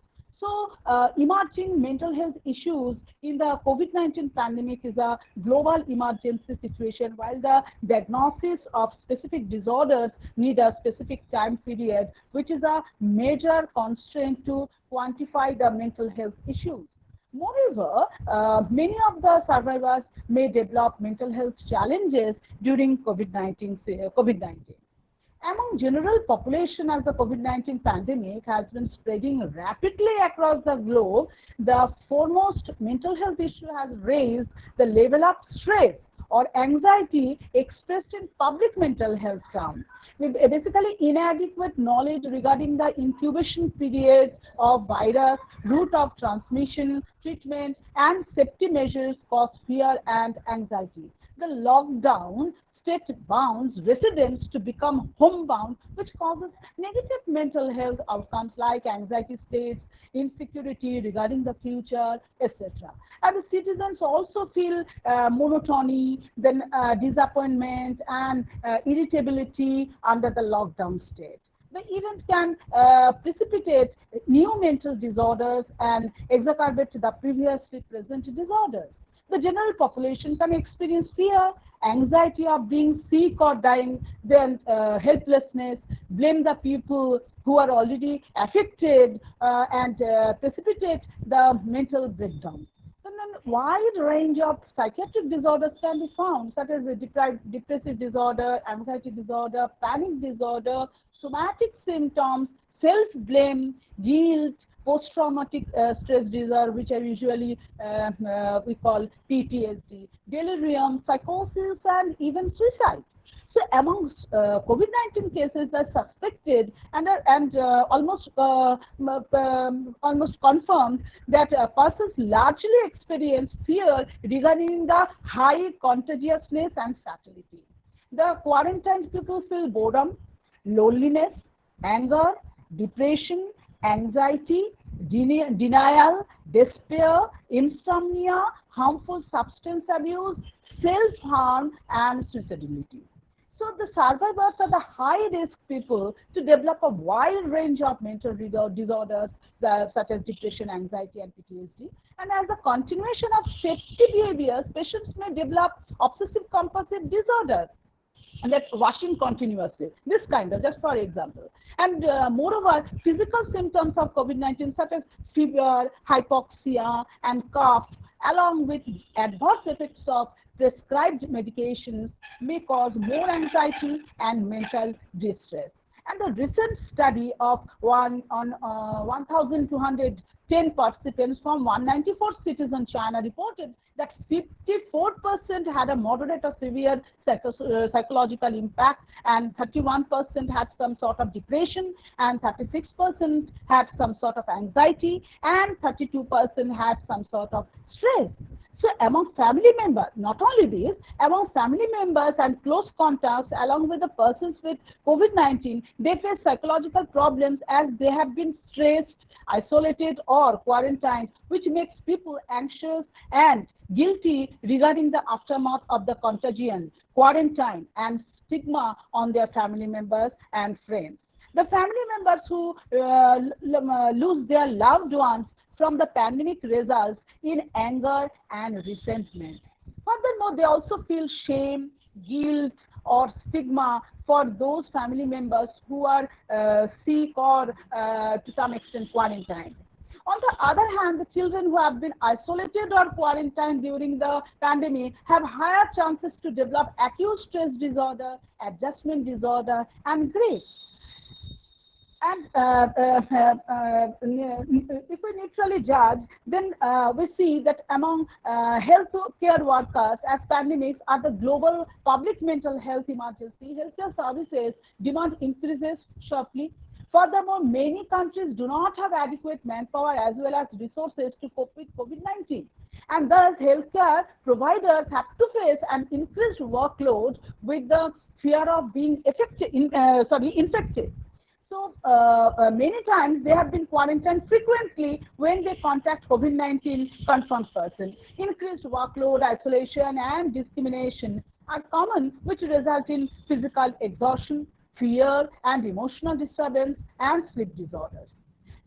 So, emerging mental health issues in the COVID-19 pandemic is a global emergency situation, while the diagnosis of specific disorders need a specific time period, which is a major constraint to quantify the mental health issues. Moreover, many of the survivors may develop mental health challenges during COVID-19. Among general population, as the COVID-19 pandemic has been spreading rapidly across the globe, the foremost mental health issue has raised the level of stress or anxiety expressed in public mental health terms. With basically inadequate knowledge regarding the incubation period of virus, route of transmission, treatment, and safety measures cause fear and anxiety. The lockdown state bounds residents to become homebound, which causes negative mental health outcomes like anxiety states, insecurity regarding the future, etc. And the citizens also feel monotony, then disappointment and irritability under the lockdown state. The event can precipitate new mental disorders and exacerbate the previously present disorders. The general population can experience fear, anxiety of being sick or dying, then helplessness, blame the people who are already affected, and precipitate the mental breakdown. Then a wide range of psychiatric disorders can be found, such as depressive disorder, anxiety disorder, panic disorder, somatic symptoms, self-blame, guilt, post-traumatic stress disorder, which are usually we call PTSD, delirium, psychosis, and even suicide. So amongst COVID-19 cases are suspected and almost confirmed that persons largely experience fear regarding the high contagiousness and fatality. The quarantined people feel boredom, loneliness, anger, depression, anxiety, denial, despair, insomnia, harmful substance abuse, self-harm, and suicidality. So the survivors are the high-risk people to develop a wide range of mental disorders such as depression, anxiety, and PTSD. And as a continuation of safety behaviors, patients may develop obsessive-compulsive disorders, and that's washing continuously, this kind of, just for example. And moreover, physical symptoms of COVID-19 such as fever, hypoxia, and cough, along with adverse effects of prescribed medications, may cause more anxiety and mental distress. And the recent study of 1,210 participants from 194 cities in China reported that 54% had a moderate or severe psychological impact, and 31% had some sort of depression, and 36% had some sort of anxiety, and 32% had some sort of stress. So among family members, not only these, among family members and close contacts along with the persons with COVID-19, they face psychological problems as they have been stressed, isolated, or quarantined, which makes people anxious and guilty regarding the aftermath of the contagion, quarantine, and stigma on their family members and friends. The family members who lose their loved ones from the pandemic results in anger and resentment. Furthermore, they also feel shame, guilt, or stigma for those family members who are sick or to some extent quarantined. On the other hand, the children who have been isolated or quarantined during the pandemic have higher chances to develop acute stress disorder, adjustment disorder, and grief. And if we neutrally judge, then we see that among health care workers as pandemics are the global public mental health emergency, healthcare services demand increases sharply. Furthermore, many countries do not have adequate manpower as well as resources to cope with COVID-19. And thus, healthcare providers have to face an increased workload with the fear of being infected. So many times they have been quarantined frequently when they contact COVID-19 confirmed person. Increased workload, isolation, and discrimination are common, which result in physical exhaustion, fear, and emotional disturbance, and sleep disorders.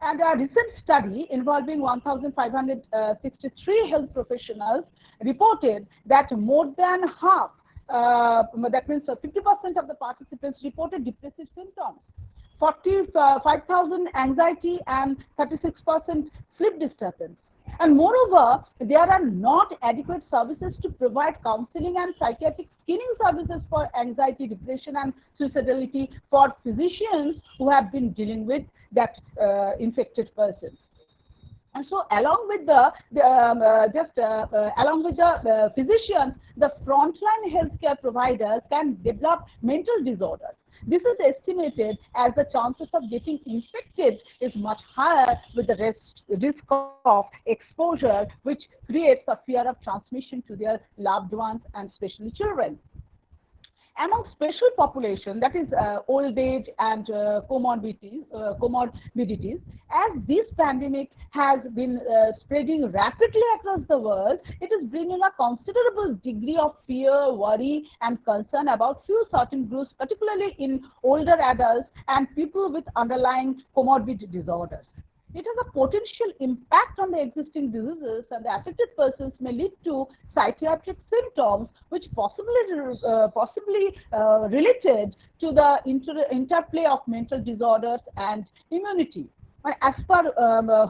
And a recent study involving 1,563 health professionals reported that more than half, that means 50% of the participants reported depressive symptoms, 45,000 anxiety, and 36% sleep disturbance. And moreover, there are not adequate services to provide counseling and psychiatric screening services for anxiety, depression, and suicidality for physicians who have been dealing with that infected person. And so, along with the physicians, the frontline healthcare providers can develop mental disorders. This is estimated as the chances of getting infected is much higher with the risk of exposure, which creates a fear of transmission to their loved ones and especially children. Among special population, that is old age and comorbidities, as this pandemic has been spreading rapidly across the world, it is bringing a considerable degree of fear, worry, and concern about few certain groups, particularly in older adults and people with underlying comorbid disorders. It has a potential impact on the existing diseases, and the affected persons may lead to psychiatric symptoms, which possibly related to the interplay of mental disorders and immunity. As per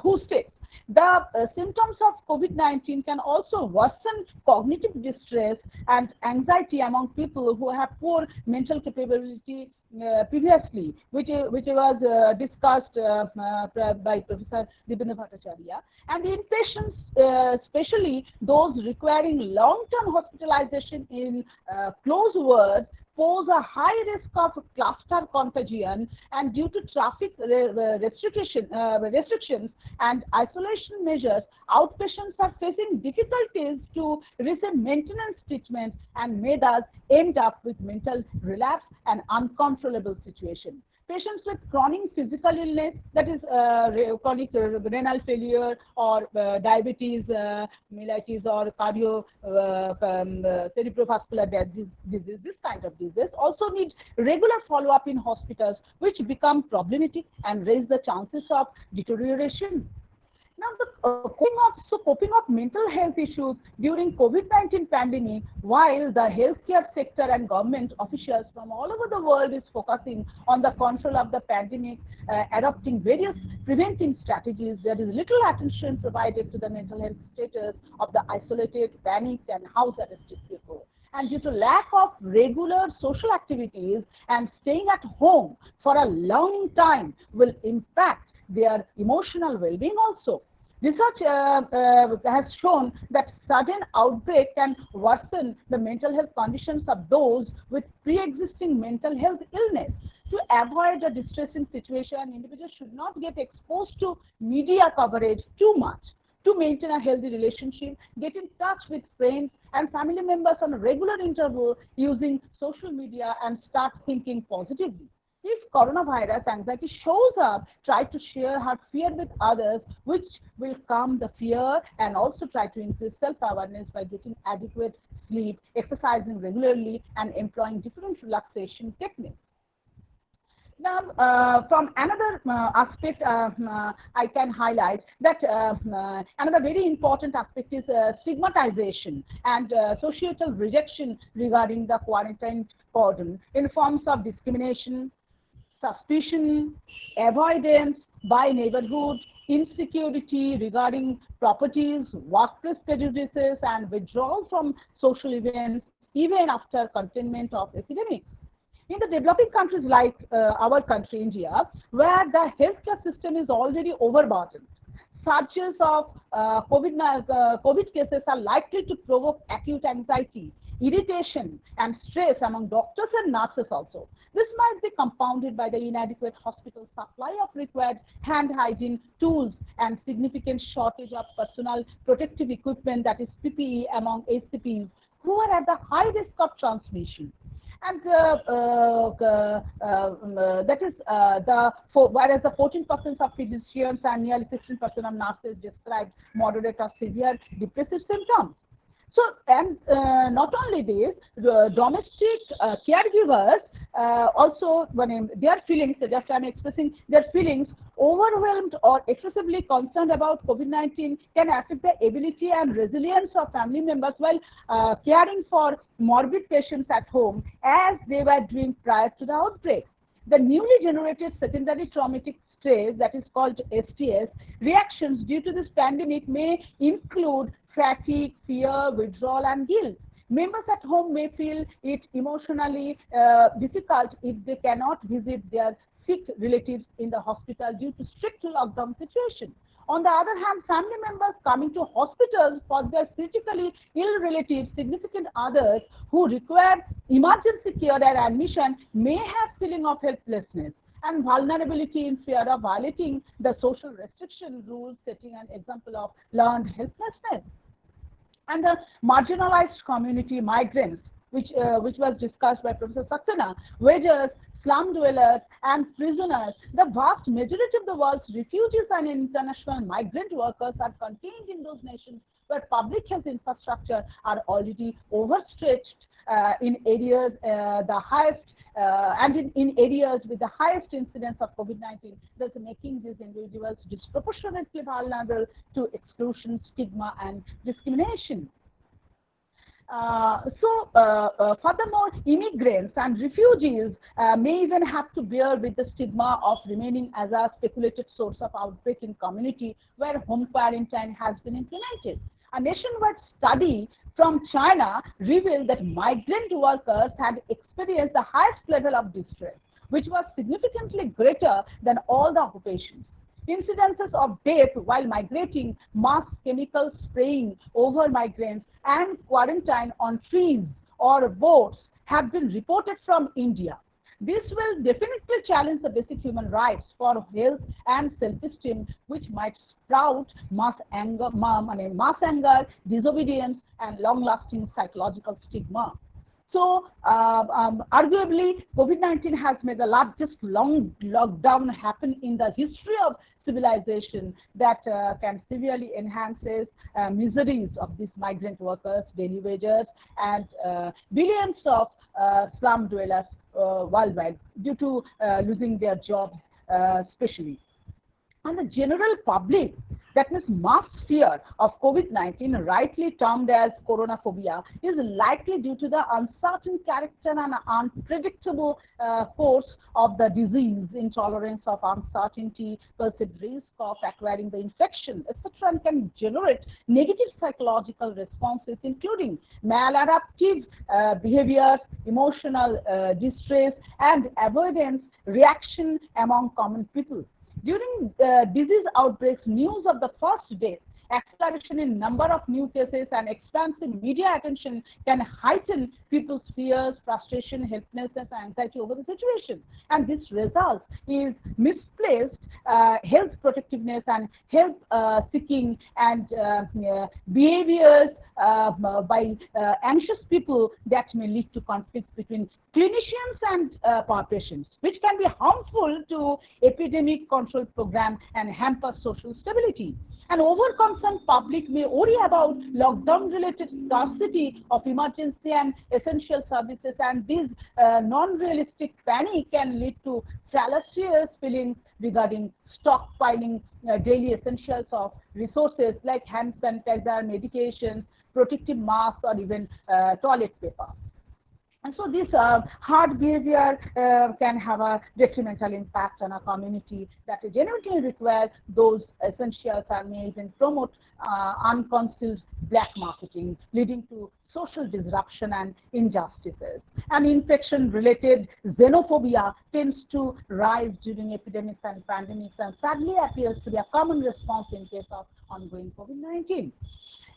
WHO states, The symptoms of COVID-19 can also worsen cognitive distress and anxiety among people who have poor mental capability previously, which was discussed by Professor Dibyendu Bhattacharyya. And the inpatients, especially those requiring long-term hospitalization in close wards, pose a high risk of cluster contagion, and due to traffic restrictions and isolation measures, outpatients are facing difficulties to receive maintenance treatment and may thus end up with mental relapse and uncontrollable situation. Patients with chronic physical illness, that is chronic renal failure or diabetes, mellitus or cardio cerebrovascular disease, this kind of disease also need regular follow-up in hospitals, which become problematic and raise the chances of deterioration. Now, the coping up mental health issues during COVID-19 pandemic, while the healthcare sector and government officials from all over the world is focusing on the control of the pandemic, adopting various preventing strategies, there is little attention provided to the mental health status of the isolated, panicked, and house-arrested people. And due to lack of regular social activities and staying at home for a long time will impact their emotional well-being also. Research has shown that sudden outbreak can worsen the mental health conditions of those with pre-existing mental health illness. To avoid a distressing situation, individuals should not get exposed to media coverage too much. To maintain a healthy relationship, get in touch with friends and family members on a regular interval using social media and start thinking positively. If coronavirus anxiety shows up, try to share her fear with others, which will calm the fear, and also try to increase self-awareness by getting adequate sleep, exercising regularly, and employing different relaxation techniques. Now, from another aspect, I can highlight that another very important aspect is stigmatization and societal rejection regarding the quarantine cordon in forms of discrimination, suspicion, avoidance by neighborhood, insecurity regarding properties, workplace prejudices, and withdrawal from social events even after containment of epidemics. In the developing countries like our country, India, where the healthcare system is already overburdened, surges of COVID cases are likely to provoke acute anxiety, irritation, and stress among doctors and nurses also. This might be compounded by the inadequate hospital supply of required hand hygiene tools and significant shortage of personal protective equipment, that is PPE, among HCPs who are at the high risk of transmission. And that is whereas the 14% of physicians and nearly 16% of nurses described moderate or severe depressive symptoms. So, and not only this, the domestic caregivers also, when their feelings, just I'm expressing their feelings, overwhelmed or excessively concerned about COVID-19 can affect the ability and resilience of family members while caring for morbid patients at home, as they were doing prior to the outbreak. The newly generated secondary traumatic stress, that is called STS, reactions due to this pandemic may include fatigue, fear, withdrawal, and guilt. Members at home may feel it emotionally difficult if they cannot visit their sick relatives in the hospital due to strict lockdown situation. On the other hand, family members coming to hospitals for their critically ill relatives, significant others who require emergency care and admission may have feeling of helplessness and vulnerability in fear of violating the social restriction rules, setting an example of learned helplessness. And the marginalized community migrants, which was discussed by Professor Saxena, wages, slum dwellers, and prisoners. The vast majority of the world's refugees and international migrant workers are contained in those nations where public health infrastructure are already overstretched in areas in areas with the highest incidence of COVID-19, thus making these individuals disproportionately vulnerable to exclusion, stigma, and discrimination. Furthermore, immigrants and refugees may even have to bear with the stigma of remaining as a speculated source of outbreak in community where home quarantine has been implemented. A nationwide study from China revealed that migrant workers had experienced the highest level of distress, which was significantly greater than all the occupations. Incidences of death while migrating, mass chemical spraying over migrants, and quarantine on trees or boats have been reported from India. This will definitely challenge the basic human rights for health and self-esteem, which might sprout mass anger, disobedience, and long-lasting psychological stigma. So, arguably, COVID-19 has made the largest long lockdown happen in the history of civilization that can severely enhance miseries of these migrant workers, daily wages, and billions of slum dwellers worldwide due to losing their jobs, especially. And the general public, that means mass fear of COVID-19, rightly termed as coronaphobia, is likely due to the uncertain character and unpredictable course of the disease, intolerance of uncertainty, perceived risk of acquiring the infection, etc., and can generate negative psychological responses, including maladaptive behaviors, emotional distress, and avoidance reaction among common people. During disease outbreaks, news of the first death, acceleration in number of new cases, and expansive media attention can heighten people's fears, frustration, helplessness, and anxiety over the situation. And this results in misplaced health protectiveness and help seeking and behaviors by anxious people that may lead to conflicts between clinicians and patients, which can be harmful to epidemic control program and hamper social stability. An overconcerned public may worry about lockdown-related scarcity of emergency and essential services, and this non-realistic panic can lead to fallacious feelings regarding stockpiling daily essentials of resources like hand sanitizer, medications, protective masks, or even toilet paper. And so this hard behavior can have a detrimental impact on a community that genuinely requires those essentials and may even promote unconcealed black marketing, leading to social disruption and injustices. And infection-related xenophobia tends to rise during epidemics and pandemics, and sadly appears to be a common response in case of ongoing COVID-19.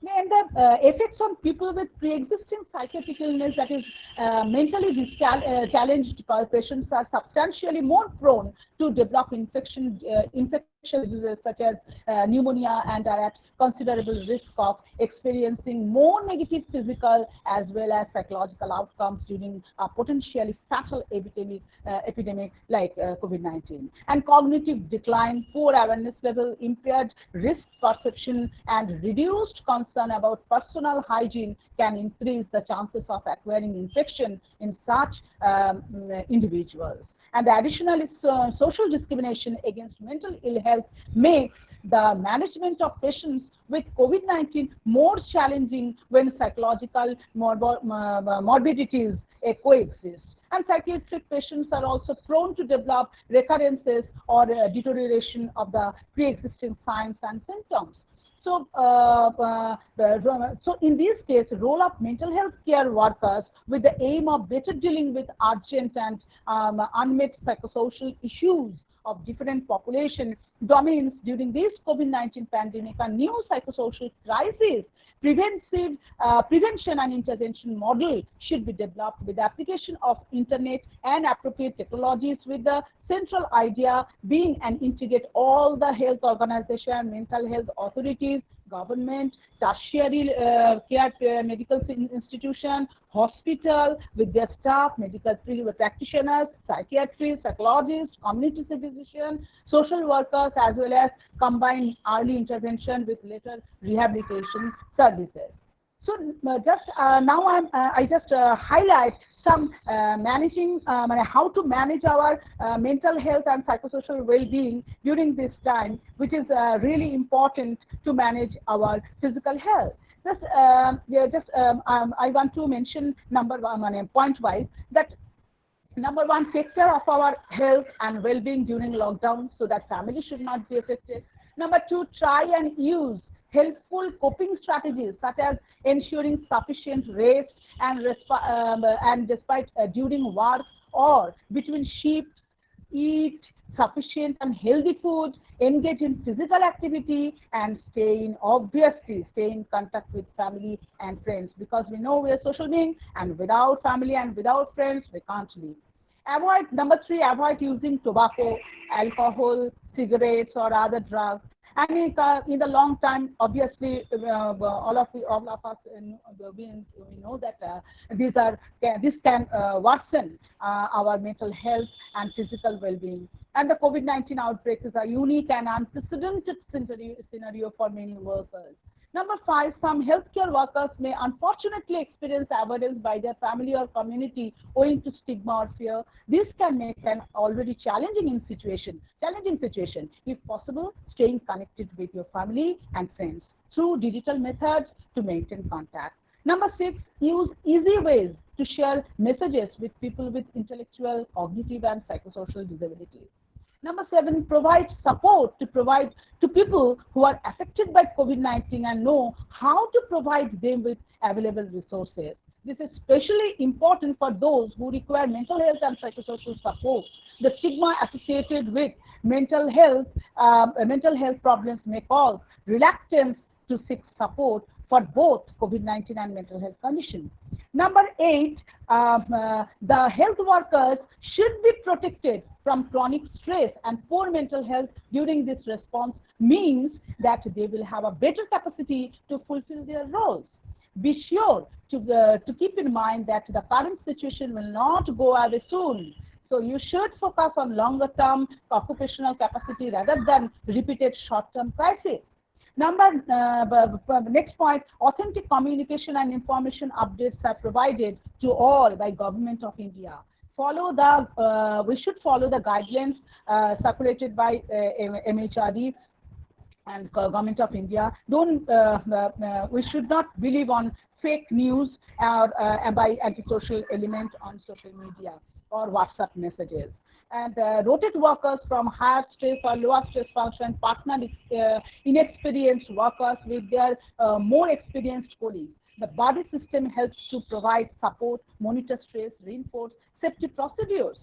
And the effects on people with pre-existing psychiatric illness, that is mentally challenged patients, are substantially more prone to develop infectious diseases such as pneumonia, and are at considerable risk of experiencing more negative physical as well as psychological outcomes during a potentially fatal epidemic like COVID-19. And cognitive decline, poor awareness level, impaired risk perception, and reduced concern about personal hygiene can increase the chances of acquiring infection in such individuals. And additionally, social discrimination against mental ill health makes the management of patients with COVID-19 more challenging when psychological morbidities coexist. And psychiatric patients are also prone to develop recurrences or deterioration of the pre-existing signs and symptoms. So, so in this case, role of mental health care workers with the aim of better dealing with urgent and unmet psychosocial issues of different population domains during this COVID-19 pandemic, a new psychosocial crisis prevention and intervention model should be developed with the application of internet and appropriate technologies, with the central idea being an integrate all the health organization, mental health authorities, government, tertiary care medical institution, hospital with their staff, medical practitioners, psychiatrists, psychologists, community physicians, social workers, as well as combined early intervention with later rehabilitation services. So just now I just highlight some managing how to manage our mental health and psychosocial well-being during this time, which is really important to manage our physical health. I want to mention point wise that number one, take care of our health and well-being during lockdown so that family should not be affected. Number two, try and use helpful coping strategies such as ensuring sufficient rest and despite during work or between shifts, eat sufficient and healthy food, engage in physical activity, and obviously stay in contact with family and friends, because we know we are social beings and without family and without friends we can't live. Number three, avoid using tobacco, alcohol, cigarettes or other drugs. And in the long time, obviously, all of us we know that this can worsen our mental health and physical well-being. And the COVID-19 outbreak is a unique and unprecedented scenario for many workers. Number five, some healthcare workers may unfortunately experience avoidance by their family or community owing to stigma or fear. This can make an already challenging situation. If possible, staying connected with your family and friends through digital methods to maintain contact. Number six, use easy ways to share messages with people with intellectual, cognitive, and psychosocial disabilities. Number seven, provide support to people who are affected by COVID-19 and know how to provide them with available resources. This is especially important for those who require mental health and psychosocial support. The stigma associated with mental health problems may cause reluctance to seek support for both COVID-19 and mental health conditions. Number eight, the health workers should be protected from chronic stress and poor mental health during this response, means that they will have a better capacity to fulfill their roles. Be sure to keep in mind that the current situation will not go away soon. So you should focus on longer-term occupational capacity rather than repeated short-term crisis. Next point, authentic communication and information updates are provided to all by Government of India. We should follow the guidelines circulated by MHRD and Government of India. We should not believe on fake news by antisocial elements on social media or WhatsApp messages. And rotate workers from higher stress or lower stress function partner inexperienced workers with their more experienced colleagues. The body system helps to provide support, monitor stress, reinforce safety procedures.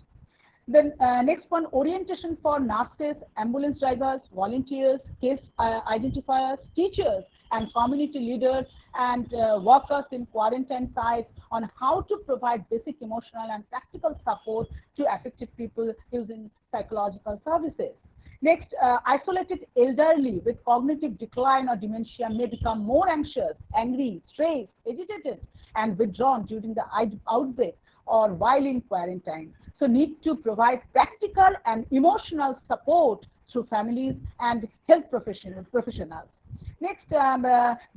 Then next one, orientation for nurses, ambulance drivers, volunteers, case identifiers, teachers, and community leaders and workers in quarantine sites on how to provide basic emotional and practical support to affected people using psychological services. Next, isolated elderly with cognitive decline or dementia may become more anxious, angry, stressed, agitated, and withdrawn during the outbreak or while in quarantine. So need to provide practical and emotional support through families and health professionals. Next,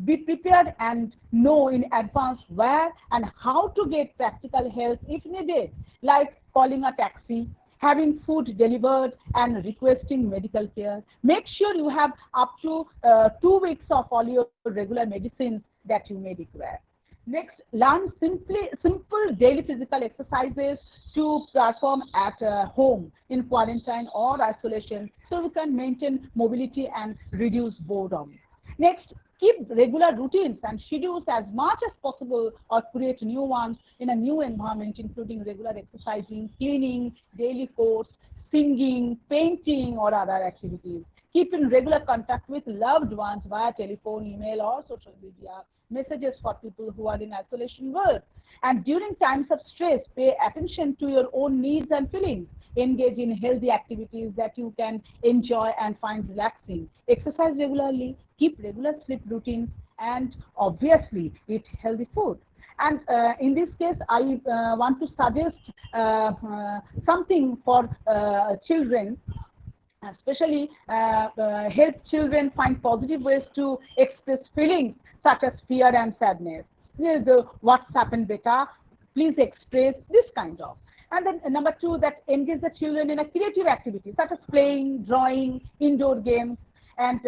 be prepared and know in advance where and how to get practical help if needed, like calling a taxi, having food delivered, and requesting medical care. Make sure you have up to 2 weeks of all your regular medicines that you may require. Next, learn simple daily physical exercises to perform at home in quarantine or isolation so we can maintain mobility and reduce boredom. Next, keep regular routines and schedules as much as possible or create new ones in a new environment, including regular exercising, cleaning, daily course, singing, painting, or other activities. Keep in regular contact with loved ones via telephone, email, or social media messages for people who are in isolation ward. And during times of stress, pay attention to your own needs and feelings. Engage in healthy activities that you can enjoy and find relaxing. Exercise regularly, keep regular sleep routines, and obviously eat healthy food. And in this case, I want to suggest something for children, especially help children find positive ways to express feelings such as fear and sadness. Here's what's happened, beta, please express this kind of. And then number two, that engage the children in a creative activity such as playing, drawing, indoor games. and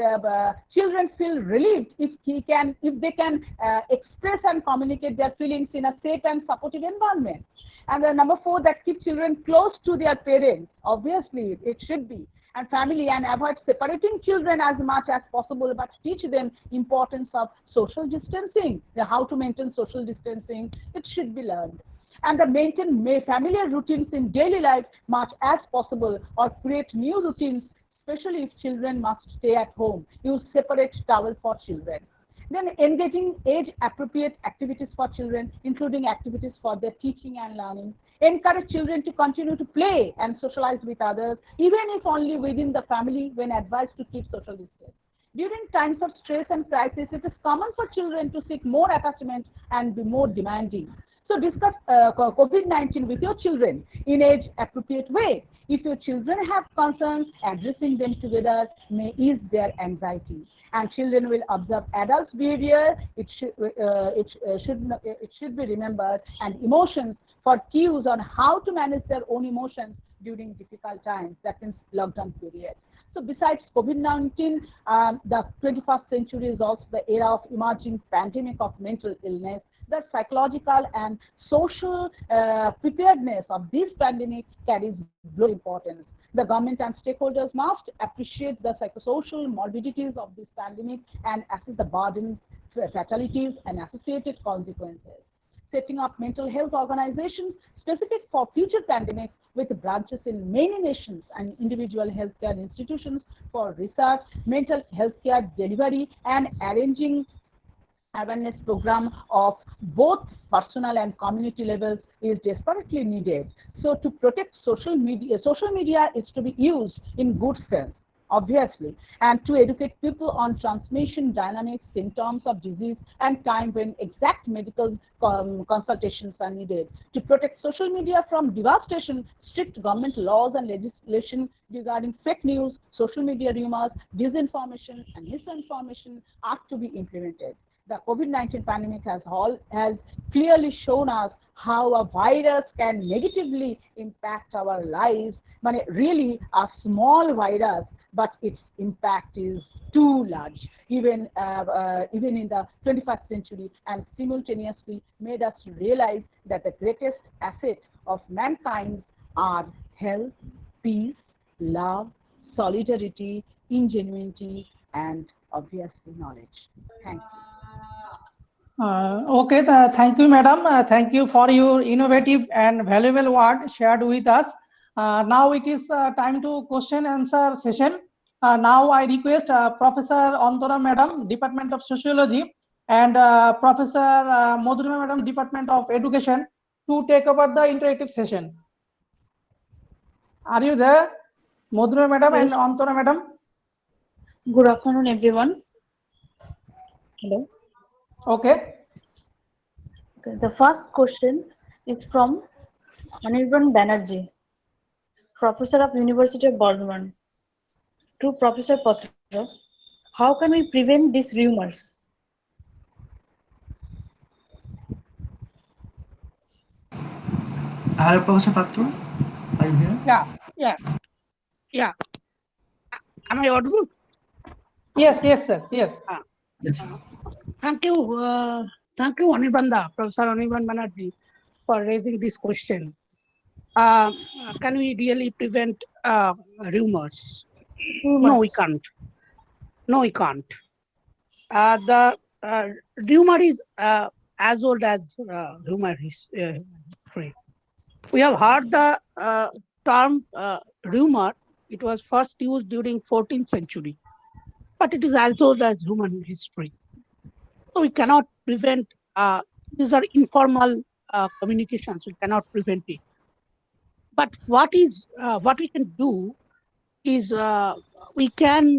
children feel relieved if they can express and communicate their feelings in a safe and supportive environment. And number 4, that keep children close to their parents. Obviously, it should be. And family, and avoid separating children as much as possible, but teach them importance of social distancing, how to maintain social distancing. It should be learned. And maintain familiar routines in daily life much as possible, or create new routines, especially if children must stay at home. Use separate towel for children. Then engaging age-appropriate activities for children, including activities for their teaching and learning. Encourage children to continue to play and socialize with others, even if only within the family when advised to keep social distance. During times of stress and crisis, it is common for children to seek more attachment and be more demanding. So discuss COVID-19 with your children in age-appropriate way. If your children have concerns, addressing them together may ease their anxiety. And children will observe adults' behavior. It should be remembered, and emotions for cues on how to manage their own emotions during difficult times. That means lockdown period. So besides COVID-19, the 21st century is also the era of emerging pandemic of mental illness. The psychological and social preparedness of this pandemic carries great importance. The government and stakeholders must appreciate the psychosocial morbidities of this pandemic and assess the burden, fatalities, and associated consequences. Setting up mental health organizations specific for future pandemics with branches in many nations and individual healthcare institutions for research, mental healthcare delivery, and arranging awareness program of both personal and community levels is desperately needed. So to protect social media is to be used in good sense, obviously, and to educate people on transmission dynamics, symptoms of disease, and time when exact medical consultations are needed. To protect social media from devastation, strict government laws and legislation regarding fake news, social media rumors, disinformation, and misinformation are to be implemented. The COVID-19 pandemic has clearly shown us how a virus can negatively impact our lives. But really a small virus, but its impact is too large, even in the 21st century, and simultaneously made us realize that the greatest asset of mankind are health, peace, love, solidarity, ingenuity, and obviously knowledge. Thank you. Okay, thank you, madam. Thank you for your innovative and valuable word shared with us. Now it is time to question answer session. Now I request Professor Antara madam, Department of Sociology, and Professor Madhurima madam, Department of Education, to take over the interactive session. Are you there, Madhurima madam? Yes. And Antara madam? Good afternoon, everyone. Hello. Okay. The first question is from Anirban Banerjee, Professor of University of Bardhaman. To Professor Patra, how can we prevent these rumors? Hello, Professor Patra. Are you here? Yeah. Am I audible? Yes, sir. Yes. Yes. Thank you, Professor Anirban Banerjee, for raising this question. Can we really prevent rumors? No, we can't. The rumor is as old as humor history. We have heard the term rumor. It was first used during 14th century, but it is as old as human history. So we cannot prevent, these are informal communications, we cannot prevent it. But what we can do is we can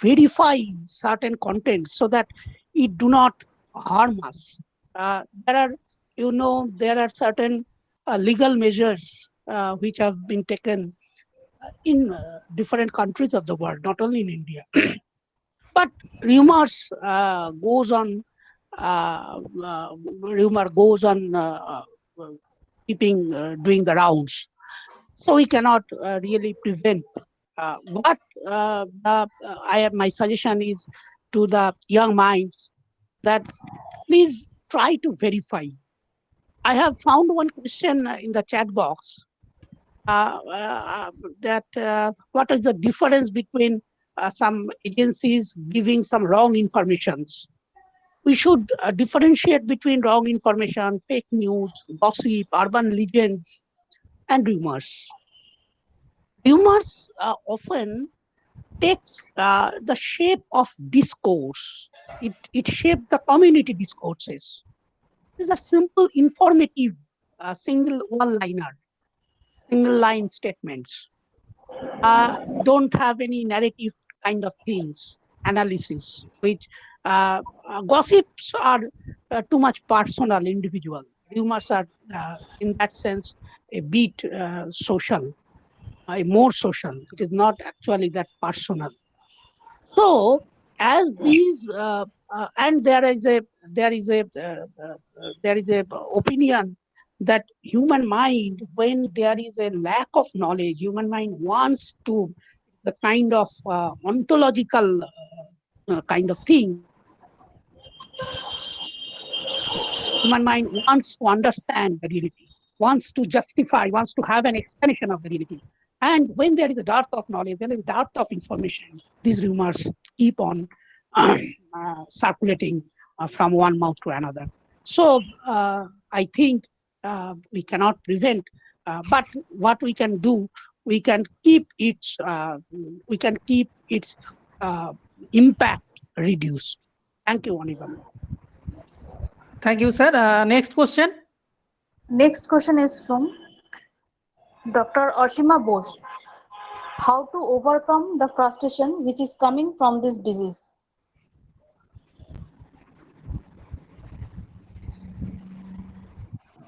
verify certain content so that it do not harm us. There are certain legal measures which have been taken in different countries of the world, not only in India. But rumors goes on doing the rounds. So we cannot really prevent But my suggestion is to the young minds that please try to verify. I have found one question in the chat box that what is the difference between some agencies giving some wrong informations. We should differentiate between wrong information, fake news, gossip, urban legends, and rumors. Rumors often take the shape of discourse. It shapes the community discourses. These are simple, informative, single one-liner, single-line statements. Don't have any narrative kind of things, analysis, which gossips are too much personal, individual. Rumors are, in that sense, a bit social, more social. It is not actually that personal. So, as these, and there is a opinion that human mind, when there is a lack of knowledge, human mind wants to the kind of ontological kind of thing. Human mind wants to understand the reality, wants to justify, wants to have an explanation of the reality. And when there is a dearth of knowledge, there is a dearth of information, these rumors keep on circulating from one mouth to another. So I think we cannot prevent, but what we can do, we can keep its impact reduced. Thank you, Anirban. Thank you, sir. Next question. Next question is from Dr. Ashima Bose. How to overcome the frustration which is coming from this disease?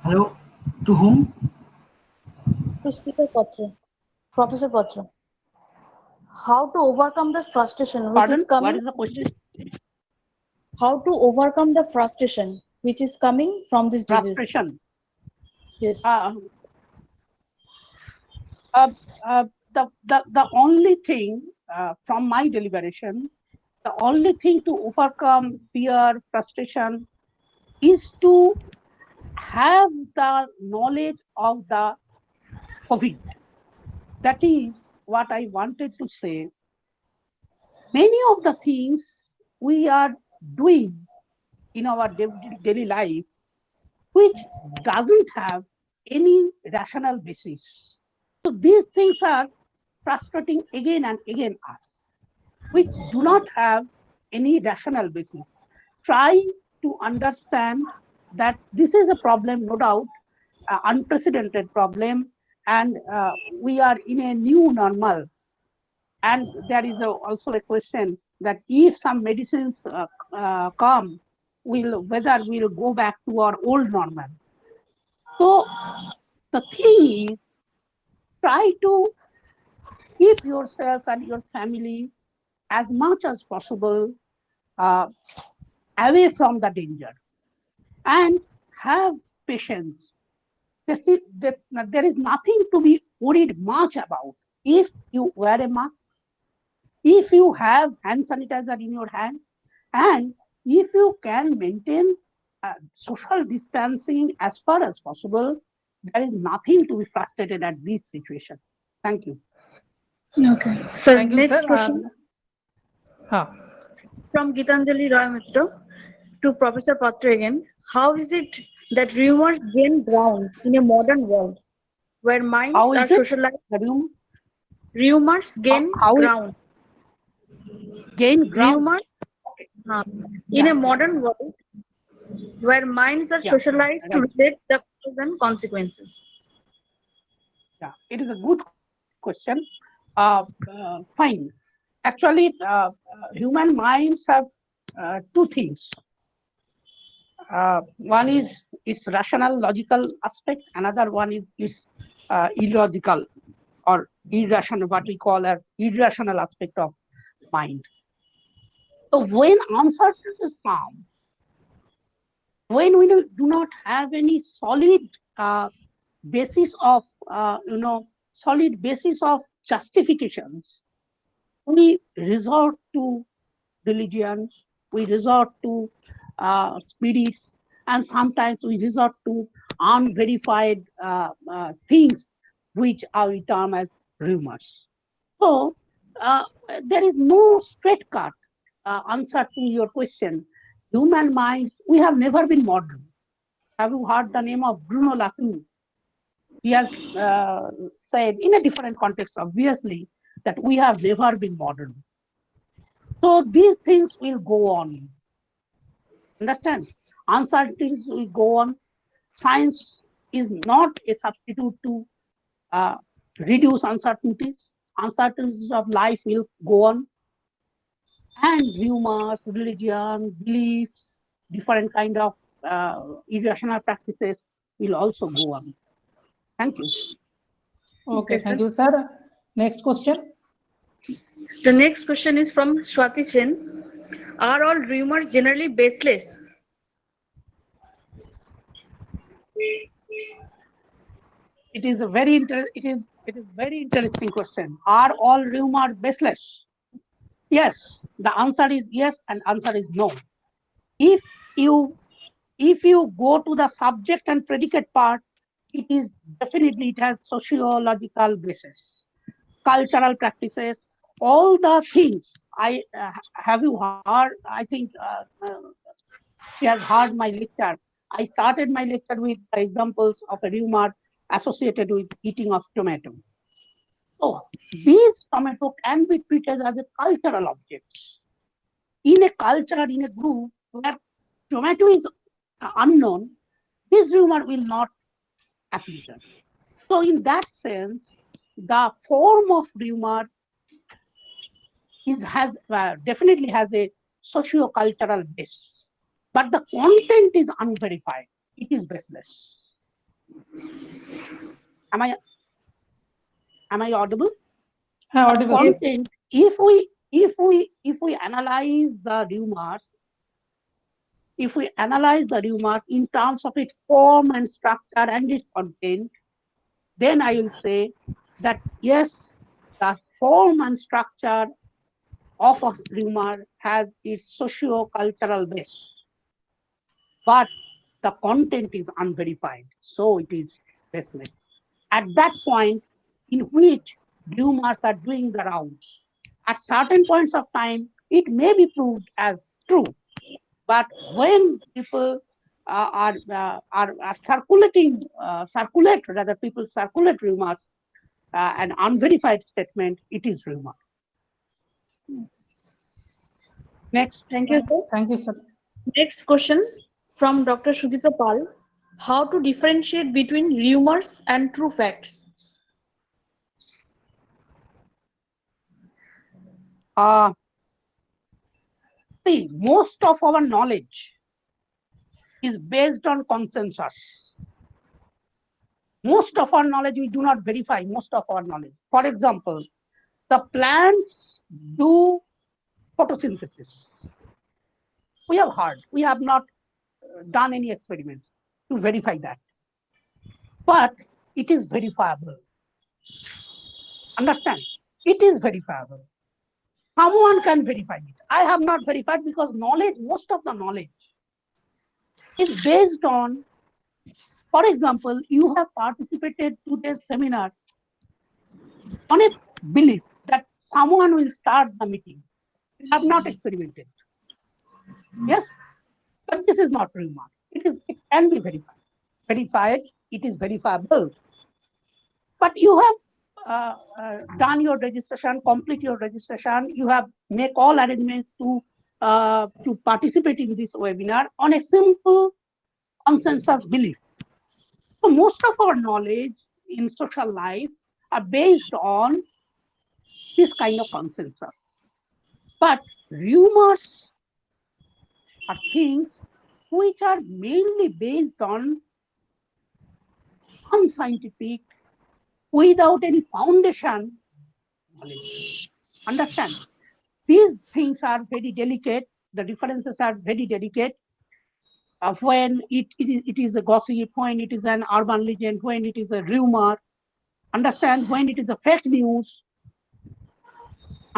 Hello, to whom? To Speaker Patra, Professor Patra. How to overcome the frustration which is coming? What is the question? How to overcome the frustration which is coming from this disease? Frustration. Yes. The only thing from my deliberation, the only thing to overcome fear, frustration, is to have the knowledge of the COVID. That is what I wanted to say. Many of the things we are doing in our daily life, which doesn't have any rational basis. So these things are frustrating again and again us, which do not have any rational basis. Try to understand that this is a problem, no doubt, unprecedented problem, and we are in a new normal. And there is also a question that if some medicines come, whether we'll go back to our old normal. So the thing is, try to keep yourself and your family as much as possible away from the danger, and have patience. There is nothing to be worried much about. If you wear a mask, if you have hand sanitizer in your hand, and if you can maintain social distancing as far as possible, there is nothing to be frustrated at this situation. Thank you. Okay. So Thank you, next sir. question from Gitanjali Roy Mitra to Professor Patra again. How is it that rumors gain ground in a modern world where minds are socialized? Rumors gain ground. Gain ground. Rumors, in a modern world where minds are socialized to relate the causes and consequences. Yeah, it is a good question. Fine. Actually, human minds have two things. One is its rational, logical aspect. Another one is its illogical or irrational, what we call as irrational aspect of mind. So when uncertainties come, when we do not have any solid basis of solid basis of justifications, we resort to religion, we resort to spirits, and sometimes we resort to unverified things, which we term as rumors. So there is no straight cut answer to your question. Human minds, we have never been modern. Have you heard the name of Bruno Latour? He has said in a different context, obviously, that we have never been modern. So these things will go on. Understand? Uncertainties will go on. Science is not a substitute to reduce uncertainties. Uncertainties of life will go on. And rumors, religion, beliefs, different kind of irrational practices will also go on. Thank you. Okay, thank you, sir. Next question. The next question is from Swati Chen. Are all rumors generally baseless? It is a very very interesting question. Are all rumors baseless? Yes, the answer is yes, and answer is no. If you go to the subject and predicate part, it has sociological basis, cultural practices, all the things. Have you heard? I think she has heard my lecture. I started my lecture with examples of a rumor associated with eating of tomato. So these tomato can be treated as a cultural objects. In a culture, in a group where tomato is unknown, this rumor will not appear. So in that sense, the form of rumor definitely has a socio-cultural base, but the content is unverified. It is baseless. Am I audible? Audible. Content. If we analyze the rumors, in terms of its form and structure and its content, then I will say that yes, the form and structure of a rumor has its socio-cultural base, but the content is unverified, so it is baseless. At that point in which rumors are doing the rounds, at certain points of time, it may be proved as true. But when people people circulate rumors, an unverified statement, it is rumor. Next. Thank you, sir. Thank you, sir. Next question from Dr. Sudipta Pal. How to differentiate between rumors and true facts? See, most of our knowledge is based on consensus. Most of our knowledge, we do not verify most of our knowledge. For example, the plants do photosynthesis. We have heard, we have not done any experiments to verify that. But it is verifiable. Understand? It is verifiable. Someone can verify it. I have not verified because most of the knowledge is based on, for example, you have participated to today's seminar on a belief that someone will start the meeting. You have not experimented. Yes, but this is not rumor. It can be verified. Verified, it is verifiable. But you have done your registration, complete your registration. You have make all arrangements to participate in this webinar on a simple consensus belief. So most of our knowledge in social life are based on this kind of consensus. But rumors are things which are mainly based on unscientific, without any foundation knowledge. Understand? These things are very delicate. The differences are very delicate. When it is a gossip, when it is an urban legend, when it is a rumor. Understand? When it is a fake news,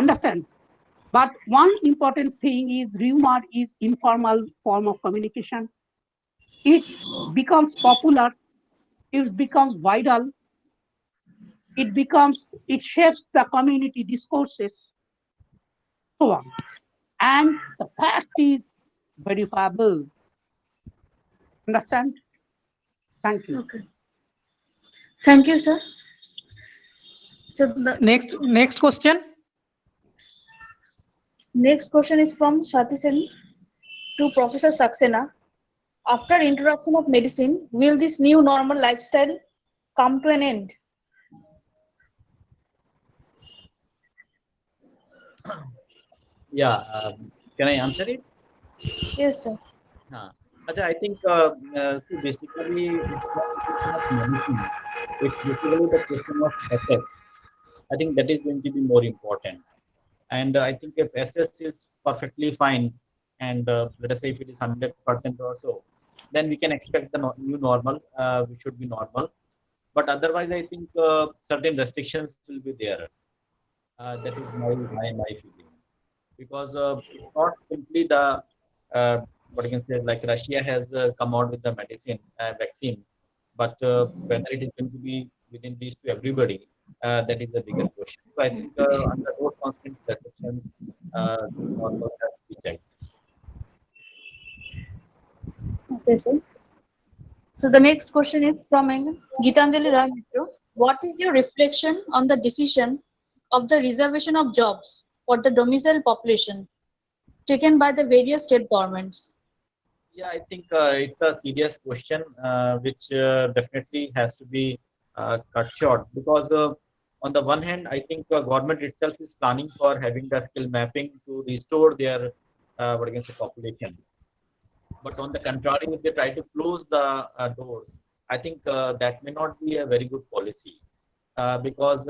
Understand? But one important thing is rumor is informal form of communication. It becomes popular, it becomes viral, it shapes the community discourses, so on. And the fact is verifiable. Understand? Thank you. Okay. Thank you, sir. So the Next question. next question is from Shati Sen to Professor Saxena. After introduction of medicine, will this new normal lifestyle come to an end? Yeah, can I answer it? Yes, sir. Acha, I think see, basically it's not a question of medicine. It's basically the question of assets. I think that is going to be more important. And I think if SS is perfectly fine, and let us say if it is 100% or so, then we can expect the new normal, which should be normal. But otherwise, I think certain restrictions will be there. That is my feeling. Because it's not simply the, what you can say, like Russia has come out with the vaccine, but whether it is going to be within reach to everybody, that is a bigger question. So I think under those constraints, restrictions, normal has to be checked. Okay, sir. So the next question is from Gitanjali Rai Mitro. What is your reflection on the decision of the reservation of jobs for the domicile population taken by the various state governments? Yeah, I think it's a serious question, which definitely has to be cut short, because on the one hand, I think government itself is planning for having the skill mapping to restore their what you can say population. But on the contrary, if they try to close the doors, I think that may not be a very good policy, because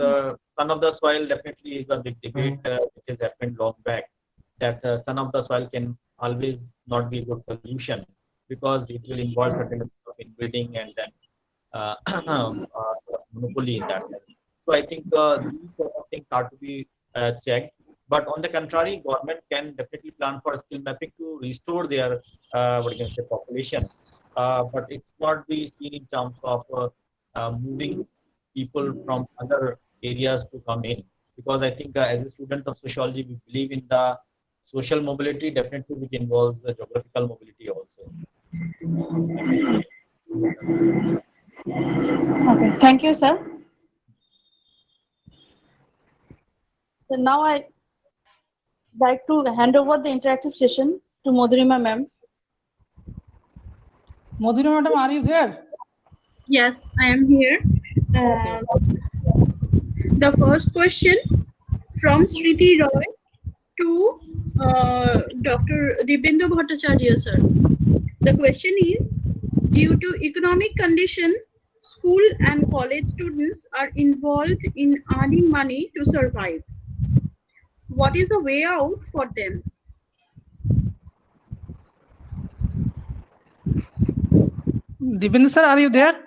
son of the soil definitely is a big debate which has happened long back, that son of the soil can always not be a good solution, because it will involve certain level of inbreeding and then monopoly in that sense. So I think these sort of things are to be checked. But on the contrary, government can definitely plan for skill mapping to restore their what you can say population. But it's not be seen in terms of moving people from other areas to come in, because I think as a student of sociology, we believe in the social mobility, definitely, which involves the geographical mobility also. Okay, thank you, sir. So now I like to hand over the interactive session to Madhurima ma'am. Madhurima madam, are you there? Yes, I am here. The first question from Sriti Roy to Dr. Dibyendu Bhattacharyya sir. The question is, due to economic condition, school and college students are involved in earning money to survive. What is the way out for them? Dibyendu sir, are you there?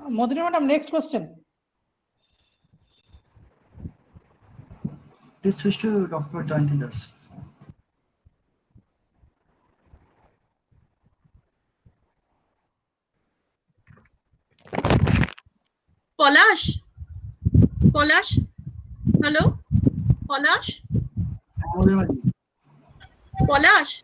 Madhurima madam, next question. Please switch to Dr. Jayanti Das. Polash? Hello? Polash? Polash?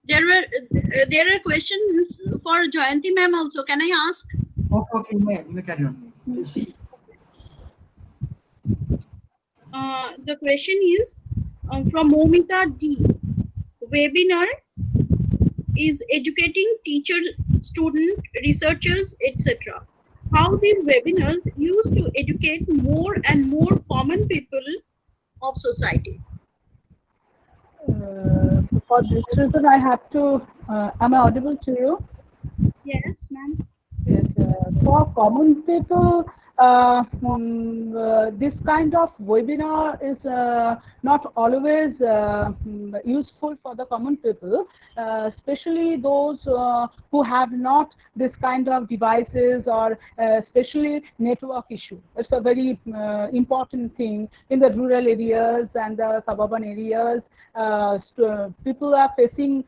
there are questions for Jayanti ma'am also. Can I ask? Okay, you may carry on. Please. The question is from Momita D. Webinar is educating teachers, students, researchers, etc. How these webinars used to educate more and more common people of society. For this reason, I have to. Am I audible to you? Yes, ma'am. Yes, for common people, this kind of webinar is not always useful for the common people, especially those who have not this kind of devices, or especially network issue. It's a very important thing in the rural areas and the suburban areas. People are facing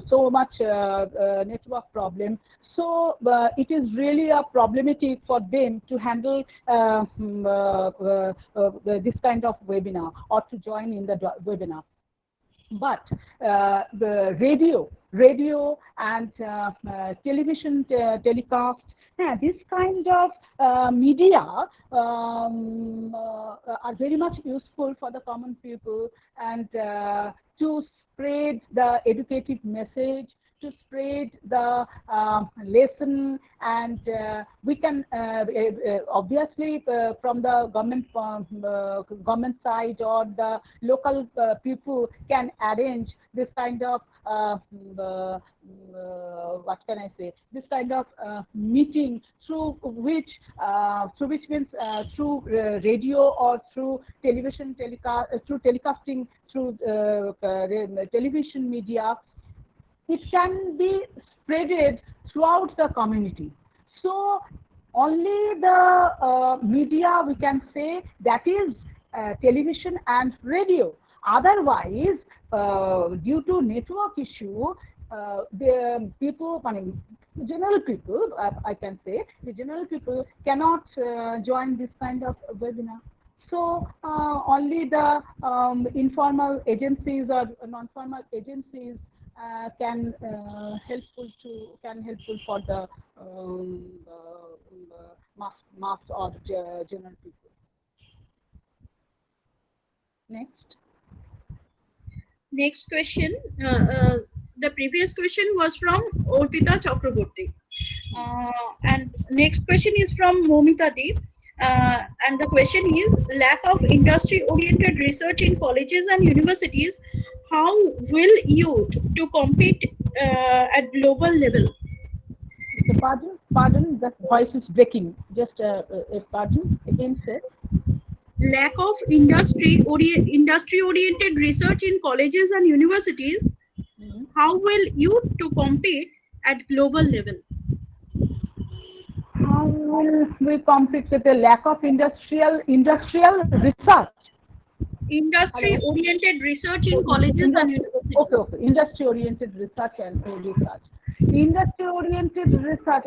so much network problem. So it is really a problematic for them to handle this kind of webinar or to join in the webinar. But the radio and television telecast, this kind of media are very much useful for the common people, and to spread the educative message, to spread the lesson, and we can obviously from the government side or the local people can arrange this kind of what can I say? This kind of meeting through which means through radio or through television telecast, through telecasting through television media. It can be spreaded throughout the community. So only the media we can say, that is television and radio. Otherwise, due to network issue, the people, general people, I can say, the general people cannot join this kind of webinar. So only the informal agencies or non-formal agencies can helpful for the mass or general people. Next question. The previous question was from Orpita Chakraborty. And next question is from Momita D. And the question is, lack of industry-oriented research in colleges and universities. How will youth to compete at global level? Pardon, the voice is breaking. Just pardon, again sir. Lack of industry-oriented research in colleges and universities. How will youth to compete at global level? How will we compete with the lack of industrial research? Industry-oriented research in colleges and universities. Okay. Industry-oriented research and research. Industry-oriented research,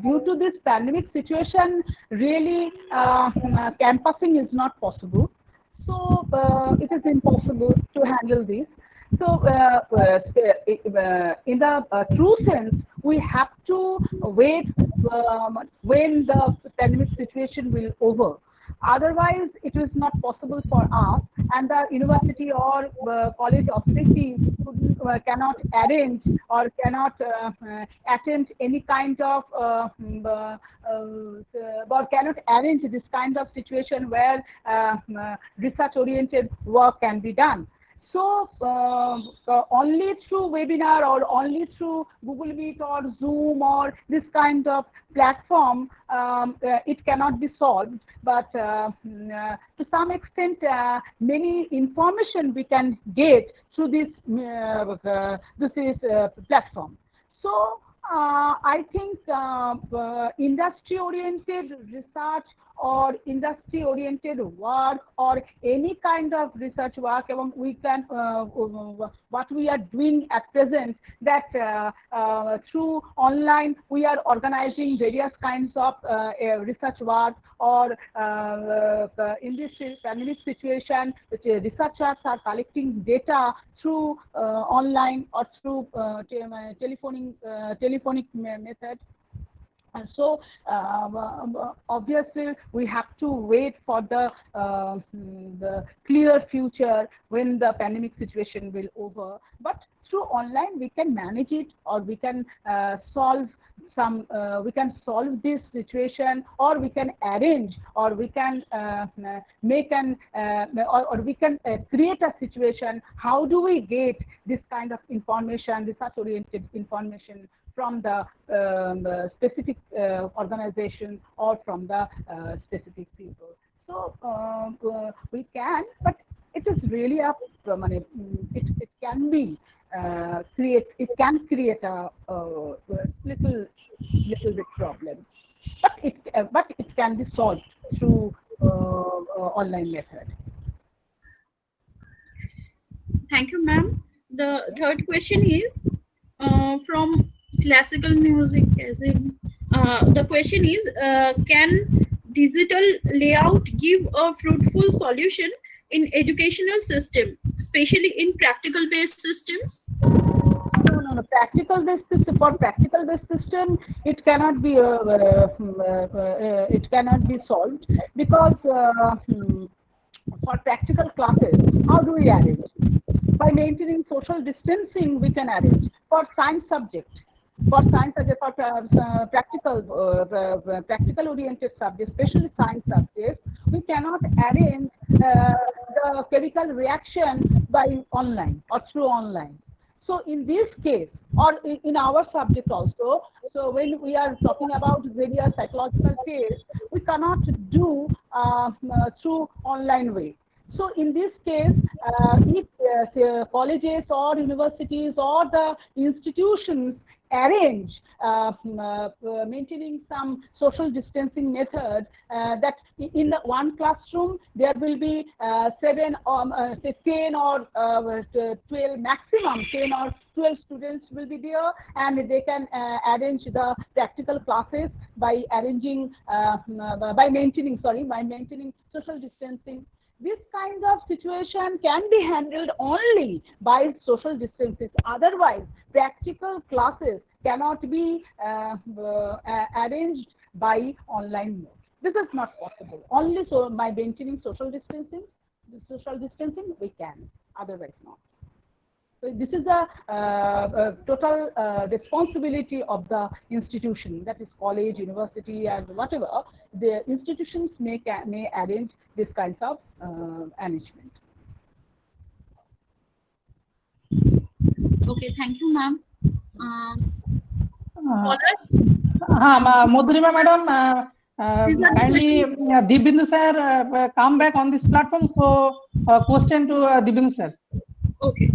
due to this pandemic situation, really campusing is not possible. So it is impossible to handle this. So in the true sense, we have to wait when the pandemic situation will over. Otherwise, it is not possible for us, and the university or college authority cannot arrange or cannot attend any kind of or cannot arrange this kind of situation where research-oriented work can be done. So only through webinar or only through Google Meet or Zoom or this kind of platform, it cannot be solved. But to some extent, many information we can get through this platform. So I think industry-oriented research or industry oriented work or any kind of research work, we can what we are doing at present, that through online we are organizing various kinds of research work, or in this pandemic situation, researchers are collecting data through online or through telephonic method. And so obviously we have to wait for the clear future when the pandemic situation will over. But through online we can manage it, or we can solve this situation, or we can arrange, or we can make an or we can create a situation. How do we get this kind of information, research oriented information, from the specific organization or from the specific people? So we can, but it is really a it can be create a little bit problem, but it can be solved through online method. Thank you, ma'am. The third question is from classical music, as in the question is, can digital layout give a fruitful solution in educational system, especially in practical based systems? No. Practical based system, for practical based system, it cannot be solved, because for practical classes, how do we arrange? By maintaining social distancing, we can arrange. For science subject, for practical oriented subjects, especially science subjects, we cannot arrange the chemical reaction by online or through online. So in this case, or in our subject also, so when we are talking about various psychological tests, we cannot do through online way. So in this case, if colleges or universities or the institutions arrange maintaining some social distancing method, that in one classroom there will be 10 or 12, maximum 10 or 12 students will be there, and they can arrange the practical classes by maintaining social distancing. This kind of situation can be handled only by social distancing. Otherwise, practical classes cannot be arranged by online mode. This is not possible. Only so by maintaining social distancing we can. Otherwise, not. So this is a total responsibility of the institution, that is college, university, and whatever. The institutions may arrange this kinds of arrangement. Okay, thank you, ma'am. Madhurima madam, kindly Dibyendu sir come back on this platform. So question to Dibyendu sir. Okay.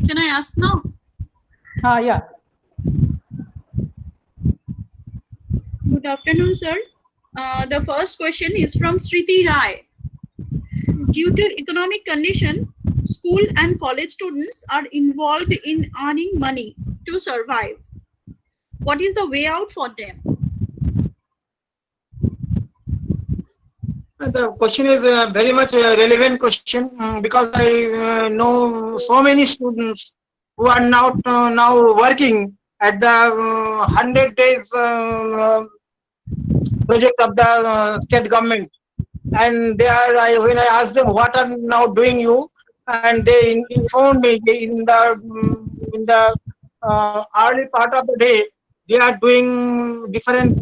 Can I ask now? Yeah. Good afternoon, sir. The first question is from Sriti Rai. Due to economic condition, school and college students are involved in earning money to survive. What is the way out for them? The question is very much a relevant question, because I know so many students who are now working at the 100 days project of the state government, and they are, when I asked them what are now doing you, and they informed me in the early part of the day they are doing different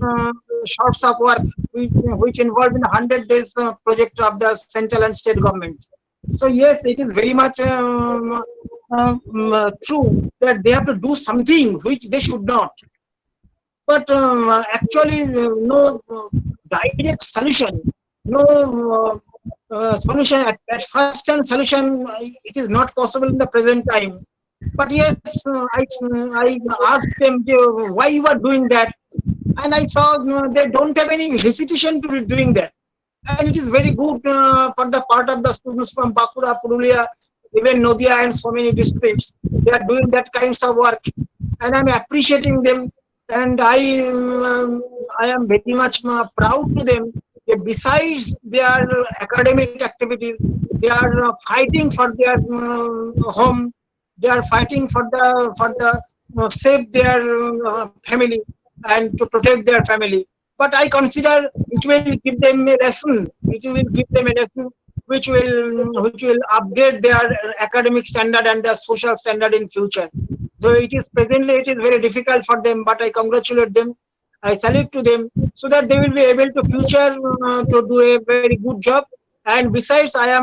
sorts of work which involve in 100 days project of the central and state government. So yes, it is very much true that they have to do something which they should not. But actually, no direct solution, no solution at first hand solution. It is not possible in the present time. But yes, I asked them why you are doing that. and I saw they don't have any hesitation to be doing that. And it is very good for the part of the students from Bankura, Purulia, even Nadia and so many districts. They are doing that kinds of work, and I'm appreciating them. And I am very much proud to them. Besides their academic activities, they are fighting for their home. They are fighting for the save their family and to protect their family. But I consider it will give them a lesson. It will give them a lesson which will upgrade their academic standard and their social standard in future. So it is very difficult for them, but I congratulate them. I salute to them so that they will be able to future to do a very good job. And besides, I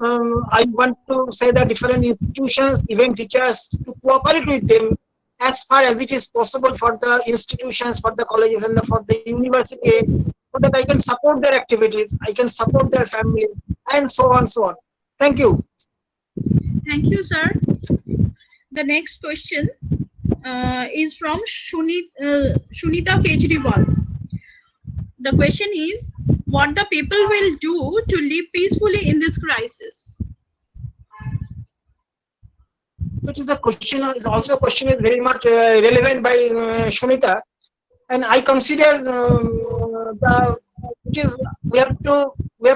want to say that different institutions, even teachers, to cooperate with them as far as it is possible for the institutions, for the colleges, and for the university, so that I can support their activities, I can support their family, and so on, so on. Thank you. Thank you, sir. The next question is from Shunita Kejriwal. The question is, what the people will do to live peacefully in this crisis? Which is a question, is also a question is very much relevant by Shunita, and I consider we have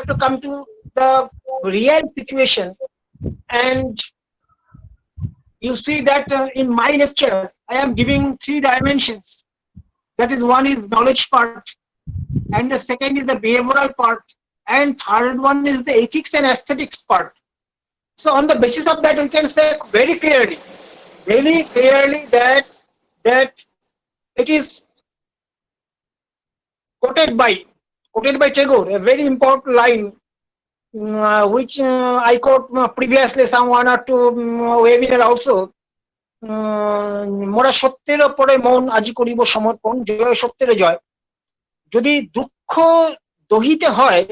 to come to the real situation. And you see that in my lecture I am giving 3 dimensions. That is, one is knowledge part, and the second is the behavioral part, and third one is the ethics and aesthetics part. So on the basis of that, we can say very clearly that it is quoted by Tagore, a very important line, which I quote previously some 1 or 2 webinar also. মোরা সত্যের ওপরে মন আজি করিব সমর্পণ, জয় সত্যের জয়। যদি দুঃখ দহিতে হয়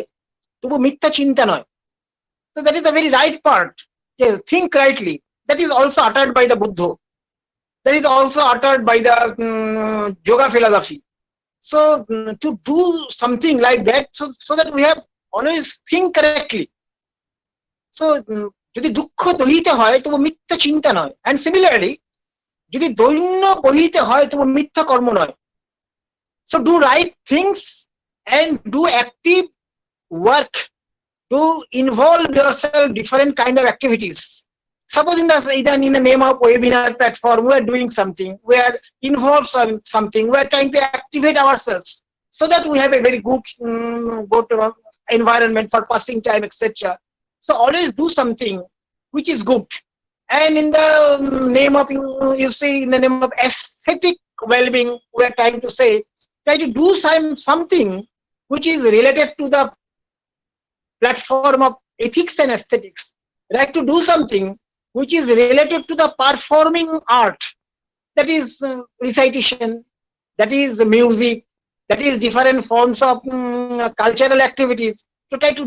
তবু মিথ্যা চিন্তা নয়। So that is the very right part. Think rightly. That is also uttered by the Buddha. That is also uttered by the yoga philosophy. So to do something like that, so that we have always think correctly. So যদি দুঃখ দহিতে হয় তবু মিথ্যা চিন্তা নয়, and similarly যদি দৈন্য বহিতে হয় তবু মিথ্যা কর্ম নয়. So do right things and do active work, to involve yourself different kind of activities. Suppose in the name of webinar platform, we are doing something, we are involved something, we are trying to activate ourselves so that we have a very good environment for passing time, etc. So always do something which is good. And in the name of you see, in the name of aesthetic well-being, we are trying to say, try to do something which is related to the platform of ethics and aesthetics. Like to do something which is related to the performing art, that is recitation, that is music, that is different forms of cultural activities. To try to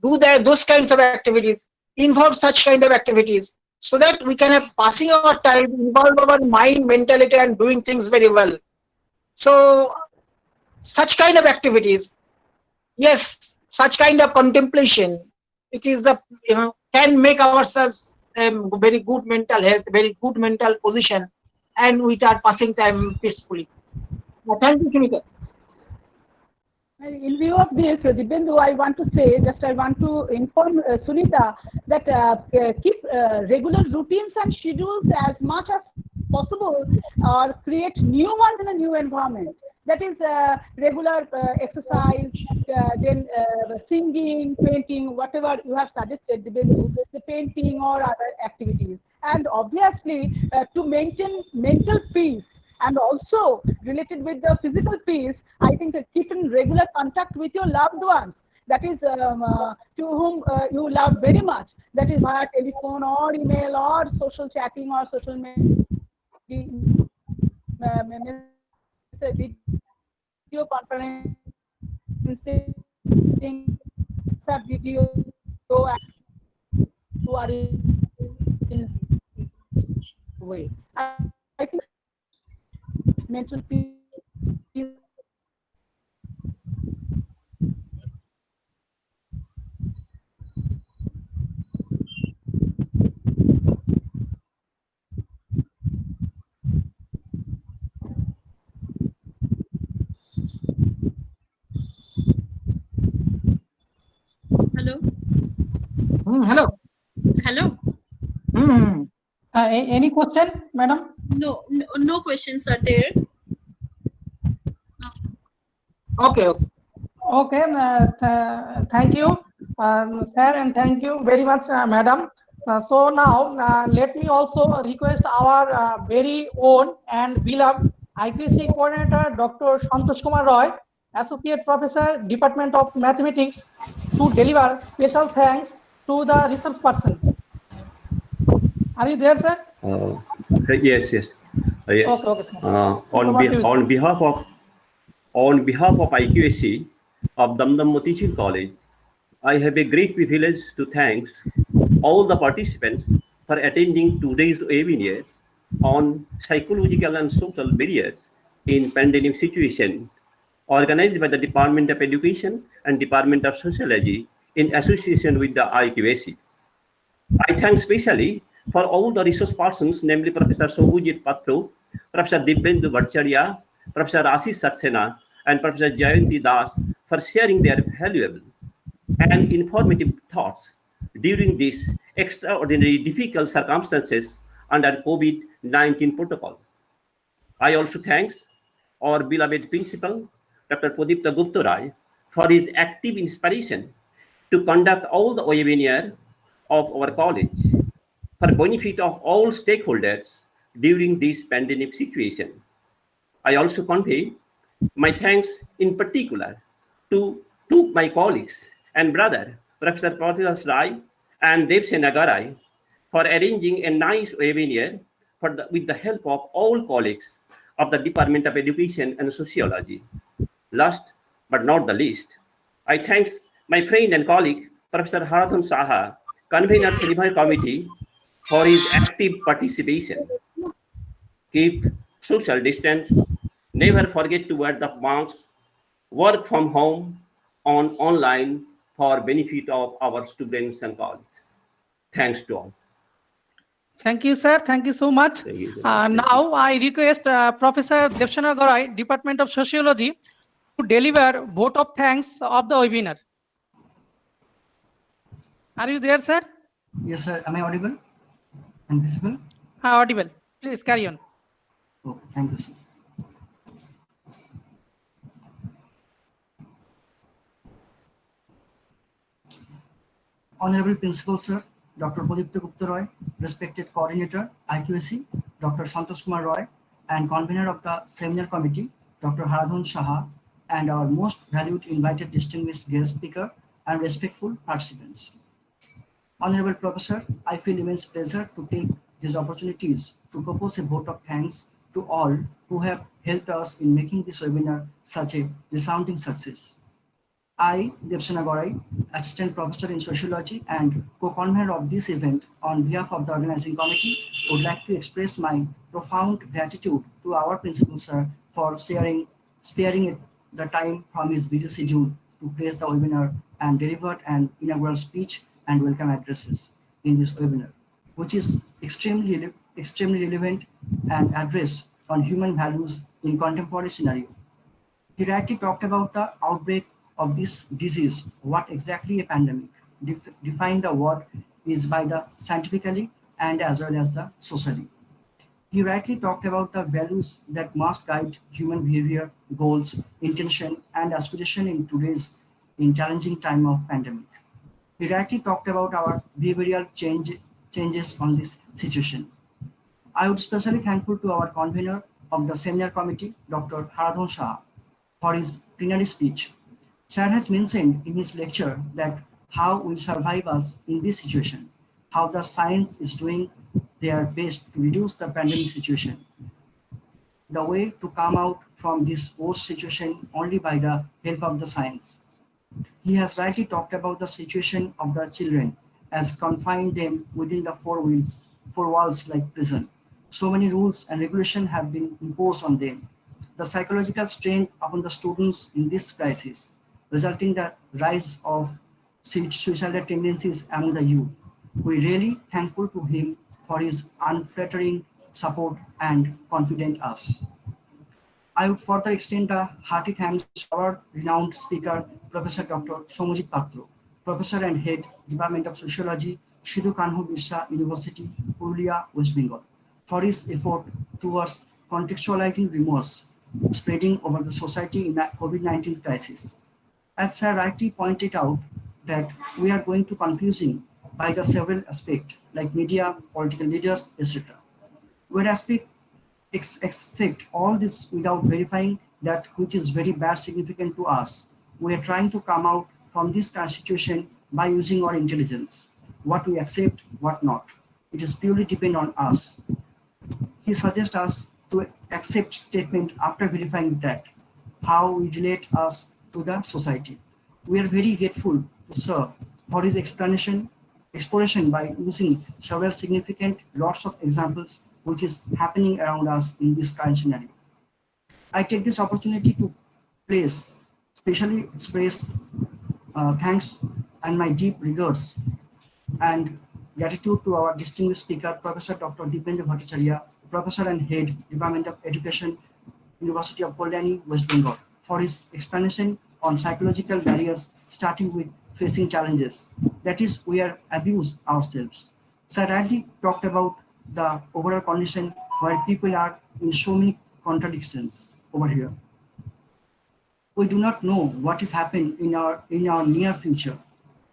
do those kinds of activities, involve such kind of activities, so that we can have passing our time, involve our mind, mentality, and doing things very well. So such kind of activities, yes, such kind of contemplation, it is the can make ourselves very good mental health, very good mental position, and we are passing time peacefully. Thank you, Shunita. In view of this, Dibyendu, I want to inform Sunita that keep regular routines and schedules as much as possible, or create new ones in a new environment. That is regular exercise, then singing, painting, whatever you have suggested, the painting or other activities. And obviously to maintain mental peace, and also related with the physical peace, I think that keep in regular contact with your loved ones, that is to whom you love very much, that is via telephone or email or social chatting or social video conferencing, video who are in way. I think mental peace Hello. Hello. Hello. Any question, madam? No questions are there. Okay. Okay. Thank you, sir, and thank you very much, madam. So now let me also request our very own and beloved IQAC coordinator, Dr. Santosh Kumar Roy, Associate Professor, Department of Mathematics, to deliver special thanks to the research person. Are you there, sir? Yes. Yes. Okay, sir. On behalf of IQAC of Dum Dum Motijheel College, I have a great privilege to thank all the participants for attending today's webinar on psychological and social barriers in pandemic situation, organized by the Department of Education and Department of Sociology in association with the IQAC. I thank especially for all the resource persons, namely Professor Soumyajit, Professor Dibyendu, Professor Ashish Saxena, and Professor Jayanti for sharing their valuable and informative thoughts during these extraordinary difficult circumstances under COVID-19 protocol. I also thank our beloved principal, Dr. Pradeepta Guptaroy, for his active inspiration to conduct all the webinar of our college for benefit of all stakeholders during this pandemic situation. I also convey my thanks in particular to my colleagues and brother, Professor Patra and Dibyendu, for arranging a nice webinar with the help of all colleagues of the Department of Education and Sociology. Last but not the least, I thank my friend and colleague, Professor Haradhan Saha, convener Senior Committee, for his active participation. Keep social distance, never forget to wear the masks, work from home on online for benefit of our students and colleagues. Thanks to all. Thank you, sir. Thank you so much. Now I request Professor Devshana Gorai, Department of Sociology, to deliver vote of thanks of the webinar. Are you there, sir? Yes, sir. Am I audible and visible? Audible. Please carry on. Okay, thank you, sir. Honorable Principal, sir, Dr. Pradeepta Guptaroy, respected coordinator, IQAC, Dr. Santosh Kumar Roy, and convener of the seminar committee, Dr. Haradhan Saha, and our most valued invited distinguished guest speaker and respectful participants. Honorable Professor, I feel immense pleasure to take these opportunities to propose a vote of thanks to all who have helped us in making this webinar such a resounding success. I, Devshana Gorai, Assistant Professor in Sociology and co-convener of this event on behalf of the organizing committee, would like to express my profound gratitude to our principal, sir, for sparing the time from his busy schedule to place the webinar and delivered an inaugural speech and welcome addresses in this webinar, which is extremely relevant and addressed on human values in contemporary scenario. He rightly talked about the outbreak of this disease, what exactly a pandemic. Define the word is by the scientifically and as well as the socially. He rightly talked about the values that must guide human behavior, goals, intention, and aspiration in today's challenging time of pandemic. He rightly talked about our behavioral changes on this situation. I would especially thankful to our convener of the seminar committee, Dr. Haradhan Saha, for his plenary speech. Sir has mentioned in his lecture that how we survive us in this situation, how the science is doing their best to reduce the pandemic situation. The way to come out from this worst situation only by the help of the science. He has rightly talked about the situation of the children as confined them within the four walls like prison. So many rules and regulations have been imposed on them. The psychological strain upon the students in this crisis, resulting in the rise of suicidal tendencies among the youth. We really thankful to him for his unflattering support and confident us. I would further extend the hearty thanks to our renowned speaker, Professor Dr. Soumyajit Patra, Professor and Head, Department of Sociology, Sidho-Kanho-Birsha University, Purulia, West Bengal, for his effort towards contextualizing remorse spreading over the society in the COVID-19 crisis. As Sir rightly pointed out, that we are going to confusing by the several aspects like media, political leaders, etc. Whereas we accept all this without verifying that which is very bad significant to us. We are trying to come out from this kind of situation by using our intelligence. What we accept, what not. It is purely depend on us. He suggests us to accept statement after verifying that, how we relate us to the society. We are very grateful to Sir for his exploration by using several significant lots of examples which is happening around us in this current scenario. I take this opportunity to especially express thanks and my deep regards and gratitude to our distinguished speaker, Professor Dr. Dibyendu Bhattacharyya, Professor and Head, Department of Education, University of Kalyani, West Bengal, for his explanation on psychological barriers, starting with facing challenges. That is, we are abused ourselves. Sir Radley talked about the overall condition where people are in so many contradictions over here. We do not know what is happening in our near future.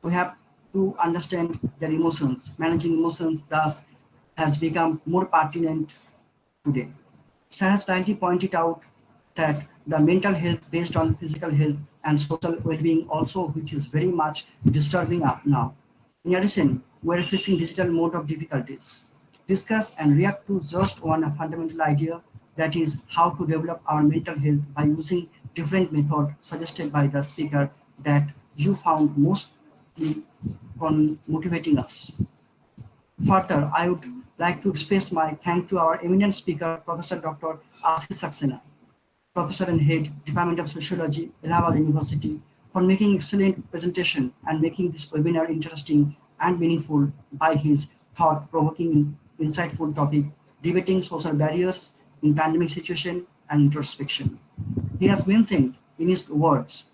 We have to understand their emotions. Managing emotions thus has become more pertinent today. Sir has rightly pointed out that the mental health based on physical health and social well-being also, which is very much disturbing up now. In addition, we are facing digital mode of difficulties. Discuss and react to just one fundamental idea, that is how to develop our mental health by using different method suggested by the speaker that you found mostly motivating us. Further, I would like to express my thanks to our eminent speaker, Professor Dr. Ashish Saxena, Professor and Head, Department of Sociology, Allahabad University, for making excellent presentation and making this webinar interesting and meaningful by his thought-provoking, insightful topic, debating social barriers in pandemic situation and introspection. He has mentioned in his words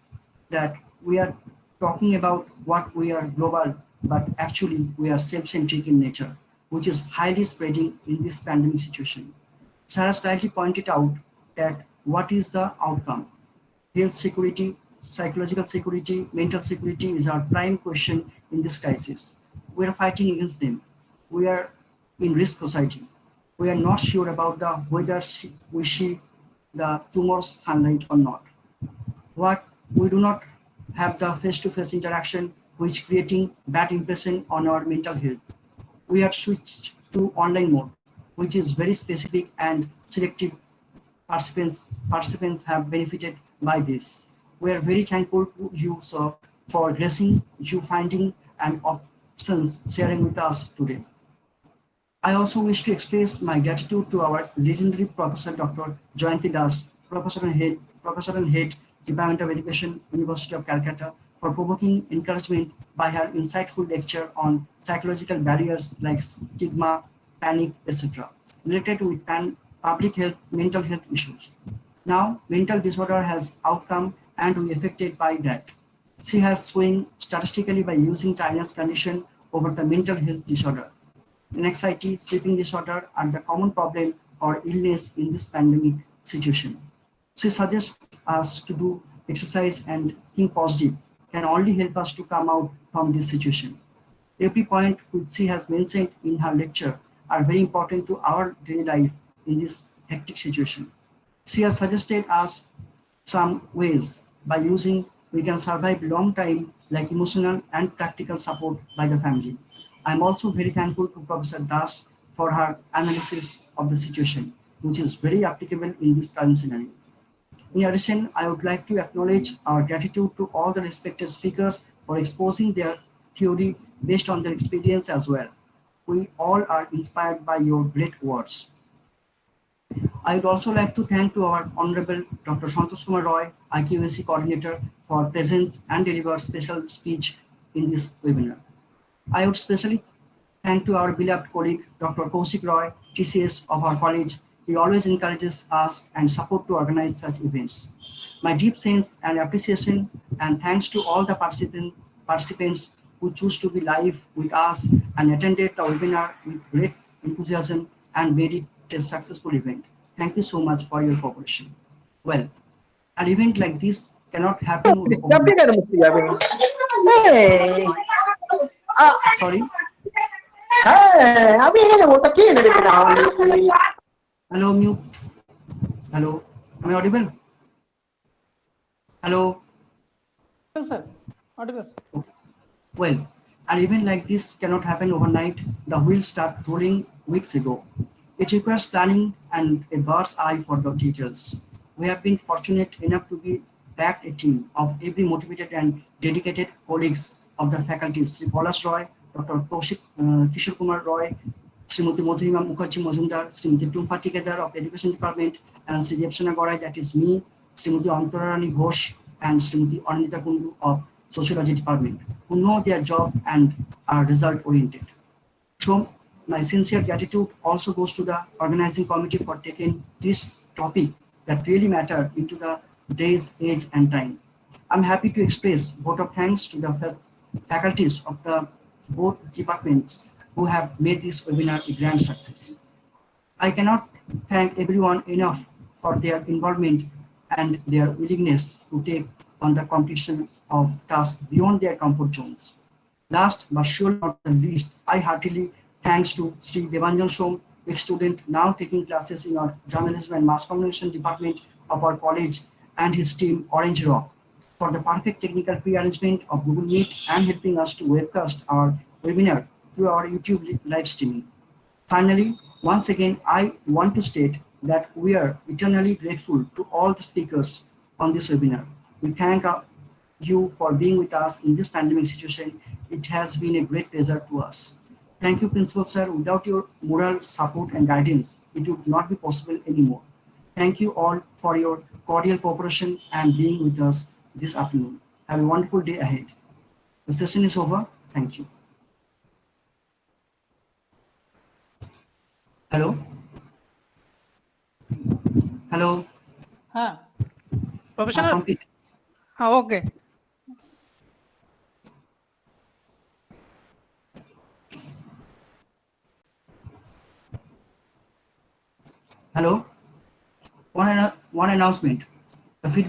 that we are talking about what we are global, but actually we are self-centric in nature, which is highly spreading in this pandemic situation. Sarah slightly pointed out that what is the outcome? Health security, psychological security, mental security is our prime question in this crisis. We are fighting against them. We are in risk society. We are not sure about the whether we see the tomorrow's sunlight or not. What we do not have the face-to-face interaction, which creating bad impression on our mental health. We have switched to online mode, which is very specific and selective. Participants have benefited by this. We are very thankful to you, sir, for gracing you finding and options sharing with us today. I also wish to express my gratitude to our legendary Professor Dr. Jayanti Das, Professor and Head, Department of Education, University of Calcutta, for provoking encouragement by her insightful lecture on psychological barriers like stigma, panic, etc., related with public health, mental health issues. Now, mental disorder has outcome and we affected by that. She has swing statistically by using China's condition over the mental health disorder. Anxiety, sleeping disorder are the common problem or illness in this pandemic situation. She suggests us to do exercise and think positive can only help us to come out from this situation. Every point which she has mentioned in her lecture are very important to our daily life in this hectic situation. She has suggested us some ways by using we can survive long time like emotional and practical support by the family. I'm also very thankful to Professor Das for her analysis of the situation, which is very applicable in this current scenario. In addition, I would like to acknowledge our gratitude to all the respected speakers for exposing their theory based on their experience as well. We all are inspired by your great words. I would also like to thank to our Honorable Dr. Santosh Kumar Roy, IQAC coordinator, for presence and deliver special speech in this webinar. I would especially thank to our beloved colleague, Dr. Kaushik Roy, TCS of our college. He always encourages us and support to organize such events. My deep sense and appreciation and thanks to all the participants participants who choose to be live with us and attended the webinar with great enthusiasm and made it a successful event. Thank you so much for your cooperation. Well, an event like this cannot happen overnight. Sorry? Hello, mute. Hello, am I audible? Hello. Yes, sir. Audible, sir. Well, an event like this cannot happen overnight. The wheels start rolling weeks ago. It requires planning and a bird's eye for the details. We have been fortunate enough to be backed a team of every motivated and dedicated colleagues of the faculties, Sri Polas Roy, Dr. Kishore Kumar Roy, Srimati Madhurima Mukherjee Majumdar, Srimati Tumpa Tikadar of Education Department, and Sri Devsana Gorai, that is me, Srimati Antarani Ghosh, and Srimati Anita Kundu of Sociology Department, who know their job and are result oriented. So my sincere gratitude also goes to the organizing committee for taking this topic that really matter into the day's age and time. I'm happy to express vote of thanks to the faculties of the both departments who have made this webinar a grand success. I cannot thank everyone enough for their involvement and their willingness to take on the completion of tasks beyond their comfort zones. Last but surely not the least, I heartily thanks to Sri Devanjan Som, ex-student now taking classes in our journalism and mass communication department of our college, and his team Orange Rock for the perfect technical pre-arrangement of Google Meet and helping us to webcast our webinar through our YouTube live streaming. Finally, once again, I want to state that we are eternally grateful to all the speakers on this webinar. We thank you for being with us in this pandemic situation. It has been a great pleasure to us. Thank you, Principal Sir. Without your moral support and guidance, it would not be possible anymore. Thank you all for your cordial cooperation and being with us this afternoon. Have a wonderful day ahead. The session is over. Thank you. Hello? Hello? Professional? Complete. Okay. Hello? One announcement. The feedback